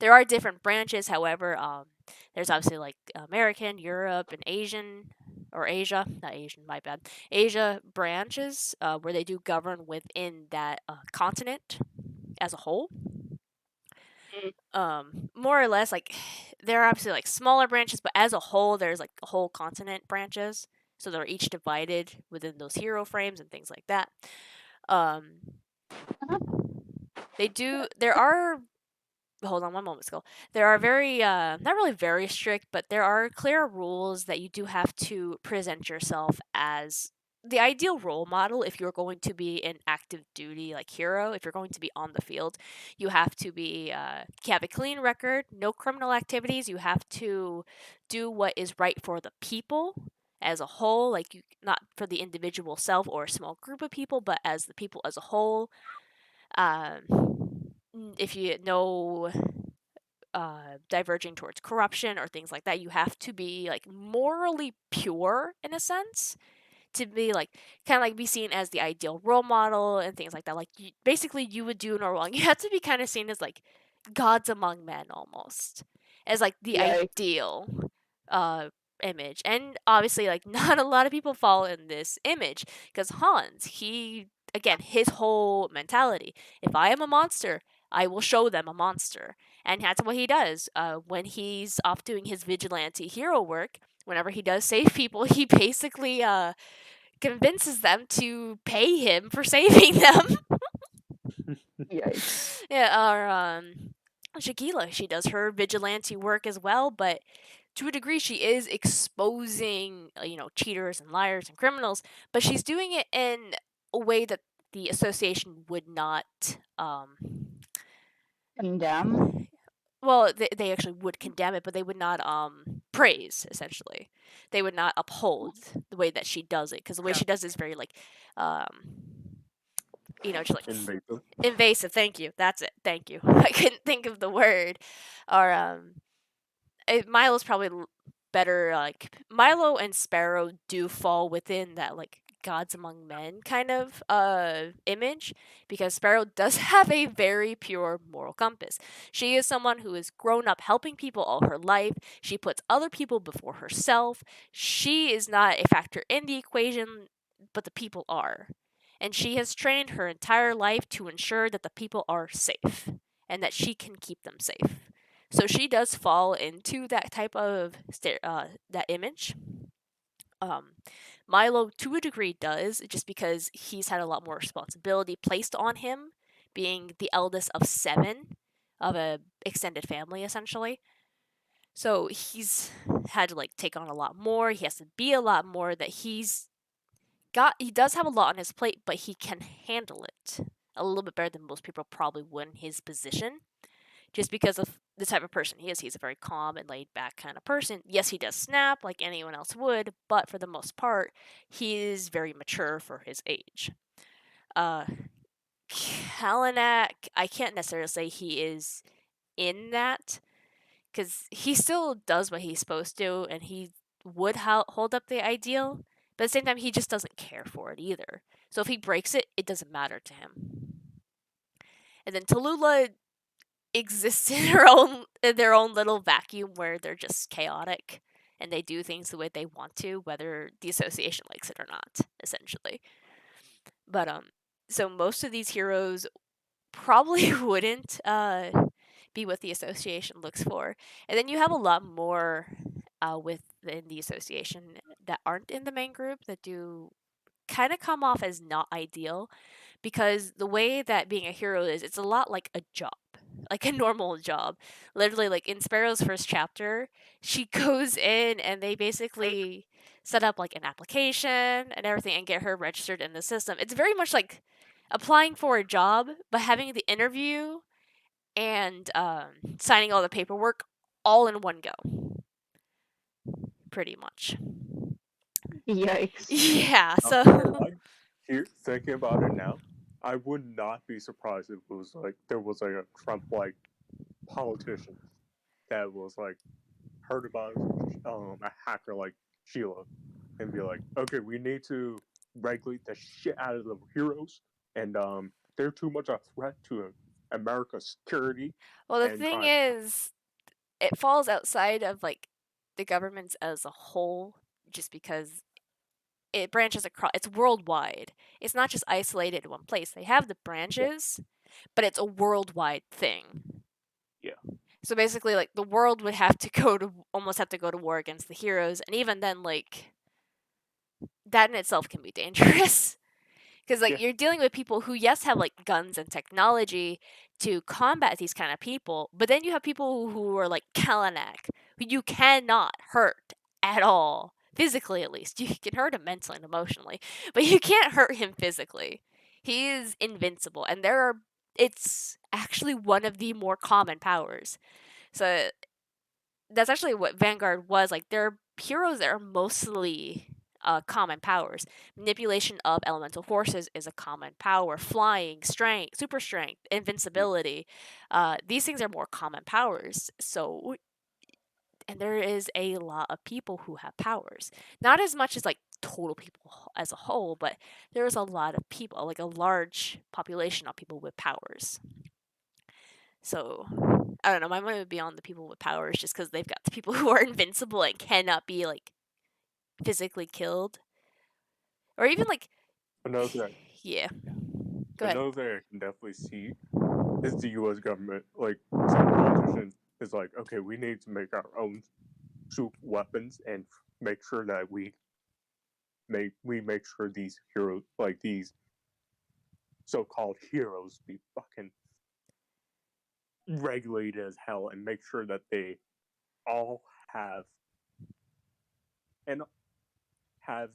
Speaker 3: There are different branches, however. There's obviously like American, Europe, and Asian, or Asia, not Asian, my bad. Asia branches where they do govern within that continent as a whole. More or less, like there are obviously like smaller branches, but as a whole, there's like whole continent branches. So they're each divided within those hero frames and things like that. Um, they do. There are. Hold on one moment, Skull. There are very, not really very strict, but there are clear rules that you do have to present yourself as the ideal role model if you're going to be an active duty like hero. If you're going to be on the field, you have to be have a clean record, no criminal activities. You have to do what is right for the people as a whole, like you not for the individual self or a small group of people, but as the people as a whole. If you know diverging towards corruption or things like that, you have to be like morally pure in a sense to be like kind of like be seen as the ideal role model and things like that. Like basically, you would do no wrong. You have to be kind of seen as like gods among men almost, as like the
Speaker 2: Yay.
Speaker 3: ideal uh image. And obviously, like not a lot of people fall in this image because Hans, he again his whole mentality: if I am a monster, I will show them a monster. And that's what he does when he's off doing his vigilante hero work. Whenever he does save people, he basically convinces them to pay him for saving them.
Speaker 2: Yikes.
Speaker 3: Yeah, or Shakila, she does her vigilante work as well, but to a degree, she is exposing, cheaters and liars and criminals, but she's doing it in a way that the association would not.
Speaker 2: Condemn.
Speaker 3: Well, they actually would condemn it, but they would not praise. Essentially, they would not uphold the way that she does it because the way she does it is very like, um, just like
Speaker 4: Invasive.
Speaker 3: invasive. Thank you. That's it. Thank you. I couldn't think of the word, or Milo's probably better, like Milo and Sparrow do fall within that like gods among men kind of image, because Sparrow does have a very pure moral compass. She is someone who has grown up helping people all her life. She puts other people before herself. She is not a factor in the equation, but the people are. And she has trained her entire life to ensure that the people are safe and that she can keep them safe. So she does fall into that type of that image. Um, Milo, to a degree, does, just because he's had a lot more responsibility placed on him, being the eldest of 7 of a extended family, essentially. So he's had to like take on a lot more. He has to be a lot more. That he does have a lot on his plate, but he can handle it a little bit better than most people probably would in his position, just because of the type of person he is. He's a very calm and laid back kind of person. Yes, he does snap like anyone else would, but for the most part, he is very mature for his age. Uh, Kalanak, I can't necessarily say he is in that, because he still does what he's supposed to, and he would hold up the ideal, but at the same time, he just doesn't care for it either. So if he breaks it, it doesn't matter to him. And then Tallulah exists in their own little vacuum where they're just chaotic and they do things the way they want to, whether the association likes it or not, essentially. But so most of these heroes probably wouldn't be what the association looks for. And then you have a lot more within the association that aren't in the main group that do kind of come off as not ideal, because the way that being a hero is, it's a lot like a job, like a normal job. Literally, like in Sparrow's first chapter, she goes in and they basically set up like an application and everything and get her registered in the system. It's very much like applying for a job, but having the interview and signing all the paperwork all in one go, pretty much.
Speaker 2: Yikes.
Speaker 3: Yeah,
Speaker 4: Not
Speaker 3: so
Speaker 4: gonna lie, here thinking about it now, I would not be surprised if it was like there was like a Trump-like politician that was like heard about a hacker like Sheila and be like, okay, we need to regulate the shit out of the heroes, and they're too much a threat to America's security,
Speaker 3: well, the
Speaker 4: and
Speaker 3: thing
Speaker 4: try.
Speaker 3: is, it falls outside of like the governments as a whole, just because it branches across. It's worldwide. It's not just isolated in one place. They have the branches, but it's a worldwide thing.
Speaker 4: Yeah.
Speaker 3: So basically, like the world would have to almost have to go to war against the heroes, and even then, like that in itself can be dangerous. Because like
Speaker 4: Yeah.
Speaker 3: you're dealing with people who, yes, have like guns and technology to combat these kind of people, but then you have people who are like Kalanak, who you cannot hurt at all, physically at least. You can hurt him mentally and emotionally, but you can't hurt him physically. He is invincible, and it's actually one of the more common powers. So that's actually what Vanguard was like. They're heroes that are mostly common powers. Manipulation of elemental forces is a common power. Flying, strength, super strength, invincibility. These things are more common powers. So, and there is a lot of people who have powers. Not as much as like total people as a whole, but there is a lot of people, like a large population of people with powers. So I don't know. My mind would be on the people with powers, just because they've got the people who are invincible and cannot be like physically killed, or even like
Speaker 4: Another thing,
Speaker 3: yeah. Go ahead.
Speaker 4: another thing I can definitely see is the U.S. government, like some politicians, is like, okay, we need to make our own super weapons and make sure that we make sure these heroes, like these so-called heroes, be fucking regulated as hell, and make sure that they all have and have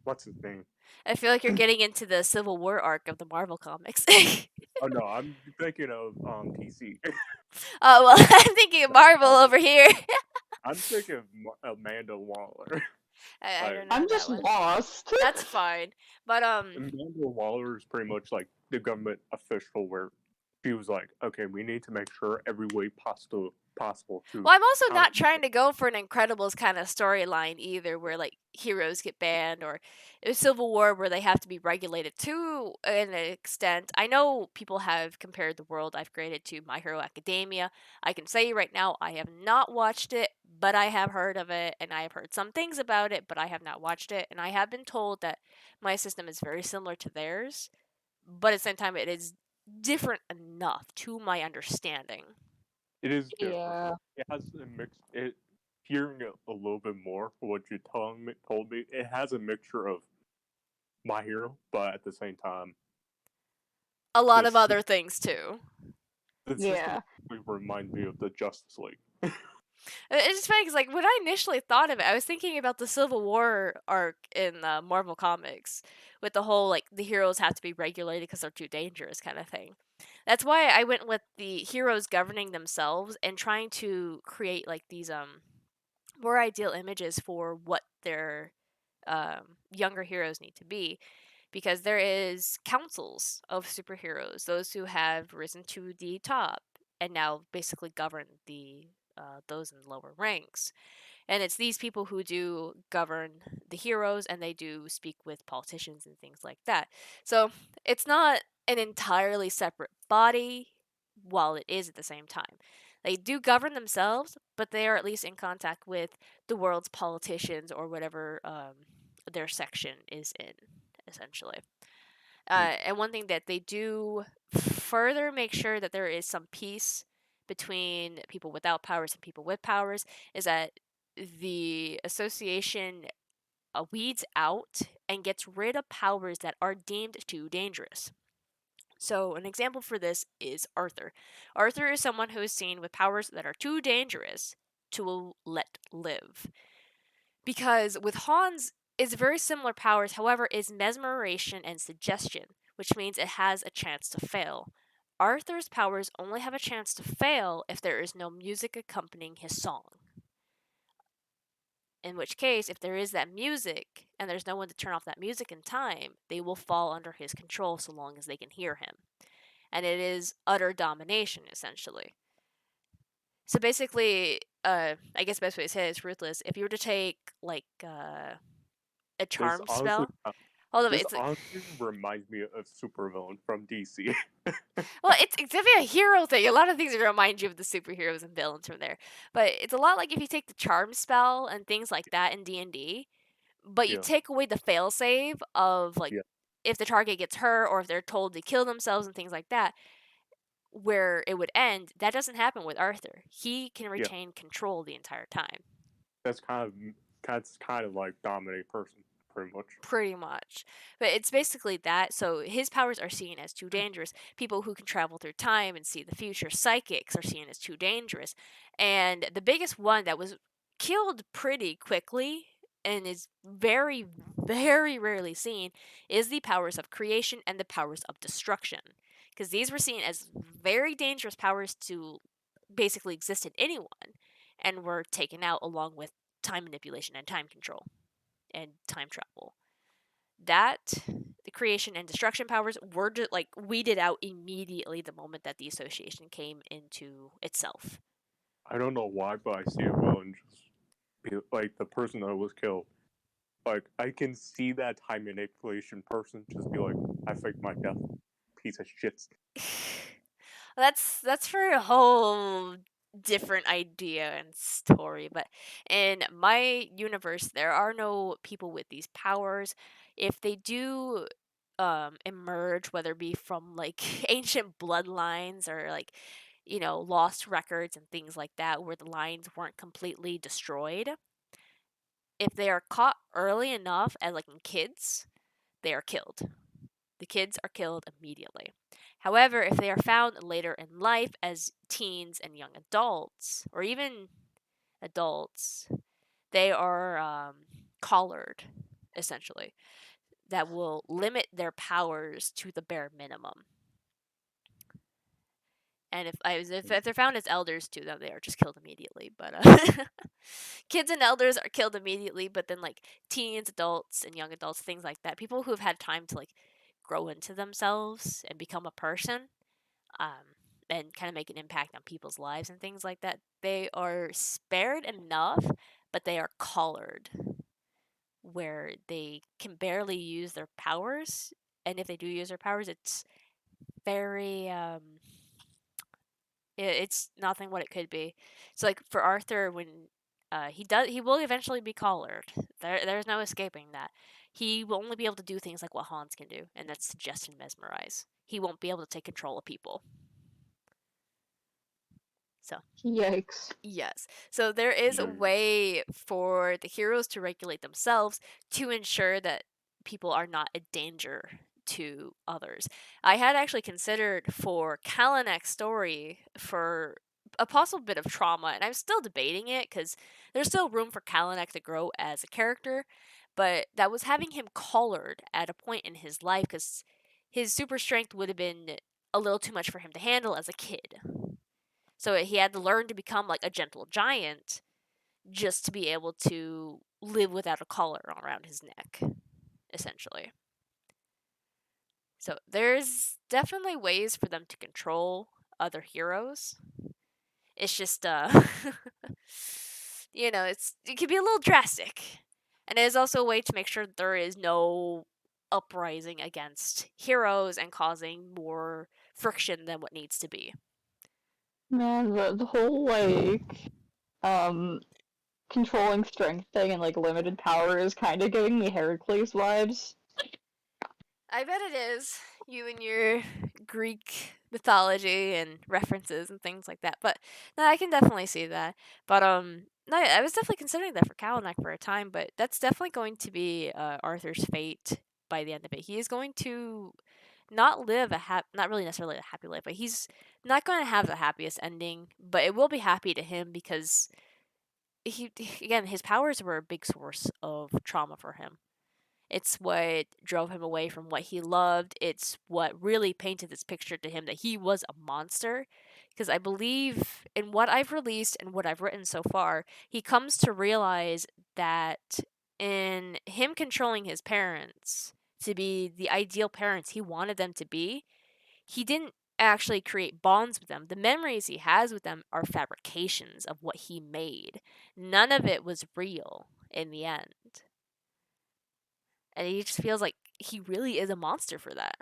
Speaker 4: what's his name?
Speaker 3: I feel like you're getting into the Civil War arc of the Marvel comics.
Speaker 4: Oh no, I'm thinking of PC.
Speaker 3: Oh well, I'm thinking of Marvel over here.
Speaker 4: I'm thinking of Amanda Waller.
Speaker 3: I
Speaker 4: Like,
Speaker 3: don't know
Speaker 2: I'm
Speaker 3: that
Speaker 2: just
Speaker 3: one.
Speaker 2: lost.
Speaker 3: That's fine, but
Speaker 4: Amanda Waller is pretty much like the government official where she was like, okay, we need to make sure every way possible to
Speaker 1: Well, I'm also
Speaker 4: counter.
Speaker 1: not trying to go for an Incredibles kind of storyline either, where like heroes get banned, or a Civil War where they have to be regulated to an extent. I know people have compared the world I've created to My Hero Academia. I can say right now I have not watched it, but I have heard of it, and I have heard some things about it, but I have not watched it, and I have been told that my system is very similar to theirs, but at the same time it is different enough to my understanding.
Speaker 4: It is different.
Speaker 2: Yeah.
Speaker 4: It has a mix. Hearing it a little bit more, what you told me, it has a mixture of My Hero, but at the same time,
Speaker 1: A lot of
Speaker 4: this
Speaker 1: other things too.
Speaker 4: the system
Speaker 2: Yeah.
Speaker 4: really reminds me of the Justice League.
Speaker 1: It's just funny because, like, when I initially thought of it, I was thinking about the Civil War arc in Marvel Comics, with the whole like the heroes have to be regulated because they're too dangerous kind of thing. That's why I went with the heroes governing themselves and trying to create like these more ideal images for what their younger heroes need to be, because there is councils of superheroes, those who have risen to the top and now basically govern the those in lower ranks. And it's these people who do govern the heroes, and they do speak with politicians and things like that. So it's not an entirely separate body, while it is at the same time. They do govern themselves, but they are at least in contact with the world's politicians or whatever their section is in, essentially. And one thing that they do further make sure that there is some peace between people without powers and people with powers is that the association weeds out and gets rid of powers that are deemed too dangerous. So, an example for this is Arthur. Arthur is someone who is seen with powers that are too dangerous to let live. Because with Hans, it's very similar powers, however, is mesmeration and suggestion, which means it has a chance to fail. Arthur's powers only have a chance to fail if there is no music accompanying his song. In which case, if there is that music and there's no one to turn off that music in time, they will fall under his control so long as they can hear him. And it is utter domination, essentially. So basically, I guess the best way to say it is ruthless. If you were to take, like, a
Speaker 4: This
Speaker 1: charm
Speaker 4: honestly,
Speaker 1: spell. Hold on,
Speaker 4: this
Speaker 1: it's
Speaker 4: honestly reminds me of supervillain from DC.
Speaker 1: well, it's definitely a hero thing. A lot of things remind you of the superheroes and villains from there, but it's a lot like if you take the charm spell and things like that in D&D, but you
Speaker 4: Yeah,
Speaker 1: take away the failsave of like
Speaker 4: yeah,
Speaker 1: if the target gets hurt or if they're told to kill themselves and things like that, where it would end. That doesn't happen with Arthur. He can
Speaker 4: yeah.
Speaker 1: retain control the entire time.
Speaker 4: That's kind of like dominate person, pretty much.
Speaker 1: Pretty much. But it's basically that. So his powers are seen as too dangerous. People who can travel through time and see the future, psychics, are seen as too dangerous. And the biggest one that was killed pretty quickly and is very, very rarely seen is the powers of creation and the powers of destruction. Because these were seen as very dangerous powers to basically exist in anyone and were taken out along with time manipulation and time control and time travel. That the creation and destruction powers were just like weeded out immediately the moment that the association came into itself.
Speaker 4: I don't know why, but I see it well and just be like the person that was killed. Like I can see that time manipulation person just be like, I faked my death, piece of shit.
Speaker 1: That's for a whole different idea and story, but in my universe there are no people with these powers. If they do emerge, whether it be from like ancient bloodlines or like lost records and things like that where the lines weren't completely destroyed, if they are caught early enough as like in kids, they are killed. The kids are killed immediately. However, if they are found later in life as teens and young adults, or even adults, they are collared, essentially. That will limit their powers to the bare minimum. And if they're found as elders too, then they are just killed immediately. But kids and elders are killed immediately. But then like teens, adults, and young adults, things like that, people who have had time to like grow into themselves and become a person,
Speaker 3: and kind of make an impact on people's lives and things like that. They are spared enough, but they are collared, where they can barely use their powers. And if they do use their powers, it's very it's nothing what it could be. So like for Arthur, when he will eventually be collared. There's no escaping that. He will only be able to do things like what Hans can do, and that's suggest and mesmerize. He won't be able to take control of people. So
Speaker 2: Yikes.
Speaker 3: yes. So there is a
Speaker 4: Yeah.
Speaker 3: way for the heroes to regulate themselves to ensure that people are not a danger to others. I had actually considered for Kalinek's story for a possible bit of trauma, and I'm still debating it because there's still room for Kalinek to grow as a character, but that was having him collared at a point in his life because his super strength would have been a little too much for him to handle as a kid. So he had to learn to become like a gentle giant just to be able to live without a collar around his neck, essentially. So there's definitely ways for them to control other heroes. It's just it can be a little drastic. And it is also a way to make sure that there is no uprising against heroes and causing more friction than what needs to be.
Speaker 2: Man, the whole um controlling strength thing and like limited power is kind of giving me Heracles vibes.
Speaker 3: I bet it is. You and your Greek mythology and references and things like that. But no, I can definitely see that. But no, I was definitely considering that for Kalanak for a time, but that's definitely going to be Arthur's fate by the end of it. He is going to not live not really necessarily a happy life, but he's not going to have the happiest ending, but it will be happy to him because he again, his powers were a big source of trauma for him. It's what drove him away from what he loved. It's what really painted this picture to him that he was a monster. Because I believe in what I've released and what I've written so far, he comes to realize that in him controlling his parents to be the ideal parents he wanted them to be, he didn't actually create bonds with them. The memories he has with them are fabrications of what he made. None of it was real in the end. And he just feels like he really is a monster for that.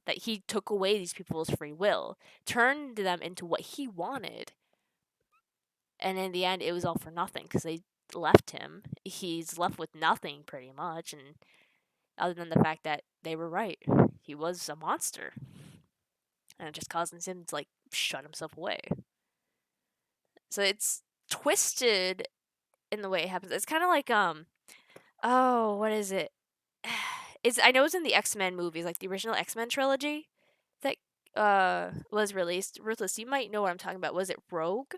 Speaker 3: That he took away these people's free will, turned them into what he wanted. And in the end, it was all for nothing because they left him. He's left with nothing pretty much. And other than the fact that they were right, he was a monster. And it just causes him to like shut himself away. So it's twisted in the way it happens. It's kind of like, oh, what is it? I know it's in the X-Men movies, like the original X-Men trilogy that was released. Ruthless, you might know what I'm talking about. Was it Rogue?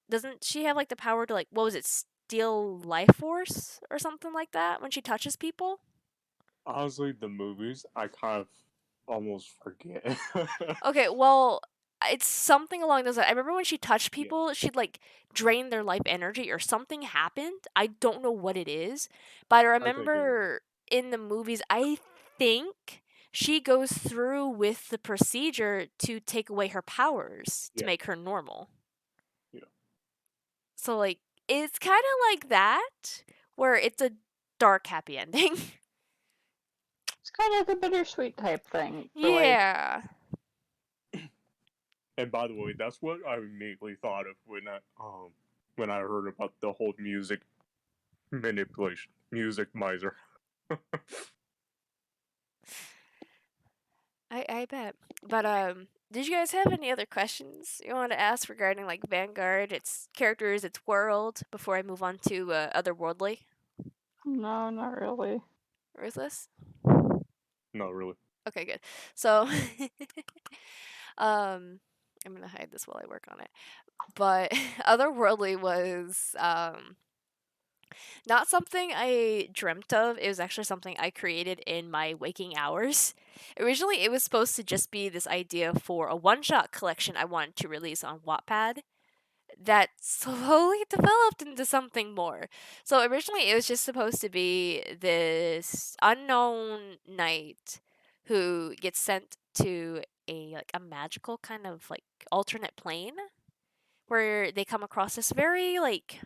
Speaker 3: Doesn't she have like the power to like what was it, steal life force or something like that when she touches people?
Speaker 4: Honestly, the movies, I kind of almost forget.
Speaker 3: Okay, well, it's something along those lines. I remember when she touched
Speaker 4: Yeah.
Speaker 3: people, she'd like drain their life energy or something happened. I don't know what it is, but I
Speaker 4: I think it,
Speaker 3: remember in the movies, I think she goes through with the procedure to take away her powers to
Speaker 4: yeah,
Speaker 3: make her normal.
Speaker 4: yeah.
Speaker 3: So like it's kind of like that where it's a dark happy ending.
Speaker 2: It's kind of a bittersweet type thing for like
Speaker 3: Yeah.
Speaker 4: And by the way, that's what I immediately thought of when I heard about the whole music manipulation, music miser.
Speaker 3: I bet. But did you guys have any other questions you want to ask regarding like Vanguard, its characters, its world before I move on to Otherworldly?
Speaker 2: no, not really.
Speaker 3: Ruthless?
Speaker 4: No, really.
Speaker 3: Okay, good. So I'm going to hide this while I work on it. But Otherworldly was not something I dreamt of. It was actually something I created in my waking hours. Originally, it was supposed to just be this idea for a one-shot collection I wanted to release on Wattpad that slowly developed into something more. So originally, it was just supposed to be this unknown knight who gets sent to a magical kind of like alternate plane where they come across this very like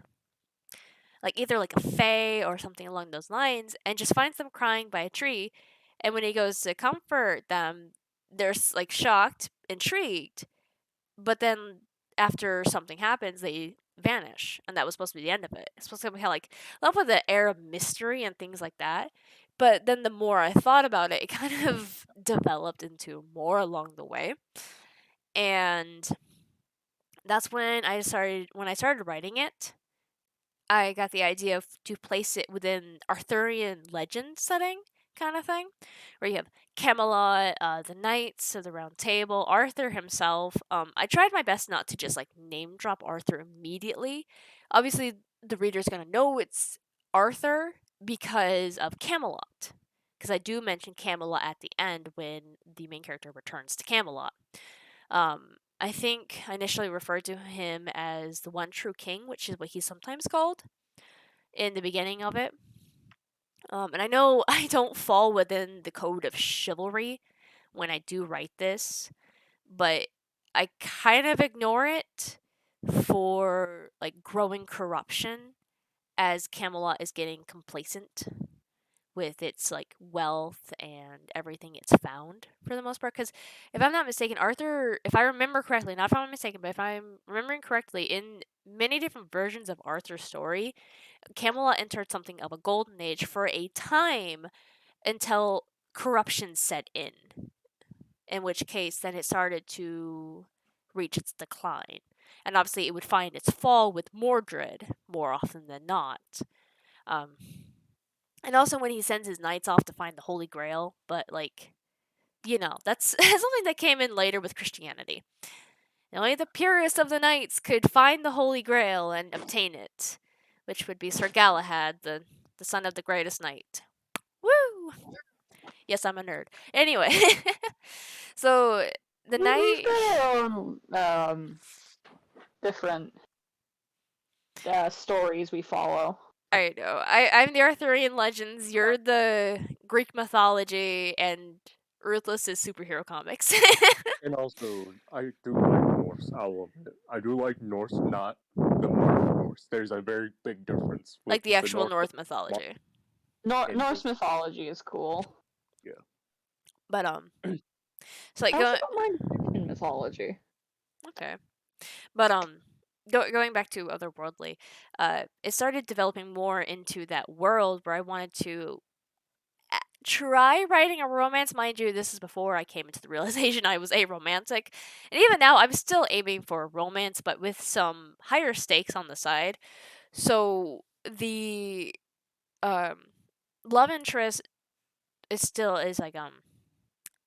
Speaker 3: either like a fae or something along those lines, and just finds them crying by a tree. And when he goes to comfort them, they're like shocked, intrigued, but then after something happens, they vanish, and that was supposed to be the end of it. It's supposed to be kind of like love with the air of mystery and things like that. But then the more I thought about it, it kind of developed into more along the way, and that's when I started writing it. I got the idea to place it within Arthurian legend setting kind of thing, where you have Camelot, the knights of the Round Table, Arthur himself. I tried my best not to just like name drop Arthur immediately. Obviously, the reader's gonna know it's Arthur because of Camelot, because I do mention Camelot at the end when the main character returns to Camelot. I think I initially referred to him as the one true king, which is what he's sometimes called in the beginning of it. And I know I don't fall within the code of chivalry when I do write this, but I kind of ignore it for like growing corruption as Camelot is getting complacent with its like wealth and everything it's found for the most part. Because if I'm not mistaken, Arthur, if I remember correctly, not if I'm mistaken, but if I'm remembering correctly, in many different versions of Arthur's story, Camelot entered something of a golden age for a time until corruption set in which case then it started to reach its decline. And obviously, it would find its fall with Mordred more often than not. Um, and also when he sends his knights off to find the Holy Grail, but like, that's something that came in later with Christianity. And only the purest of the knights could find the Holy Grail and obtain it, which would be Sir Galahad, the son of the greatest knight. Woo! Yes, I'm a nerd. Anyway, so the
Speaker 2: We've
Speaker 3: knight.
Speaker 2: got our own different stories we follow.
Speaker 3: I know. I'm the Arthurian legends. You're the Greek mythology, and Ruthless is superhero comics.
Speaker 4: And also, I do like Norse. I'll admit. I do like Norse, not the modern Norse. There's a very big difference with
Speaker 3: Like the actual
Speaker 4: Norse.
Speaker 3: North mythology.
Speaker 2: Norse mythology is cool.
Speaker 4: Yeah.
Speaker 3: But so like
Speaker 2: I also don't mind Egyptian mythology.
Speaker 3: okay. But going back to otherworldly, it started developing more into that world where I wanted to try writing a romance. Mind you, this is before I came into the realization I was aromantic. And even now, I'm still aiming for a romance, but with some higher stakes on the side. So the um, love interest is like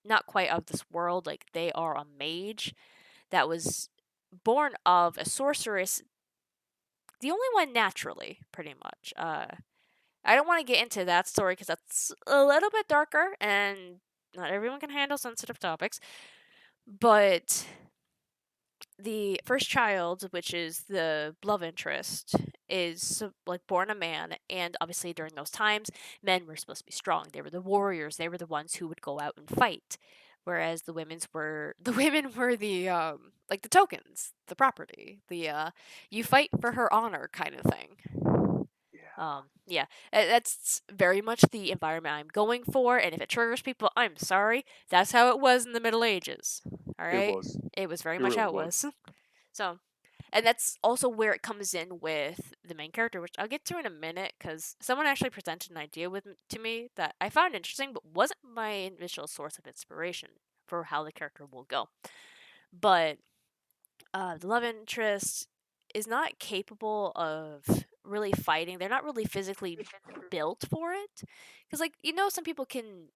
Speaker 3: not quite of this world. Like they are a mage that was born of a sorceress, the only one naturally, pretty much. I don't want to get into that story because that's a little bit darker and not everyone can handle sensitive topics. But the first child, which is the love interest, is like born a man, and obviously during those times, men were supposed to be strong. They were the warriors. They were the ones who would go out and fight, whereas the women were the like the tokens, the property, the you fight for her honor kind of thing. Yeah, that's very much the environment I'm going for, and if it triggers people, I'm sorry. That's how it was in the Middle Ages. All
Speaker 4: It
Speaker 3: right,
Speaker 4: was.
Speaker 3: it was very
Speaker 4: It
Speaker 3: much
Speaker 4: really
Speaker 3: how it
Speaker 4: was.
Speaker 3: was. So, and that's also where it comes in with the main character, which I'll get to in a minute, because someone actually presented an idea to me that I found interesting, but wasn't my initial source of inspiration for how the character will go. But the love interest is not capable of really fighting. They're not really physically built for it. Because, like, some people can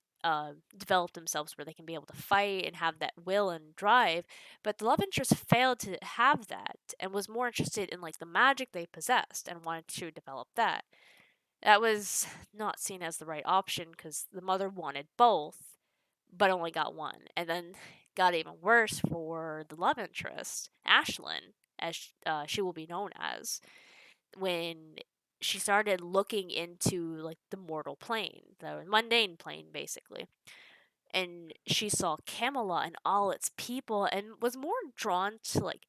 Speaker 3: develop themselves where they can be able to fight and have that will and drive, but the love interest failed to have that and was more interested in, like, the magic they possessed and wanted to develop that. That was not seen as the right option because the mother wanted both, but only got one. And then got even worse for the love interest, Ashlyn, as she will be known as, when she started looking into like the mortal plane, the mundane plane, basically. and she saw Camelot and all its people and was more drawn to like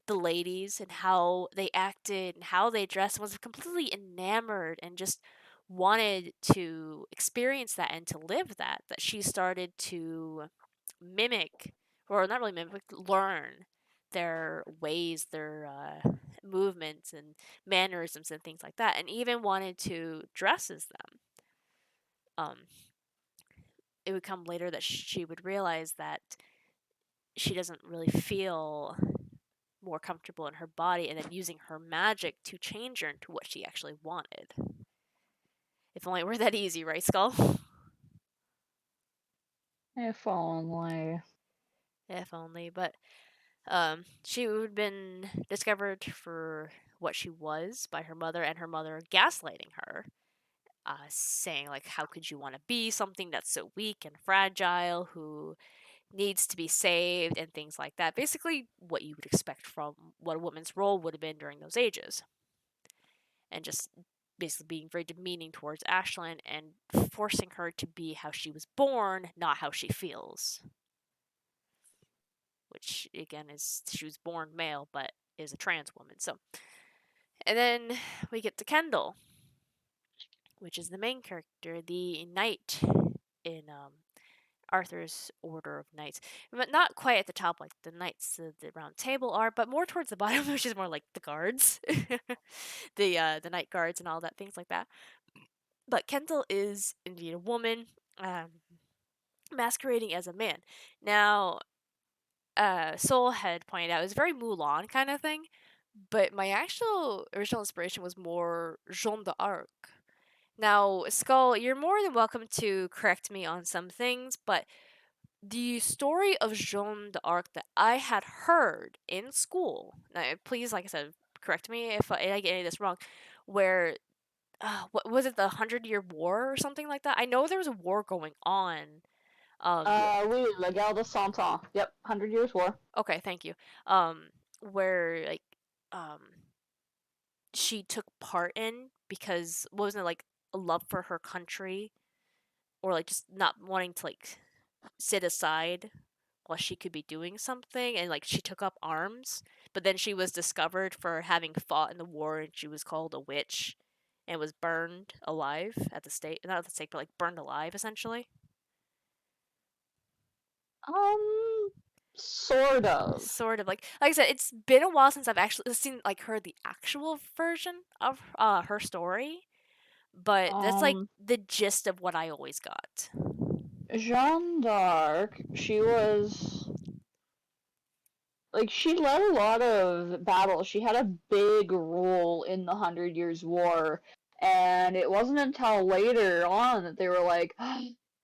Speaker 3: the ladies and how they acted and how they dressed, was completely enamored and just wanted to experience that and to live that she started to mimic, or not really mimic, learn their ways, their movements and mannerisms and things like that, and even wanted to dress as them. um it would come later that she would realize that she doesn't really feel more comfortable in her body, and then using her magic to change her into what she actually wanted. If only it were that easy, right, Skull?
Speaker 2: If only.
Speaker 3: If only. But she would have been discovered for what she was by her mother, and her mother gaslighting her, saying like, how could you want to be something that's so weak and fragile, who needs to be saved, and things like that. Basically what you would expect from what a woman's role would have been during those ages. And just basically being very demeaning towards Ashlyn and forcing her to be how she was born, not how she feels. Which again is, she was born male but is a trans woman. So, and then we get to Kendall, which is the main character, the knight in Arthur's Order of Knights, but not quite at the top like the Knights of the Round Table are, but more towards the bottom, which is more like the guards, the Knight Guards and all that, things like that. But Kendall is indeed a woman, masquerading as a man. Now, Soul had pointed out it was very Mulan kind of thing, but my actual original inspiration was more Jeanne d'Arc. Now, Skull, you're more than welcome to correct me on some things, but the story of Jeanne d'Arc that I had heard in school, now please, like I said, correct me if I get any of this wrong, where, what was it, the 100-Year War or something like that? I know there was a war going on.
Speaker 2: Oui, La Guerre de Cent Ans. Yep, 100 Years War.
Speaker 3: Okay, thank you. Where, like, um, she took part in because, wasn't it, like, a love for her country? Or, like, just not wanting to, like, sit aside while she could be doing something, and like she took up arms, but then she was discovered for having fought in the war, and she was called a witch and was burned alive at the stake, not at the stake, but like burned alive essentially.
Speaker 2: Sort of.
Speaker 3: Sort of, like I said, it's been a while since I've actually seen, like, heard the actual version of her story, but that's like
Speaker 2: Um,
Speaker 3: the gist of what I always got.
Speaker 2: Jeanne d'Arc, she was like she led a lot of battles. She had a big role in the 100 Years War, and it wasn't until later on that they were like,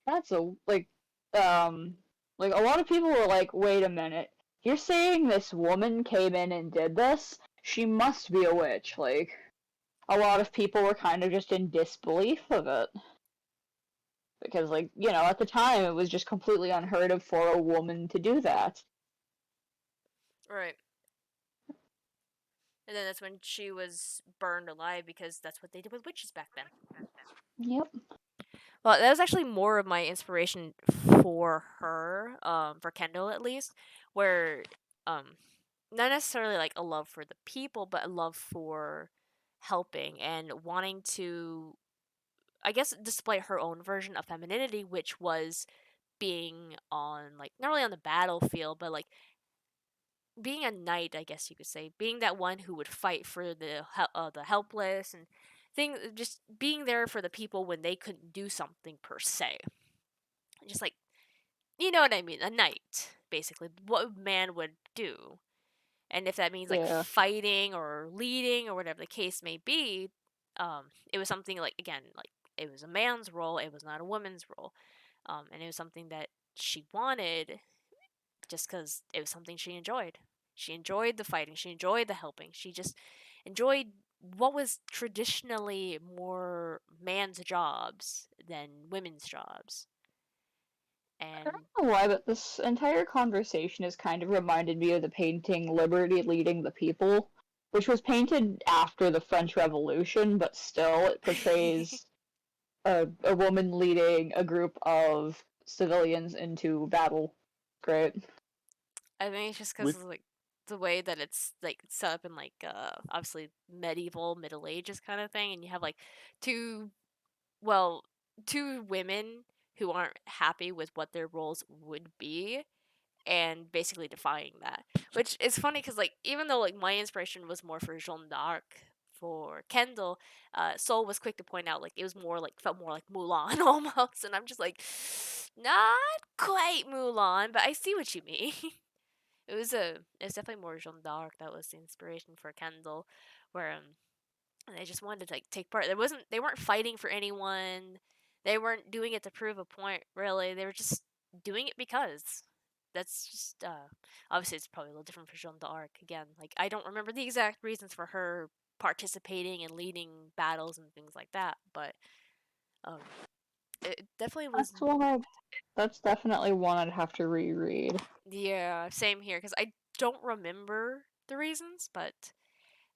Speaker 2: "That's a like a lot of people were like, wait a minute, you're saying this woman came in and did this? She must be a witch." Like a lot of people were kind of just in disbelief of it. Because, like, you know, at the time it was just completely unheard of for a woman to do that.
Speaker 3: Right. And then that's when she was burned alive, because that's what they did with witches back then.
Speaker 2: Yep.
Speaker 3: Well, that was actually more of my inspiration for her, for Kendall at least, where, not necessarily like a love for the people, but a love for helping and wanting to, I guess, display her own version of femininity, which was being on, like, not really on the battlefield, but like being a knight, I guess you could say, being that one who would fight for the helpless, and just being there for the people when they couldn't do something per se. Just like, you know what I mean, a knight, basically, what a man would do. And if that means like
Speaker 2: Yeah.
Speaker 3: fighting or leading or whatever the case may be, it was something like, again, like, it was a man's role, it was not a woman's role, and it was something that she wanted just because it was something she enjoyed. She enjoyed the fighting, she enjoyed the helping, she just enjoyed what was traditionally more man's jobs than women's jobs.
Speaker 2: I
Speaker 3: And
Speaker 2: don't know why, but this entire conversation has kind of reminded me of the painting Liberty Leading the People, which was painted after the French Revolution, but still it portrays a woman leading a group of civilians into battle. Great.
Speaker 3: I think it's just because
Speaker 4: With
Speaker 3: of like the way that it's like set up in like obviously medieval Middle Ages kind of thing, and you have like two well two women who aren't happy with what their roles would be, and basically defying that. Which is funny because like even though like my inspiration was more for Jeanne d'Arc for Kendall, Soul was quick to point out like it was more like felt more like Mulan almost, and I'm just like not quite Mulan, but I see what you mean. It's definitely more Jeanne d'Arc that was the inspiration for Kendall, where they just wanted to like take part. They weren't fighting for anyone. They weren't doing it to prove a point, really. They were just doing it because. That's just obviously it's probably a little different for Jeanne d'Arc again. Like I don't remember the exact reasons for her participating and leading battles and things like that, but um it definitely was.
Speaker 2: That's one I. That's definitely one I'd have to reread.
Speaker 3: Yeah, same here because I don't remember the reasons, but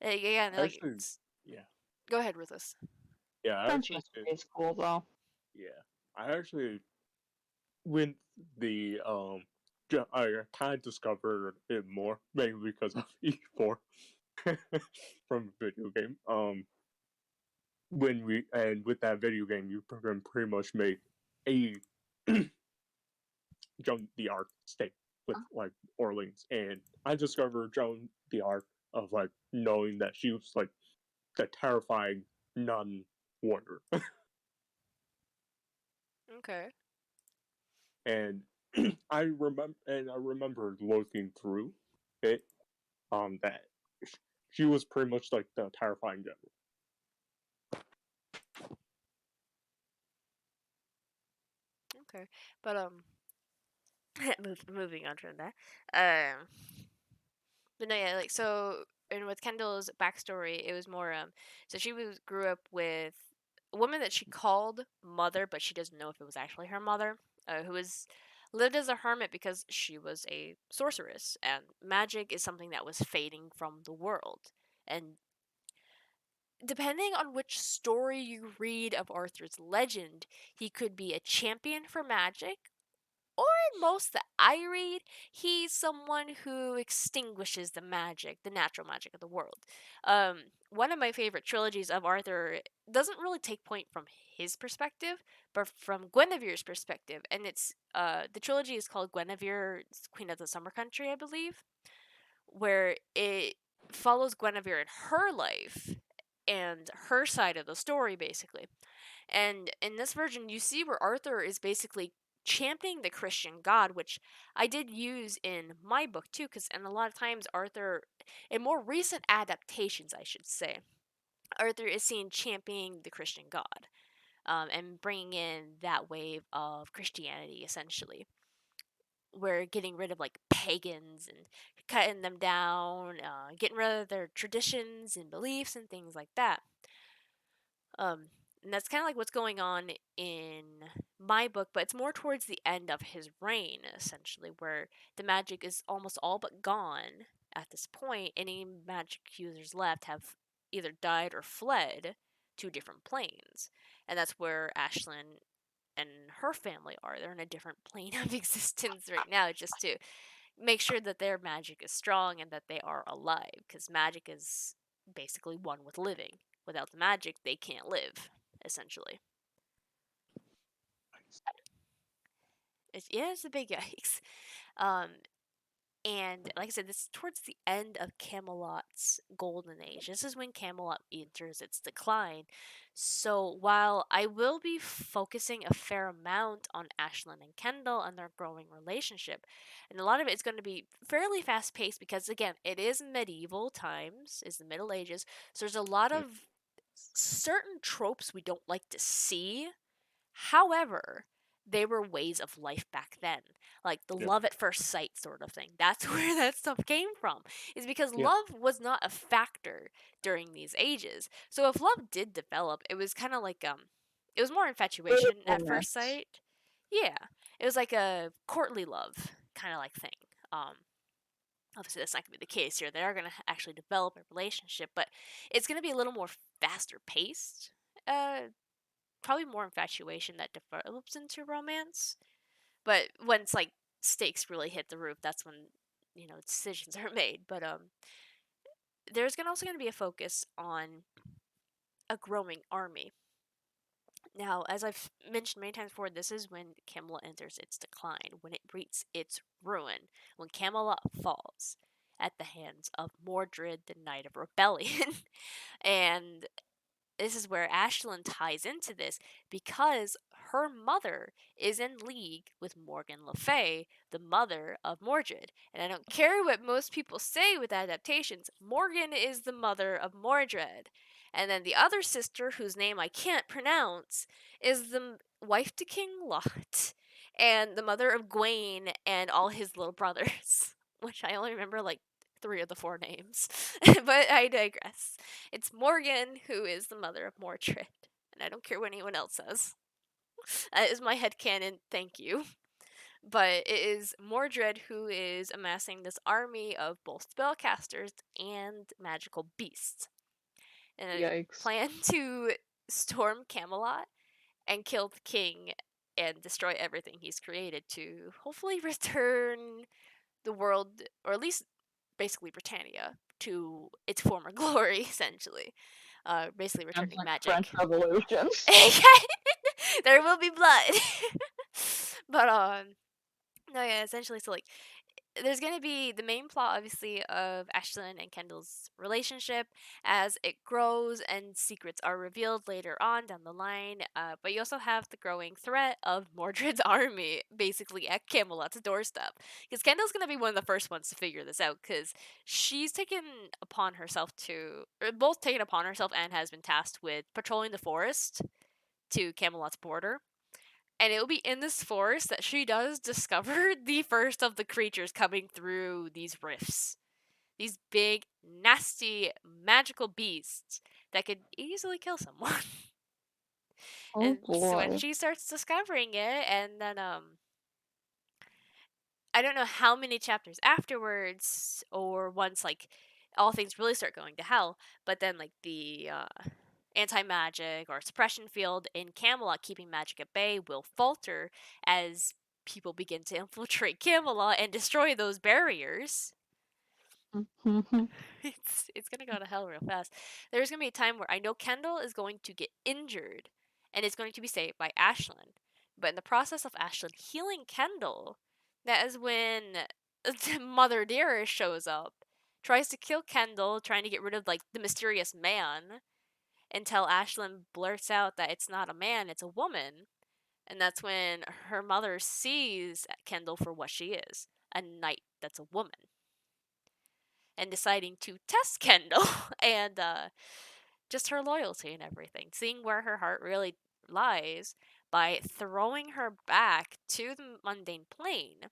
Speaker 3: again, like
Speaker 4: actually, yeah,
Speaker 3: go ahead with this.
Speaker 4: yeah, I
Speaker 2: French
Speaker 4: actually
Speaker 2: history is cool though.
Speaker 4: yeah, I actually went the I kind of discovered it more mainly because of E4 from a video game. When we and with that video game, you can pretty much make a Joan the Arc state with like Orleans, and I discovered Joan the Arc of like knowing that she was like the terrifying nun warrior,
Speaker 3: Okay.
Speaker 4: and I remember looking through it, that she was pretty much like the terrifying general.
Speaker 3: Okay. But moving on from that. Um but no, yeah, like so and with Kendall's backstory, it was more so she grew up with a woman that she called mother, but she doesn't know if it was actually her mother, who was lived as a hermit because she was a sorceress and magic is something that was fading from the world. And depending on which story you read of Arthur's legend, he could be a champion for magic, or in most that I read, he's someone who extinguishes the magic, the natural magic of the world. One of my favorite trilogies of Arthur doesn't really take point from his perspective, but from Guinevere's perspective, and it's the trilogy is called Guinevere, Queen of the Summer Country, I believe, where it follows Guinevere in her life and her side of the story, basically. And in this version, you see where Arthur is basically championing the Christian God, which I did use in my book too, because and a lot of times Arthur, in more recent adaptations, I should say, Arthur is seen championing the Christian God, and bringing in that wave of Christianity, essentially. We're getting rid of like pagans and cutting them down, getting rid of their traditions and beliefs and things like that. Um, and that's kind of like what's going on in my book, but it's more towards the end of his reign, essentially, where the magic is almost all but gone at this point. Any magic users left have either died or fled to different planes. And that's where Ashlyn and her family are. They're in a different plane of existence right now, just to make sure that their magic is strong and that they are alive, because magic is basically one with living. Without the magic, they can't live, essentially. It's a big yikes. Um, and like I said, this is towards the end of Camelot's golden age. This is when Camelot enters its decline. So while I will be focusing a fair amount on Ashlyn and Kendall and their growing relationship, and a lot of it is going to be fairly fast paced because again, it is medieval times, is the Middle Ages. So there's a lot
Speaker 4: Mm.
Speaker 3: of certain tropes we don't like to see. However, they were ways of life back then. Like the
Speaker 4: Yeah,
Speaker 3: love at first sight sort of thing. That's where that stuff came from. Is because
Speaker 4: yeah,
Speaker 3: love was not a factor during these ages. So if love did develop, it was kind of like it was more infatuation at first
Speaker 2: Playfulness.
Speaker 3: sight. Yeah. It was like a courtly love kind of like thing. Um Obviously that's not going to be the case here. They are going to actually develop a relationship, but it's going to be a little more faster paced. Uh Probably more infatuation that develops into romance. But once like stakes really hit the roof, that's when decisions are made. But there's also gonna be a focus on a growing army. Now, as I've mentioned many times before, this is when Camelot enters its decline, when it reaches its ruin, when Camelot falls at the hands of Mordred, the Knight of Rebellion. And this is where Ashlyn ties into this because her mother is in league with Morgan Le Fay, the mother of Mordred. And I don't care what most people say with adaptations, Morgan is the mother of Mordred. And then the other sister, whose name I can't pronounce, is the wife to King Lot and the mother of Gawain and all his little brothers, which I only remember like 3 of the 4 names. But I digress. It's Morgan who is the mother of Mordred, and I don't care what anyone else says. That is my headcanon, thank you. But it is Mordred who is amassing this army of both spellcasters and magical beasts. And they
Speaker 2: Yikes.
Speaker 3: plan to storm Camelot and kill the king and destroy everything he's created to hopefully return the world, or at least basically Britannia, to its former glory, essentially. Basically
Speaker 2: Sounds
Speaker 3: returning
Speaker 2: like
Speaker 3: magic.
Speaker 2: French Revolution.
Speaker 3: There will be blood. But no, yeah, essentially, so like there's going to be the main plot, obviously, of Ashlyn and Kendall's relationship as it grows and secrets are revealed later on down the line. But you also have the growing threat of Mordred's army basically at Camelot's doorstep. Because Kendall's going to be one of the first ones to figure this out because she's taken upon herself or both taken upon herself and has been tasked with patrolling the forest to Camelot's border. And it'll be in this forest that she does discover the first of the creatures coming through these rifts. These big, nasty, magical beasts that could easily kill someone.
Speaker 2: Oh
Speaker 3: And so when
Speaker 2: boy.
Speaker 3: she starts discovering it, and then I don't know how many chapters afterwards, or once like all things really start going to hell, but then like the anti-magic or suppression field in Camelot keeping magic at bay will falter as people begin to infiltrate Camelot and destroy those barriers. It's gonna go to hell real fast. There's gonna be a time where I know Kendall is going to get injured and is going to be saved by Ashlyn. But in the process of Ashlyn healing Kendall, that is when Mother Dearest shows up, tries to kill Kendall, trying to get rid of like the mysterious man, until Ashlyn blurts out that it's not a man, it's a woman. And that's when her mother sees Kendall for what she is, a knight that's a woman. And deciding to test Kendall and just her loyalty and everything, seeing where her heart really lies by throwing her back to the mundane plane,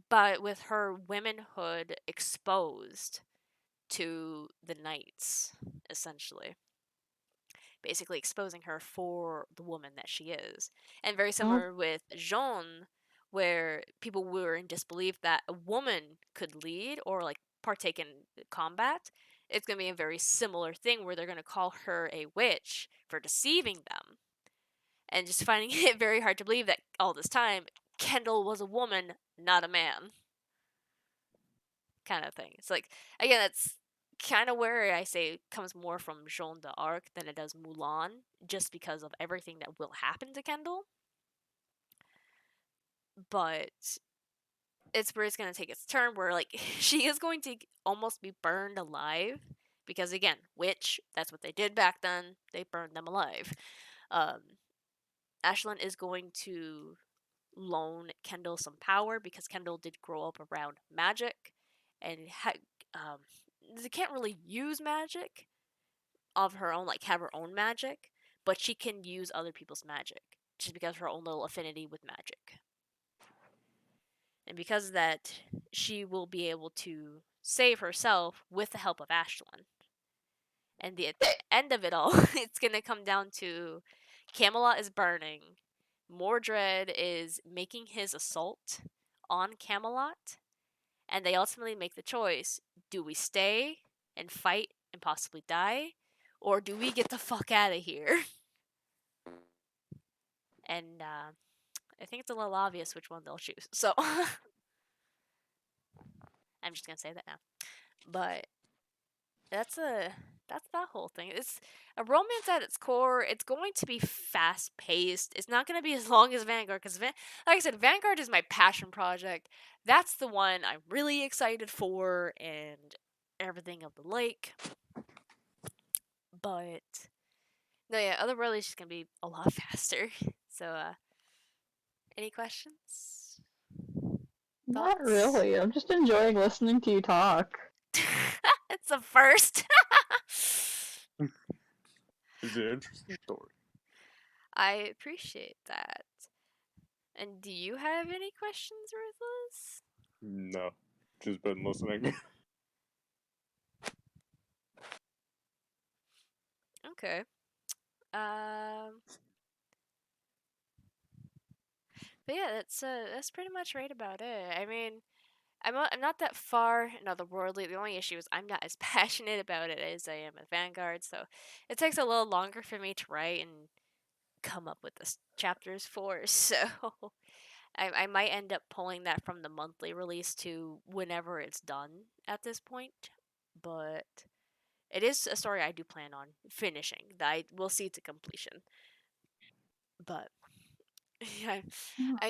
Speaker 3: but with her womanhood exposed to the knights, essentially. Basically exposing her for the woman that she is. And very
Speaker 2: Oh,
Speaker 3: similar with Jean, where people were in disbelief that a woman could lead or like partake in combat. It's going to be a very similar thing where they're going to call her a witch for deceiving them. And just finding it very hard to believe that all this time, Kendall was a woman, not a man. Kind of thing. It's like, again, that's kind of where I say it comes more from Jeanne d'Arc than it does Mulan, just because of everything that will happen to Kendall. But it's where it's going to take its turn, where like she is going to almost be burned alive, because again, witch, that's what they did back then. They burned them alive. Um, Ashlyn is going to loan Kendall some power because Kendall did grow up around magic and um, they can't really use magic of her own, like have her own magic, but she can use other people's magic just because of her own little affinity with magic. And because of that, she will be able to save herself with the help of Ashlyn. And at the end of it all, it's going to come down to Camelot is burning. Mordred is making his assault on Camelot. And they ultimately make the choice, do we stay and fight and possibly die? Or do we get the fuck out of here? And I think it's a little obvious which one they'll choose. So I'm just gonna say that now. But that's that whole thing. It's a romance at its core. It's going to be fast paced. It's not going to be as long as Vanguard because, like I said, Vanguard is my passion project. That's the one I'm really excited for, and everything of the like. But no, yeah, Otherworldly is just gonna be a lot faster. So, any questions?
Speaker 2: Not
Speaker 3: Thoughts?
Speaker 2: really. I'm just enjoying listening to you talk.
Speaker 3: It's a first.
Speaker 4: It's an interesting story.
Speaker 3: I appreciate that. And do you have any questions, Ruthless?
Speaker 4: No, just been listening.
Speaker 3: Okay. But yeah, that's pretty much right about it. I mean, I'm not that far in Otherworldly. The only issue is I'm not as passionate about it as I am at Vanguard, so it takes a little longer for me to write and come up with the chapters for. So I might end up pulling that from the monthly release to whenever it's done at this point. But it is a story I do plan on finishing. That I will see to completion. But yeah,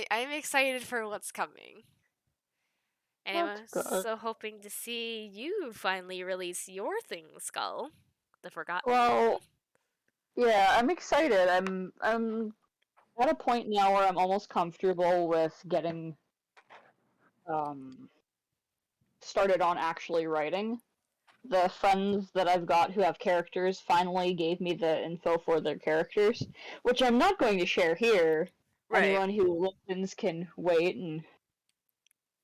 Speaker 3: I'm excited for what's coming. And I'm
Speaker 2: That's good.
Speaker 3: so hoping to see you finally release your thing, Skull. The Forgotten.
Speaker 2: Well, yeah, I'm excited. I'm at a point now where I'm almost comfortable with getting started on actually writing. The friends that I've got who have characters finally gave me the info for their characters, which I'm not going to share here.
Speaker 3: Right.
Speaker 2: Anyone who listens can wait, and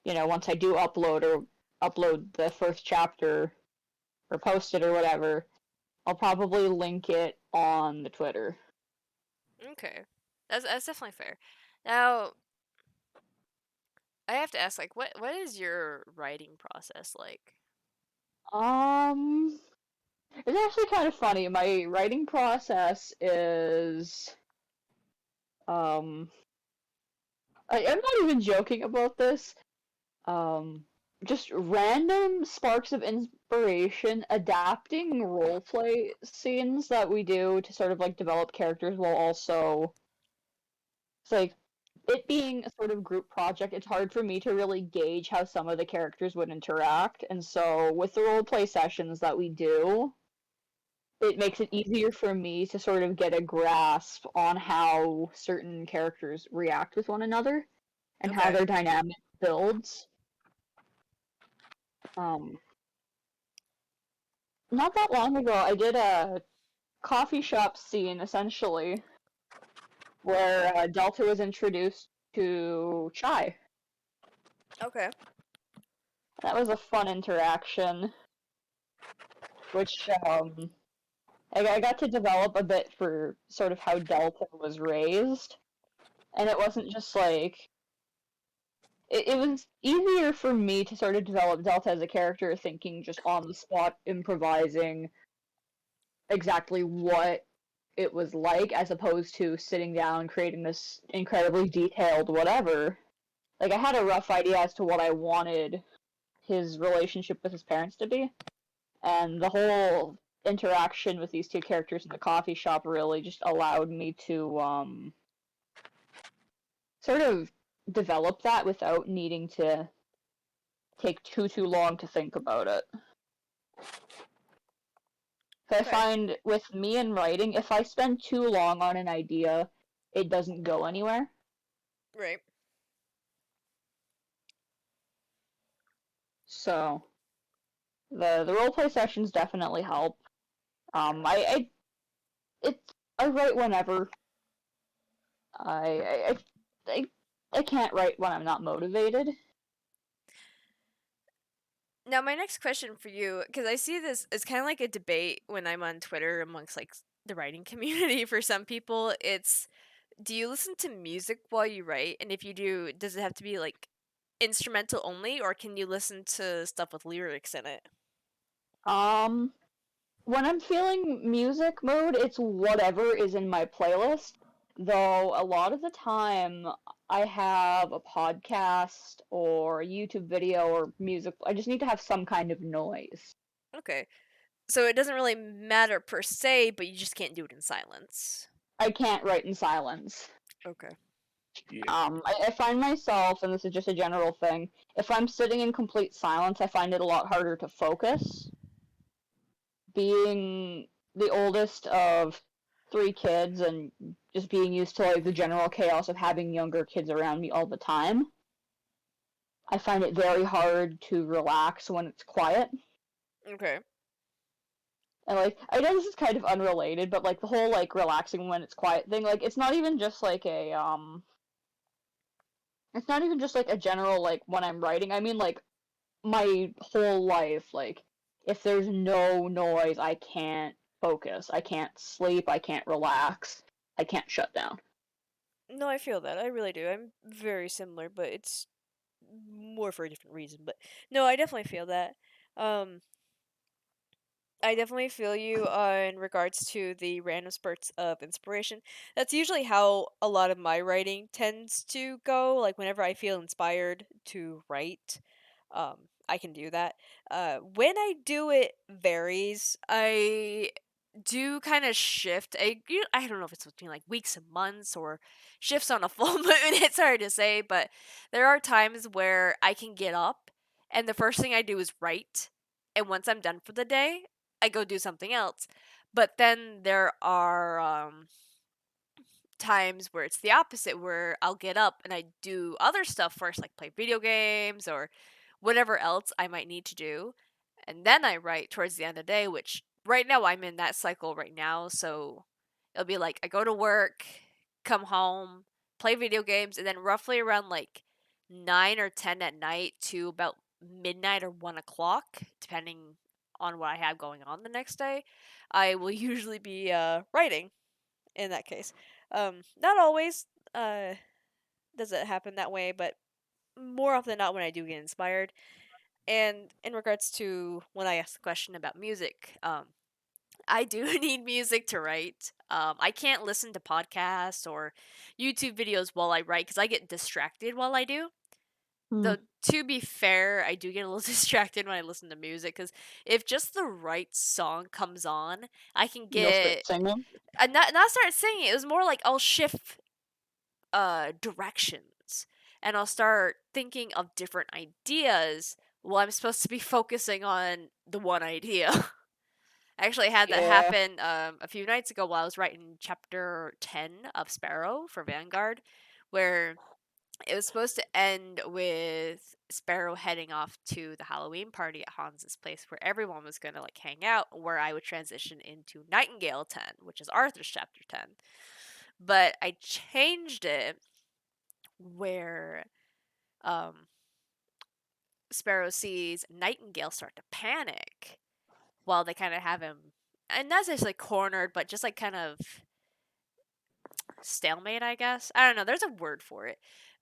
Speaker 2: once I do upload the first chapter or post it or whatever, I'll probably link it on the Twitter.
Speaker 3: Okay. That's definitely fair. Now, I have to ask, like, what is your writing process like?
Speaker 2: Um, it's actually kind of funny. My writing process is, um, I'm not even joking about this. Um, just random sparks of inspiration, adapting roleplay scenes that we do to sort of like develop characters while also, it's like, it being a sort of group project, it's hard for me to really gauge how some of the characters would interact. And so with the roleplay sessions that we do, it makes it easier for me to sort of get a grasp on how certain characters react with one another and how
Speaker 3: Okay.
Speaker 2: their dynamic builds. Um, Not that long ago, I did a coffee shop scene essentially where Delta was introduced to Chai.
Speaker 3: Okay.
Speaker 2: That was a fun interaction, which I got to develop a bit for sort of how Delta was raised, and it wasn't just like it was easier for me to sort of develop Delta as a character, thinking just on the spot, improvising exactly what it was like, as opposed to sitting down, creating this incredibly detailed whatever. Like, I had a rough idea as to what I wanted his relationship with his parents to be, and the whole interaction with these two characters in the coffee shop really just allowed me to sort of develop that without needing to take too long to think about it. So I
Speaker 3: Okay.
Speaker 2: find with me in writing, if I spend too long on an idea, it doesn't go anywhere.
Speaker 3: Right.
Speaker 2: So the roleplay sessions definitely help. I it I write whenever. I I I, I can't write when I'm not motivated.
Speaker 3: Now, my next question for you, because I see this, it's kind of like a debate when I'm on Twitter amongst like the writing community. For some people, it's do you listen to music while you write? And if you do, does it have to be like instrumental only, or can you listen to stuff with lyrics in it?
Speaker 2: Um, when I'm feeling music mode, it's whatever is in my playlist. Though a lot of the time, I have a podcast or a YouTube video or music. I just need to have some kind of noise.
Speaker 3: Okay. So it doesn't really matter per se, but you just can't do it in silence.
Speaker 2: I can't write in silence.
Speaker 3: Okay.
Speaker 4: Yeah.
Speaker 2: I find myself, and this is just a general thing, if I'm sitting in complete silence, I find it a lot harder to focus. Being the oldest of 3 kids and just being used to like the general chaos of having younger kids around me all the time, I find it very hard to relax when it's quiet.
Speaker 3: Okay.
Speaker 2: And like I know this is kind of unrelated, but like the whole like relaxing when it's quiet thing, like it's not even just like it's not even just like a general like when I'm writing. I mean like my whole life, like if there's no noise, I can't focus. I can't sleep, I can't relax. I can't shut down.
Speaker 3: No, I feel that. I really do. I'm very similar, but it's more for a different reason. But no, I definitely feel that. Um, I definitely feel you in regards to the random spurts of inspiration. That's usually how a lot of my writing tends to go. Like whenever I feel inspired to write, I can do that. When I do it varies. I do kind of shift. I don't know if it's between like weeks and months or shifts on a full moon. It's hard to say, but there are times where I can get up and the first thing I do is write. And once I'm done for the day, I go do something else. But then there are times where it's the opposite, where I'll get up and I do other stuff first, like play video games or whatever else I might need to do. And then I write towards the end of the day, which right now I'm in that cycle right now. So it'll be like I go to work, come home, play video games, and then roughly around like 9 or 10 at night to about midnight or 1 o'clock, depending on what I have going on the next day, I will usually be writing in that case. Not always does it happen that way, but more often than not when I do get inspired. And in regards to when I asked the question about music, I do need music to write. I can't listen to podcasts or YouTube videos while I write because I get distracted while I do.
Speaker 2: Hmm.
Speaker 3: Though, to be fair, I do get a little distracted when I listen to music because if just the right song comes on, I can
Speaker 2: You'll start
Speaker 3: get
Speaker 2: singing.
Speaker 3: not start singing. It was more like I'll shift directions and I'll start thinking of different ideas while I'm supposed to be focusing on the one idea. I actually had that
Speaker 2: Yeah.
Speaker 3: happen a few nights ago while I was writing chapter 10 of Sparrow for Vanguard, where it was supposed to end with Sparrow heading off to the Halloween party at Hans's place where everyone was going to like hang out, where I would transition into Nightingale 10, which is Arthur's chapter 10. But I changed it where um, Sparrow sees Nightingale start to panic while they kind of have him, and not just like cornered, but just like kind of stalemate, I guess. I don't know. There's a word for it,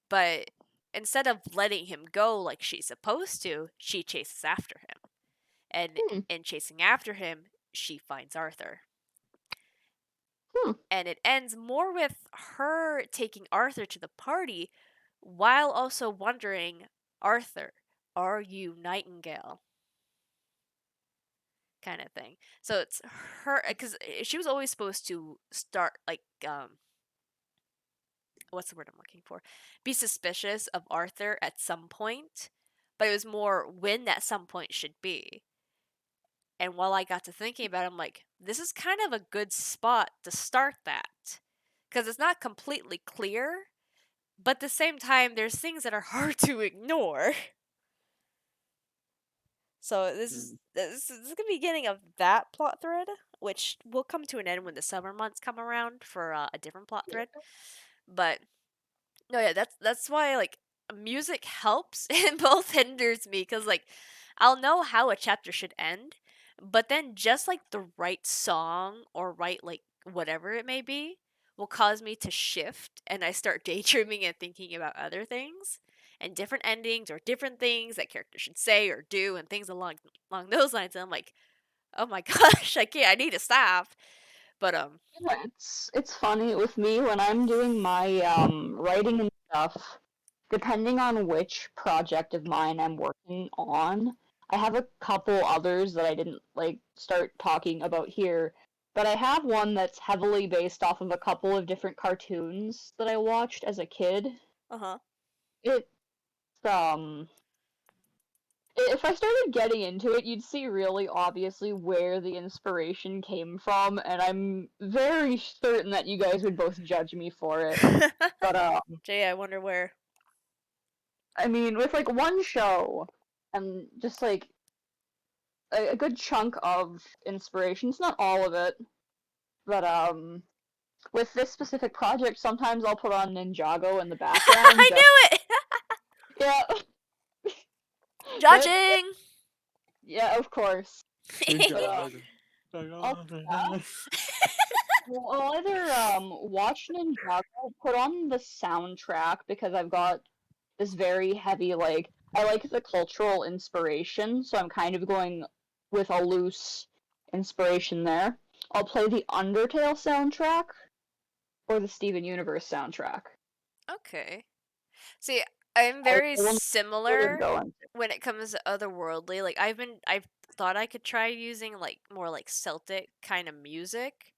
Speaker 3: but instead of letting him go like she's supposed to, she chases after him, and
Speaker 2: Hmm.
Speaker 3: in chasing after him, she finds Arthur.
Speaker 2: Hmm.
Speaker 3: And it ends more with her taking Arthur to the party while also wondering, Arthur, are you Nightingale? Kind of thing. So it's her, because she was always supposed to start, like, what's the word I'm looking for? Be suspicious of Arthur at some point, but it was more when that some point should be. And while I got to thinking about it, I'm like, this is kind of a good spot to start that. Because it's not completely clear, but at the same time, there's things that are hard to ignore. So this is the beginning of that plot thread, which will come to an end when the summer months come around for a different plot thread. But no, yeah, that's why like music helps and both hinders me because like I'll know how a chapter should end, but then just like the right song or right like whatever it may be will cause me to shift and I start daydreaming and thinking about other things and different endings or different things that characters should say or do and things along those lines. And I'm like, oh my gosh, I need to stop. But
Speaker 2: Yeah, it's funny with me when I'm doing my writing stuff, depending on which project of mine I'm working on. I have a couple others that I didn't start talking about here, but I have one that's heavily based off of a couple of different cartoons that I watched as a kid.
Speaker 3: Uh-huh.
Speaker 2: It's if I started getting into it, you'd see really obviously where the inspiration came from, and I'm very certain that you guys would both judge me for it. But
Speaker 3: Jay, I wonder where.
Speaker 2: I mean, with one show and just a good chunk of inspiration, it's not all of it, but with this specific project, sometimes I'll put on Ninjago in the background.
Speaker 3: I knew it!
Speaker 2: Yeah, but
Speaker 3: Judging!
Speaker 2: yeah, of course.
Speaker 4: Good
Speaker 2: But
Speaker 4: job.
Speaker 2: I'll either watch Ninjago, put on the soundtrack because I've got this very heavy I like the cultural inspiration, so I'm kind of going with a loose inspiration there. I'll play the Undertale soundtrack or the Steven Universe soundtrack.
Speaker 3: Okay. See, I'm
Speaker 2: I
Speaker 3: very
Speaker 2: will
Speaker 3: similar
Speaker 2: go into.
Speaker 3: when it comes to otherworldly. Like I've thought I could try using more like Celtic kind of music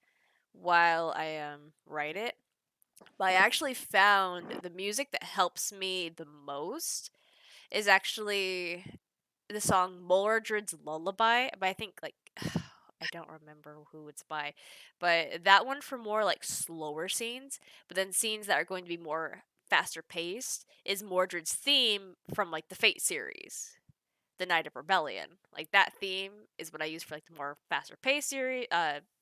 Speaker 3: while I write it. But I actually found the music that helps me the most is actually the song Mordred's Lullaby, but I think I don't remember who it's by, but that one for more like slower scenes, but then scenes that are going to be more faster paced is Mordred's theme from like the Fate series, the Night of Rebellion. Like that theme is what I use for like the more faster paced series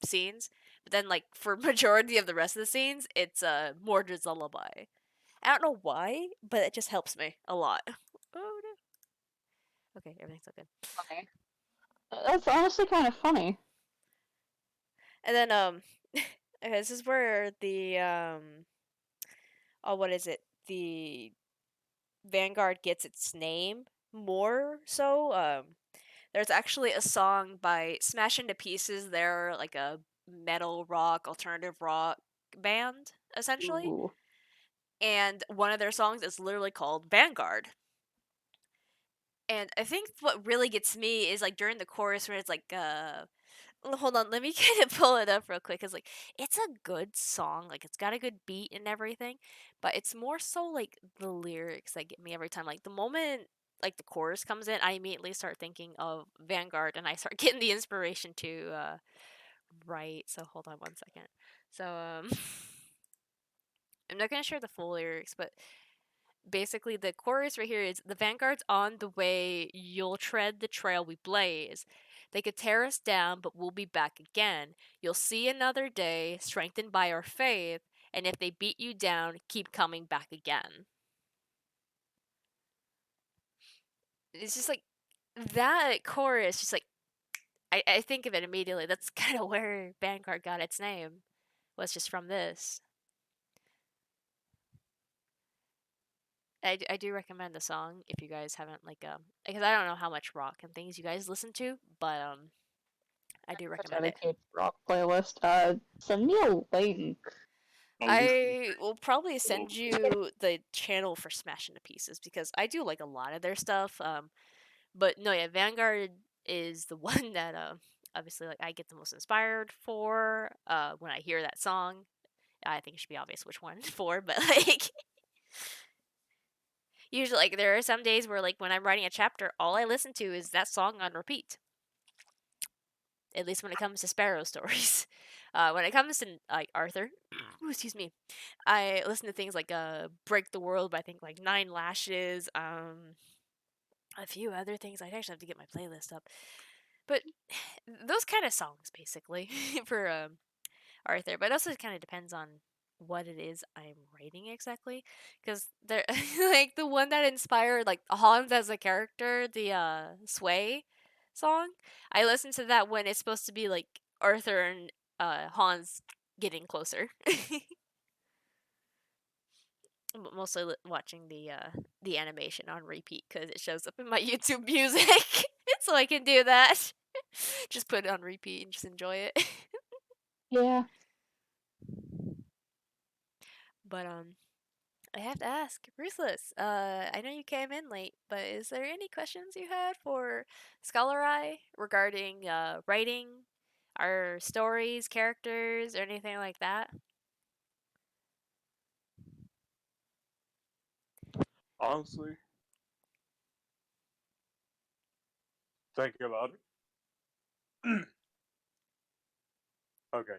Speaker 3: scenes, but then like for majority of the rest of the scenes, it's Mordred's Lullaby. I don't know why, but it just helps me a lot. Oh no. Okay, everything's okay.
Speaker 2: Funny. That's honestly kind of funny.
Speaker 3: And then okay, this is where the oh, what is it? The Vanguard gets its name more so. There's actually a song by Smash Into Pieces. They're like a metal rock, alternative rock band essentially.
Speaker 2: Ooh.
Speaker 3: And one of their songs is literally called Vanguard. And I think what really gets me is like during the chorus where it's like hold on, let me kind of pull it up real quick because it's a good song, like it's got a good beat and everything, but it's more so like the lyrics that get me every time. Like the moment like the chorus comes in, I immediately start thinking of Vanguard and I start getting the inspiration to write. So hold on one second. So I'm not gonna share the full lyrics, but basically the chorus right here is the Vanguard's on the way, you'll tread the trail we blaze. They could tear us down, but we'll be back again. You'll see another day, strengthened by our faith, and if they beat you down, keep coming back again. It's just like that chorus, just like I think of it immediately. That's kind of where Vanguard got its name, was just from this. I do recommend the song if you guys haven't because I don't know how much rock and things you guys listen to, but I do
Speaker 2: A
Speaker 3: recommend it.
Speaker 2: dedicated rock playlist. Send me a link.
Speaker 3: I will probably send you the channel for Smash Into Pieces because I do like a lot of their stuff. But no, yeah, Vanguard is the one that obviously like I get the most inspired for. When I hear that song, I think it should be obvious which one for, but like usually like there are some days where like when I'm writing a chapter, all I listen to is that song on repeat. At least when it comes to Sparrow stories. When it comes to like Arthur, excuse me, I listen to things like "Break the World" by I think like Nine Lashes, a few other things. I actually have to get my playlist up, but those kind of songs basically for Arthur. But it also kind of depends on what it is I'm writing exactly, because they're like the one that inspired like Hans as a character, the Sway song. I listen to that when it's supposed to be like Arthur and Hans getting closer. Mostly watching the animation on repeat because it shows up in my YouTube music, so I can do that. Just put it on repeat and just enjoy it.
Speaker 2: Yeah.
Speaker 3: But I have to ask, Ruthless. I know you came in late, but is there any questions you had for Scholar Eye regarding writing, our stories, characters, or anything like that?
Speaker 4: Honestly, thinking about it. Okay,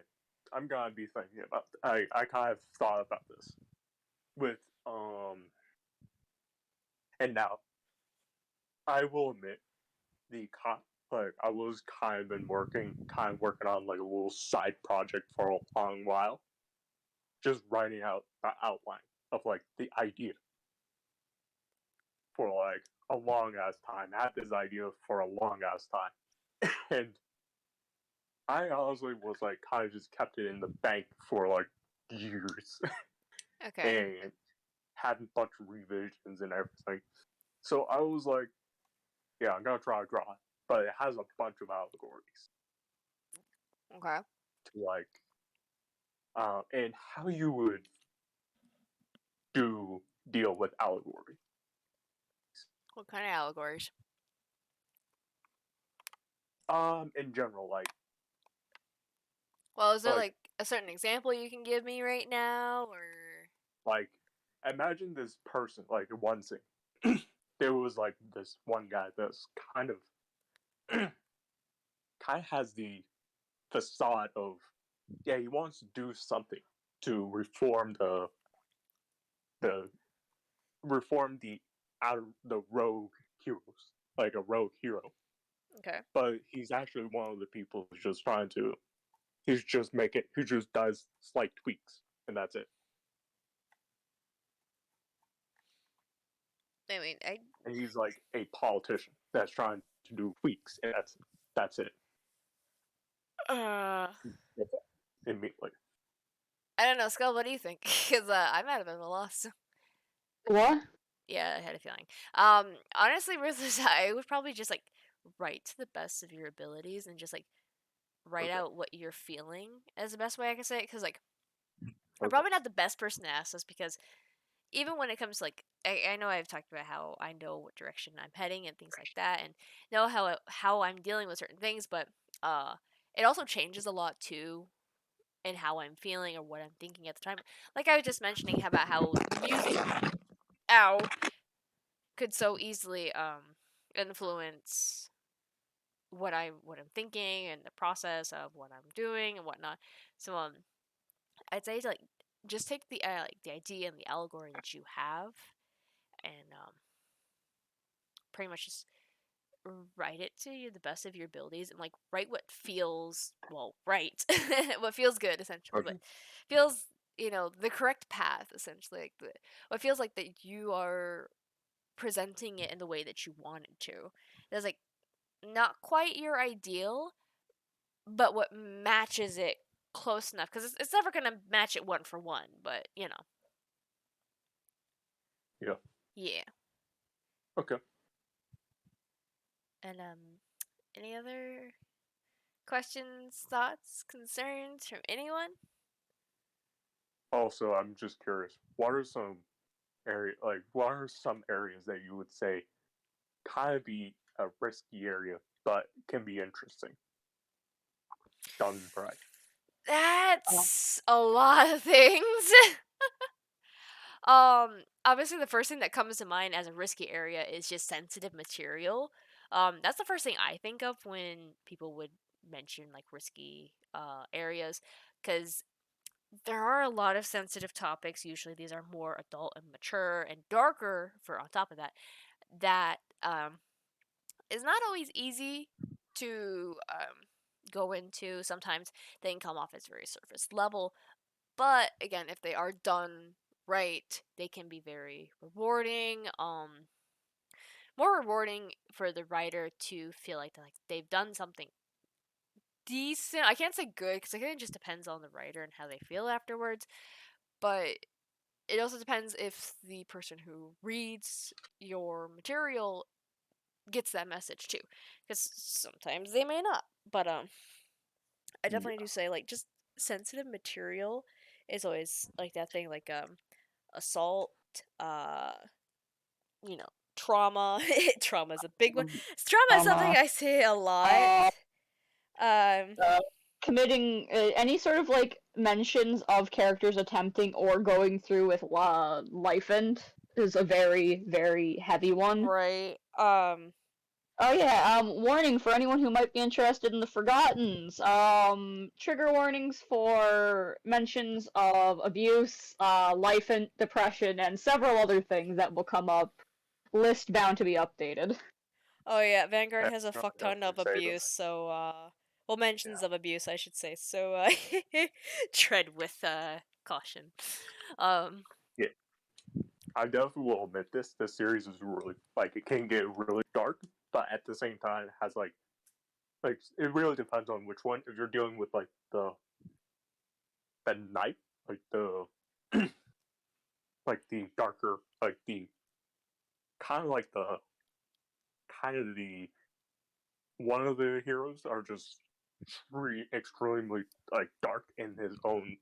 Speaker 4: I'm gonna be thinking about. I kind of thought about this with and now I will admit like I was kind of working on like a little side project for a long while, just writing out the outline of like the idea for like a long ass time. I had this idea for a long ass time, and I honestly was like kind of just kept it in the bank for like years,
Speaker 1: Okay.
Speaker 4: and had a bunch of revisions and everything. So I was like, yeah, I'm gonna try to draw it, but it has a bunch of allegories
Speaker 1: Okay.
Speaker 4: to like, and how you would do deal with allegory.
Speaker 1: What kind of allegories?
Speaker 4: In general,
Speaker 1: Well, is there
Speaker 4: like,
Speaker 1: like a certain example you can give me right now, or?
Speaker 4: like, imagine this person, like one scene. There was like this one guy that's kind of, kind of has the facade of, yeah, he wants to do something to the reform the the rogue heroes, like a rogue hero.
Speaker 1: Okay.
Speaker 4: But he's actually one of the people who's just trying to. He just does slight tweaks, and that's it.
Speaker 1: I mean,
Speaker 4: And he's like a politician that's trying to do tweaks, and that's it.
Speaker 1: uh,
Speaker 4: Immediately.
Speaker 1: I don't know, Skull. What do you think? Because I'm at a bit of a loss.
Speaker 2: What?
Speaker 1: Yeah, I had a feeling. Honestly, Ruthless, I would probably just like write to the best of your abilities and just like write
Speaker 4: Okay.
Speaker 1: out what you're feeling as the best way I can say it. Because like I'm
Speaker 4: Okay.
Speaker 1: probably not the best person to ask this because even when it comes to like I know I've talked about how I know what direction I'm heading and things like that, and know how I'm dealing with certain things, but uh, it also changes a lot too in how I'm feeling or what I'm thinking at the time. Like I was just mentioning about how the music, ow, could so easily influence what I'm thinking and the process of what I'm doing and whatnot. So I'd say to, like just take the idea and the allegory that you have and pretty much just write it to you the best of your abilities and like write what feels right, what feels good essentially,
Speaker 4: Okay.
Speaker 1: what feels the correct path essentially, like what feels like that you are presenting it in the way that you want it to. There's like not quite your ideal, but what matches it close enough because it's never gonna match it one for one, but
Speaker 4: Yeah.
Speaker 1: yeah.
Speaker 4: Okay.
Speaker 1: And any other questions, thoughts, concerns from anyone?
Speaker 4: Also, I'm just curious. What are some areas that you would say kind of be a risky area, but can be interesting done right?
Speaker 1: That's a lot of things. Obviously, the first thing that comes to mind as a risky area is just sensitive material. That's the first thing I think of when people would mention like risky areas, because there are a lot of sensitive topics. Usually, these are more adult and mature and darker. For on top of that, that is not always easy to go into. Sometimes they can come off as very surface level, but again, if they are done right, they can be very rewarding. More rewarding for the writer to feel like they've done something decent. I can't say good because I think it just depends on the writer and how they feel afterwards. But it also depends if the person who reads your material gets that message too, because sometimes they may not. But I definitely
Speaker 4: Yeah.
Speaker 1: do say like just sensitive material is always like that thing like assault
Speaker 3: you know, trauma. Trauma is a big one.
Speaker 2: Mm,
Speaker 3: Trauma is something I say a lot.
Speaker 2: uh,
Speaker 3: Um,
Speaker 2: committing any sort of like mentions of characters attempting or going through with life end is a very, very heavy one.
Speaker 3: right.
Speaker 2: Oh yeah, warning for anyone who might be interested in the Forgottens. Trigger warnings for mentions of abuse, life and depression, and several other things that will come up. List bound to be updated.
Speaker 3: Oh yeah, Vanguard
Speaker 4: I
Speaker 3: has a
Speaker 4: don't
Speaker 3: fuck ton of
Speaker 4: definitely say
Speaker 3: abuse,
Speaker 4: this.
Speaker 3: so well, mentions of abuse, I should say. So tread with caution. Um,
Speaker 4: Yeah, I definitely will admit this. This series is really like it can get really dark, but at the same time it has like it really depends on which one. If you're dealing with like the night, like the like the darker, like the kind of like the kind of the one of the heroes are just extremely like dark in his own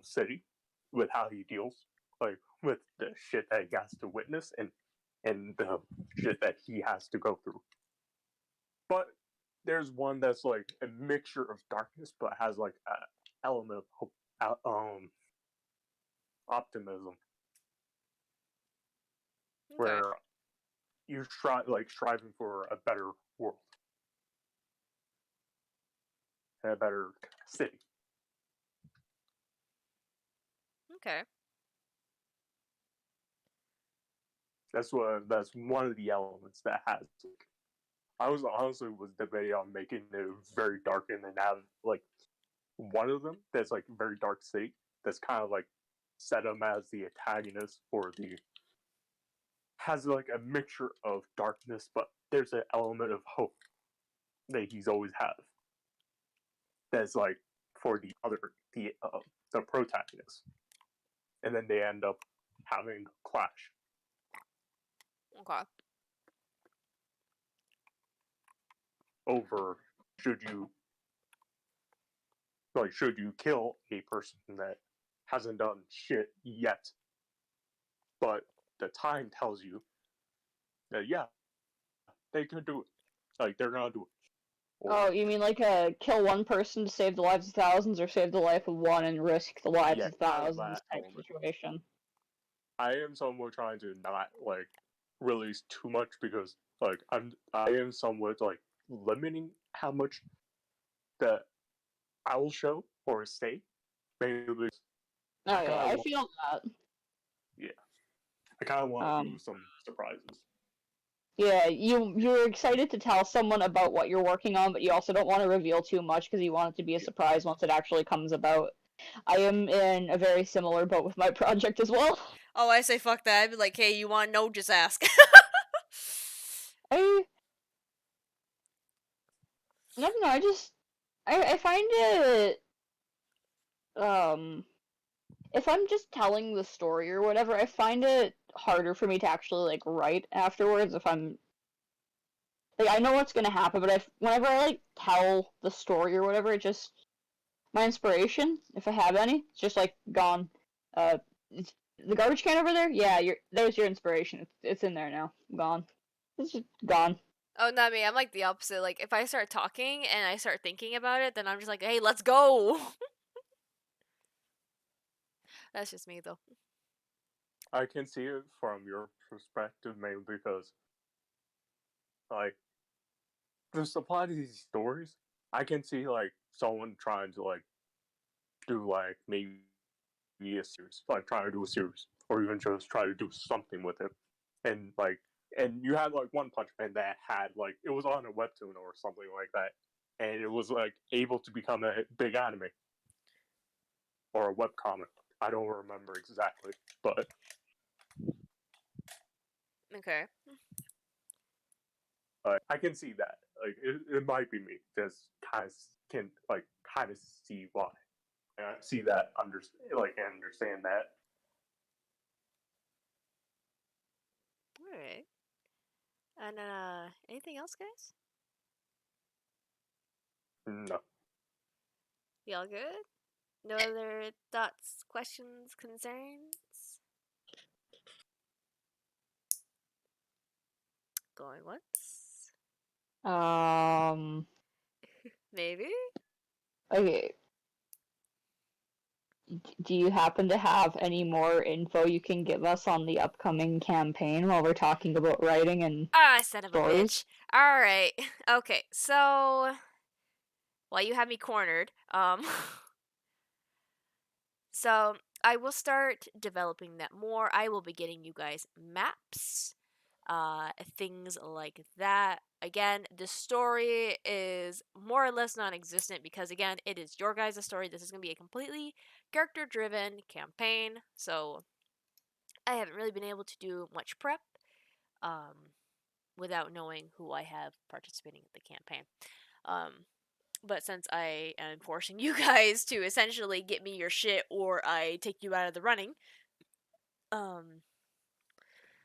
Speaker 4: city with how he deals like with the shit that he has to witness and the shit that he has to go through. But there's one that's like a mixture of darkness but has like an element of hope, optimism
Speaker 3: okay,
Speaker 4: where you try like striving for a better world and a better city.
Speaker 3: okay,
Speaker 4: That's one of the elements that has. Like, I was honestly was debating on making it very dark and then have like one of them that's like very dark city that's kind of like set him as the antagonist or the has like a mixture of darkness, but there's an element of hope that he's always had. That's like for the other the protagonist, and then they end up having a clash
Speaker 3: okay.
Speaker 4: over should you should you kill a person that hasn't done shit yet, but the time tells you that yeah they could do it, like they're gonna do it,
Speaker 2: Oh,
Speaker 4: or
Speaker 2: you mean like kill one person to save the lives of thousands, or save the life of one and risk the lives
Speaker 4: yeah,
Speaker 2: of
Speaker 4: kind of
Speaker 2: thousands
Speaker 4: that
Speaker 2: type
Speaker 4: element.
Speaker 2: situation?
Speaker 4: I am somewhat trying to not like release too much because like I am somewhat like limiting how much that I will show or say. Mainly because
Speaker 2: Oh
Speaker 4: I
Speaker 2: yeah,
Speaker 4: kind of
Speaker 2: I
Speaker 4: want
Speaker 2: feel that.
Speaker 4: yeah I kind of want to do
Speaker 2: Um,
Speaker 4: some surprises.
Speaker 2: yeah, you're excited to tell someone about what you're working on, but you also don't want to reveal too much because you want it to be a
Speaker 4: Yeah,
Speaker 2: surprise once it actually comes about. I am in a very similar boat with my project as well.
Speaker 3: Oh, I say fuck that. I'd be like, hey, you want to know? Just ask.
Speaker 2: I I don't know. I find it if I'm just telling the story or whatever, I find it harder for me to actually like write afterwards if I'm like I know what's gonna happen, but if whenever I like tell the story or whatever, it just my inspiration, if I have any, it's just like gone. Uh, the garbage can over there, yeah, there's your inspiration. It's in there now, gone. It's just gone.
Speaker 3: Oh, not me. I'm like the opposite. Like, if I start talking and I start thinking about it, then I'm just like, hey, let's go. That's just me, though.
Speaker 4: I can see it from your perspective mainly because like the supply of these stories, I can see like someone trying to like do like maybe a series, like trying to do a series, or even just try to do something with it, and like, and you had like One Punch Man that had like it was on a webtoon or something like that, and it was like able to become a big anime or a webcomic. I don't remember exactly, but
Speaker 3: Okay.
Speaker 4: I can see that. Like it might be me. Just kind of can like kind of see why. I see that understand that.
Speaker 3: Alright. And, anything else, guys?
Speaker 4: No.
Speaker 3: Y'all good? No other thoughts, questions, concerns? Going once? Maybe?
Speaker 2: Okay. Do you happen to have any more info you can give us on the upcoming campaign while we're talking about writing and
Speaker 3: Ah, son of a
Speaker 2: stories?
Speaker 3: bitch. Alright. Okay, so. Well, you have me cornered. So I will start developing that more. I will be getting you guys maps, things like that. Again, the story is more or less non-existent because again, it is your guys' story. This is going to be a completely character-driven campaign. So I haven't really been able to do much prep um, without knowing who I have participating in the campaign. But since I am forcing you guys to essentially get me your shit or I take you out of the running, um,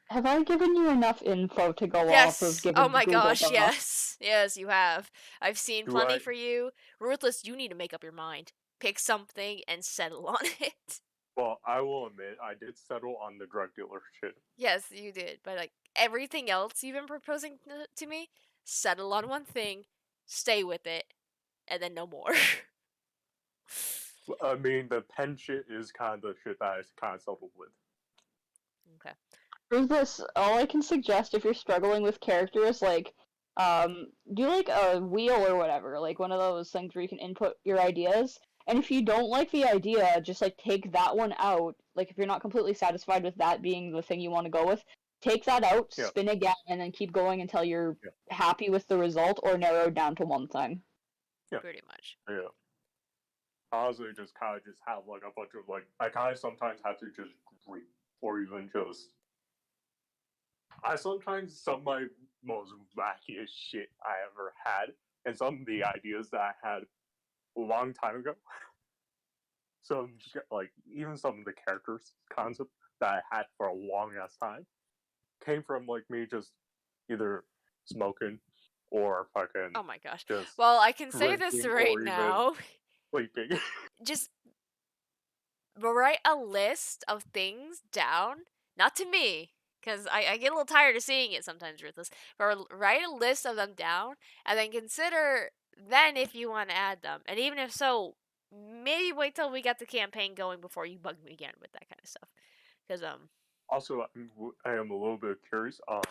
Speaker 2: Have I given you enough info to go off of
Speaker 3: yes. Oh
Speaker 2: given the
Speaker 3: my
Speaker 2: Google
Speaker 3: gosh,
Speaker 2: Doc?
Speaker 3: yes. Yes, you have. I've seen
Speaker 4: Do
Speaker 3: plenty
Speaker 4: I?
Speaker 3: for you. Ruthless, you need to make up your mind. Pick something and settle on it.
Speaker 4: Well, I will admit I did settle on the drug dealer shit.
Speaker 3: Yes, you did. But like everything else you've been proposing to me, settle on one thing, stay with it, and then no more.
Speaker 4: I mean, the pen shit is kind of the shit that I kind of settled with.
Speaker 3: Okay.
Speaker 2: For this, all I can suggest if you're struggling with characters, like, do like a wheel or whatever, like one of those things where you can input your ideas. And if you don't like the idea, just like take that one out. Like if you're not completely satisfied with that being the thing you want to go with, take that out,
Speaker 4: Yeah,
Speaker 2: spin again, and then keep going until you're
Speaker 4: yeah,
Speaker 2: happy with the result or narrowed down to one thing.
Speaker 4: yeah,
Speaker 3: Pretty much.
Speaker 4: yeah. Honestly, just kind of just have like a bunch of like I kind of sometimes have to just read or even just I sometimes some of my most wackiest shit I ever had, and some of the ideas that I had a long time ago. Some like even some of the characters concept that I had for a long ass time came from like me just either smoking or fucking
Speaker 3: Oh my gosh.
Speaker 4: just
Speaker 3: Well, I can say this
Speaker 4: drinking
Speaker 3: right
Speaker 4: or even
Speaker 3: now.
Speaker 4: sleeping.
Speaker 3: Just write a list of things down, not to me, because I get a little tired of seeing it sometimes, Ruthless. But write a list of them down, and then consider then if you want to add them. And even if so, maybe wait till we get the campaign going before you bug me again with that kind of stuff. Because
Speaker 4: Also, I am a little bit curious.
Speaker 3: oh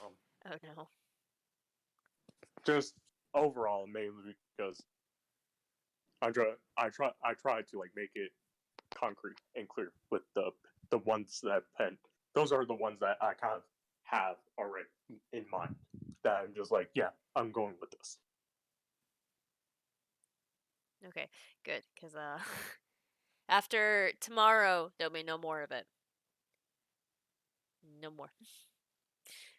Speaker 3: no.
Speaker 4: Just overall, mainly because I try to like make it concrete and clear with the ones that pen. Those are the ones that I kind of have already in mind. That I'm just like, yeah, I'm going with this.
Speaker 3: Okay, good. Because after tomorrow, there'll be no more of it. No more.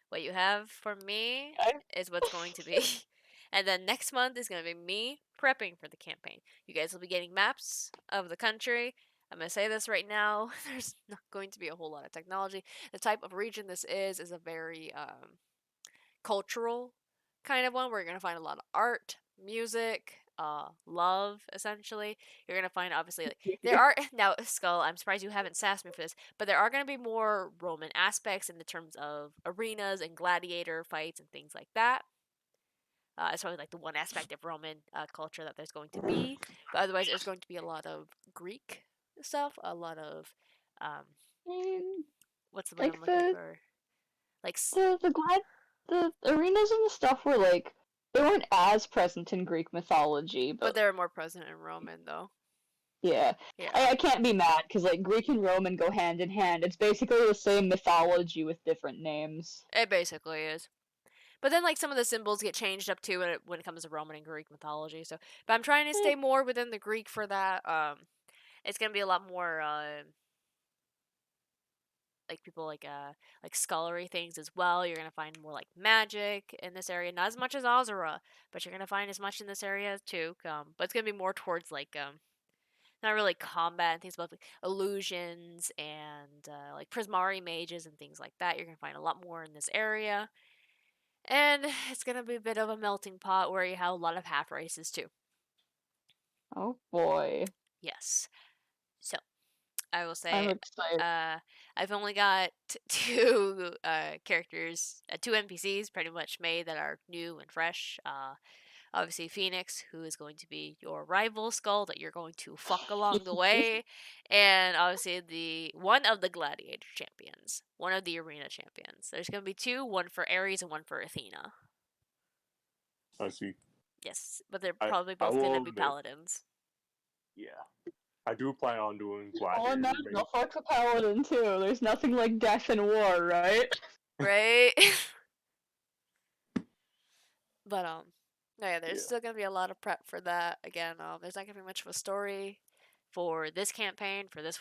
Speaker 3: What you have for me
Speaker 2: I
Speaker 3: is what's going to be. And then next month is going to be me prepping for the campaign. You guys will be getting maps of the country. I'm going to say this right now. There's not going to be a whole lot of technology. The type of region this is a very cultural kind of one where you're going to find a lot of art, music, love, essentially. You're going to find, obviously, like, there are, now, Skull, I'm surprised you haven't sassed me for this, but there are going to be more Roman aspects in the terms of arenas and gladiator fights and things like that. It's probably like the one aspect of Roman culture that there's going to be. But otherwise, there's going to be a lot of Greek stuff, a lot of, um,
Speaker 2: mean,
Speaker 3: what's the word I'm
Speaker 2: like
Speaker 3: looking for? Like,
Speaker 2: the arenas and the stuff were like they weren't as present in Greek mythology,
Speaker 3: but
Speaker 2: but
Speaker 3: they're more present in Roman, though.
Speaker 2: yeah,
Speaker 3: Yeah.
Speaker 2: I can't be mad because like Greek and Roman go hand in hand. It's basically the same mythology with different names.
Speaker 3: It basically is. But then, like, some of the symbols get changed up too when it comes to Roman and Greek mythology. So, but I'm trying to
Speaker 2: Eh,
Speaker 3: stay more within the Greek for that. It's gonna be a lot more like people like scholarly things as well. You're gonna find more like magic in this area, not as much as Ozra, but you're gonna find as much in this area too. But it's gonna be more towards like not really combat and things, but like illusions and like Prismari mages and things like that. You're gonna find a lot more in this area. And it's gonna be a bit of a melting pot where you have a lot of half races too.
Speaker 2: oh boy.
Speaker 3: Yes. So I will
Speaker 2: I'm
Speaker 3: say,
Speaker 2: excited.
Speaker 3: I've only got two characters, two NPCs pretty much made that are new and fresh. Obviously Phoenix, who is going to be your rival Skull that you're going to fuck along the way, and obviously the one of the gladiator champions, one of the arena champions. There's going to be two, one for Ares and one for Athena.
Speaker 4: I see.
Speaker 3: Yes, but they're
Speaker 4: I
Speaker 3: probably
Speaker 4: I
Speaker 3: both going to
Speaker 4: will
Speaker 3: be
Speaker 4: admit,
Speaker 3: paladins.
Speaker 4: yeah, I do plan on doing
Speaker 2: Oh, and
Speaker 4: gladiator.
Speaker 2: no, fuck the paladin too. There's nothing like death and war, right?
Speaker 3: Right? But no, yeah, there's
Speaker 4: Yeah.
Speaker 3: still gonna be a lot of prep for that. Again, there's not gonna be much of a story for this campaign, for this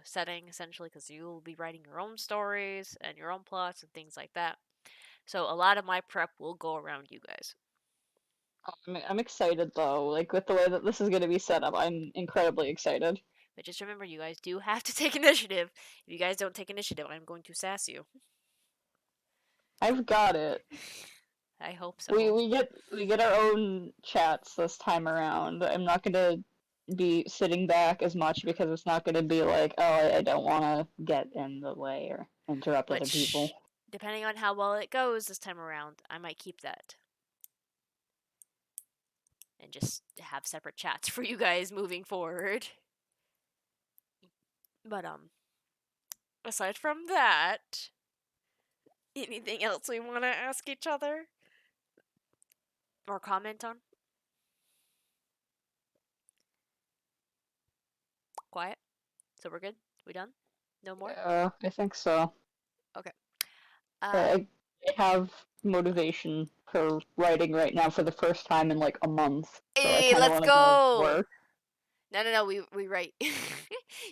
Speaker 3: setting, essentially, because you will be writing your own stories and your own plots and things like that. So a lot of my prep will go around you guys.
Speaker 2: I'm excited though. Like with the way that this is going to be set up, I'm incredibly excited.
Speaker 3: But just remember, you guys do have to take initiative. If you guys don't take initiative, I'm going to sass you.
Speaker 2: I've got it.
Speaker 3: I hope
Speaker 2: We
Speaker 3: so.
Speaker 2: we get our own chats this time around. I'm not gonna be sitting back as much because it's not gonna be like, oh, I don't want to get in the way or interrupt other people.
Speaker 3: Which, depending on how well it goes this time around, I might keep that. And just have separate chats for you guys moving forward. But aside from that, anything else we want to ask each other or comment on? Quiet. So we're good. We done? No more.
Speaker 2: Yeah, I think so.
Speaker 3: Okay.
Speaker 2: I have motivation for writing right now for the first time in like a month, so I
Speaker 3: Hey,
Speaker 2: kind of
Speaker 3: let's
Speaker 2: want to go
Speaker 3: go.
Speaker 2: work.
Speaker 3: No. We write.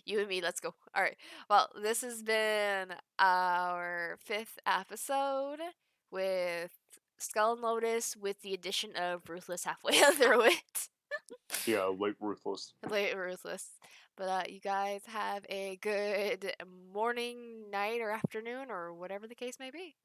Speaker 3: You and me. Let's go. All right. Well, this has been our 5th episode with Skull and Lotus, with the addition of Ruthless halfway through it.
Speaker 4: Yeah, late ruthless.
Speaker 3: Late Ruthless. But you guys have a good morning, night, or afternoon, or whatever the case may be.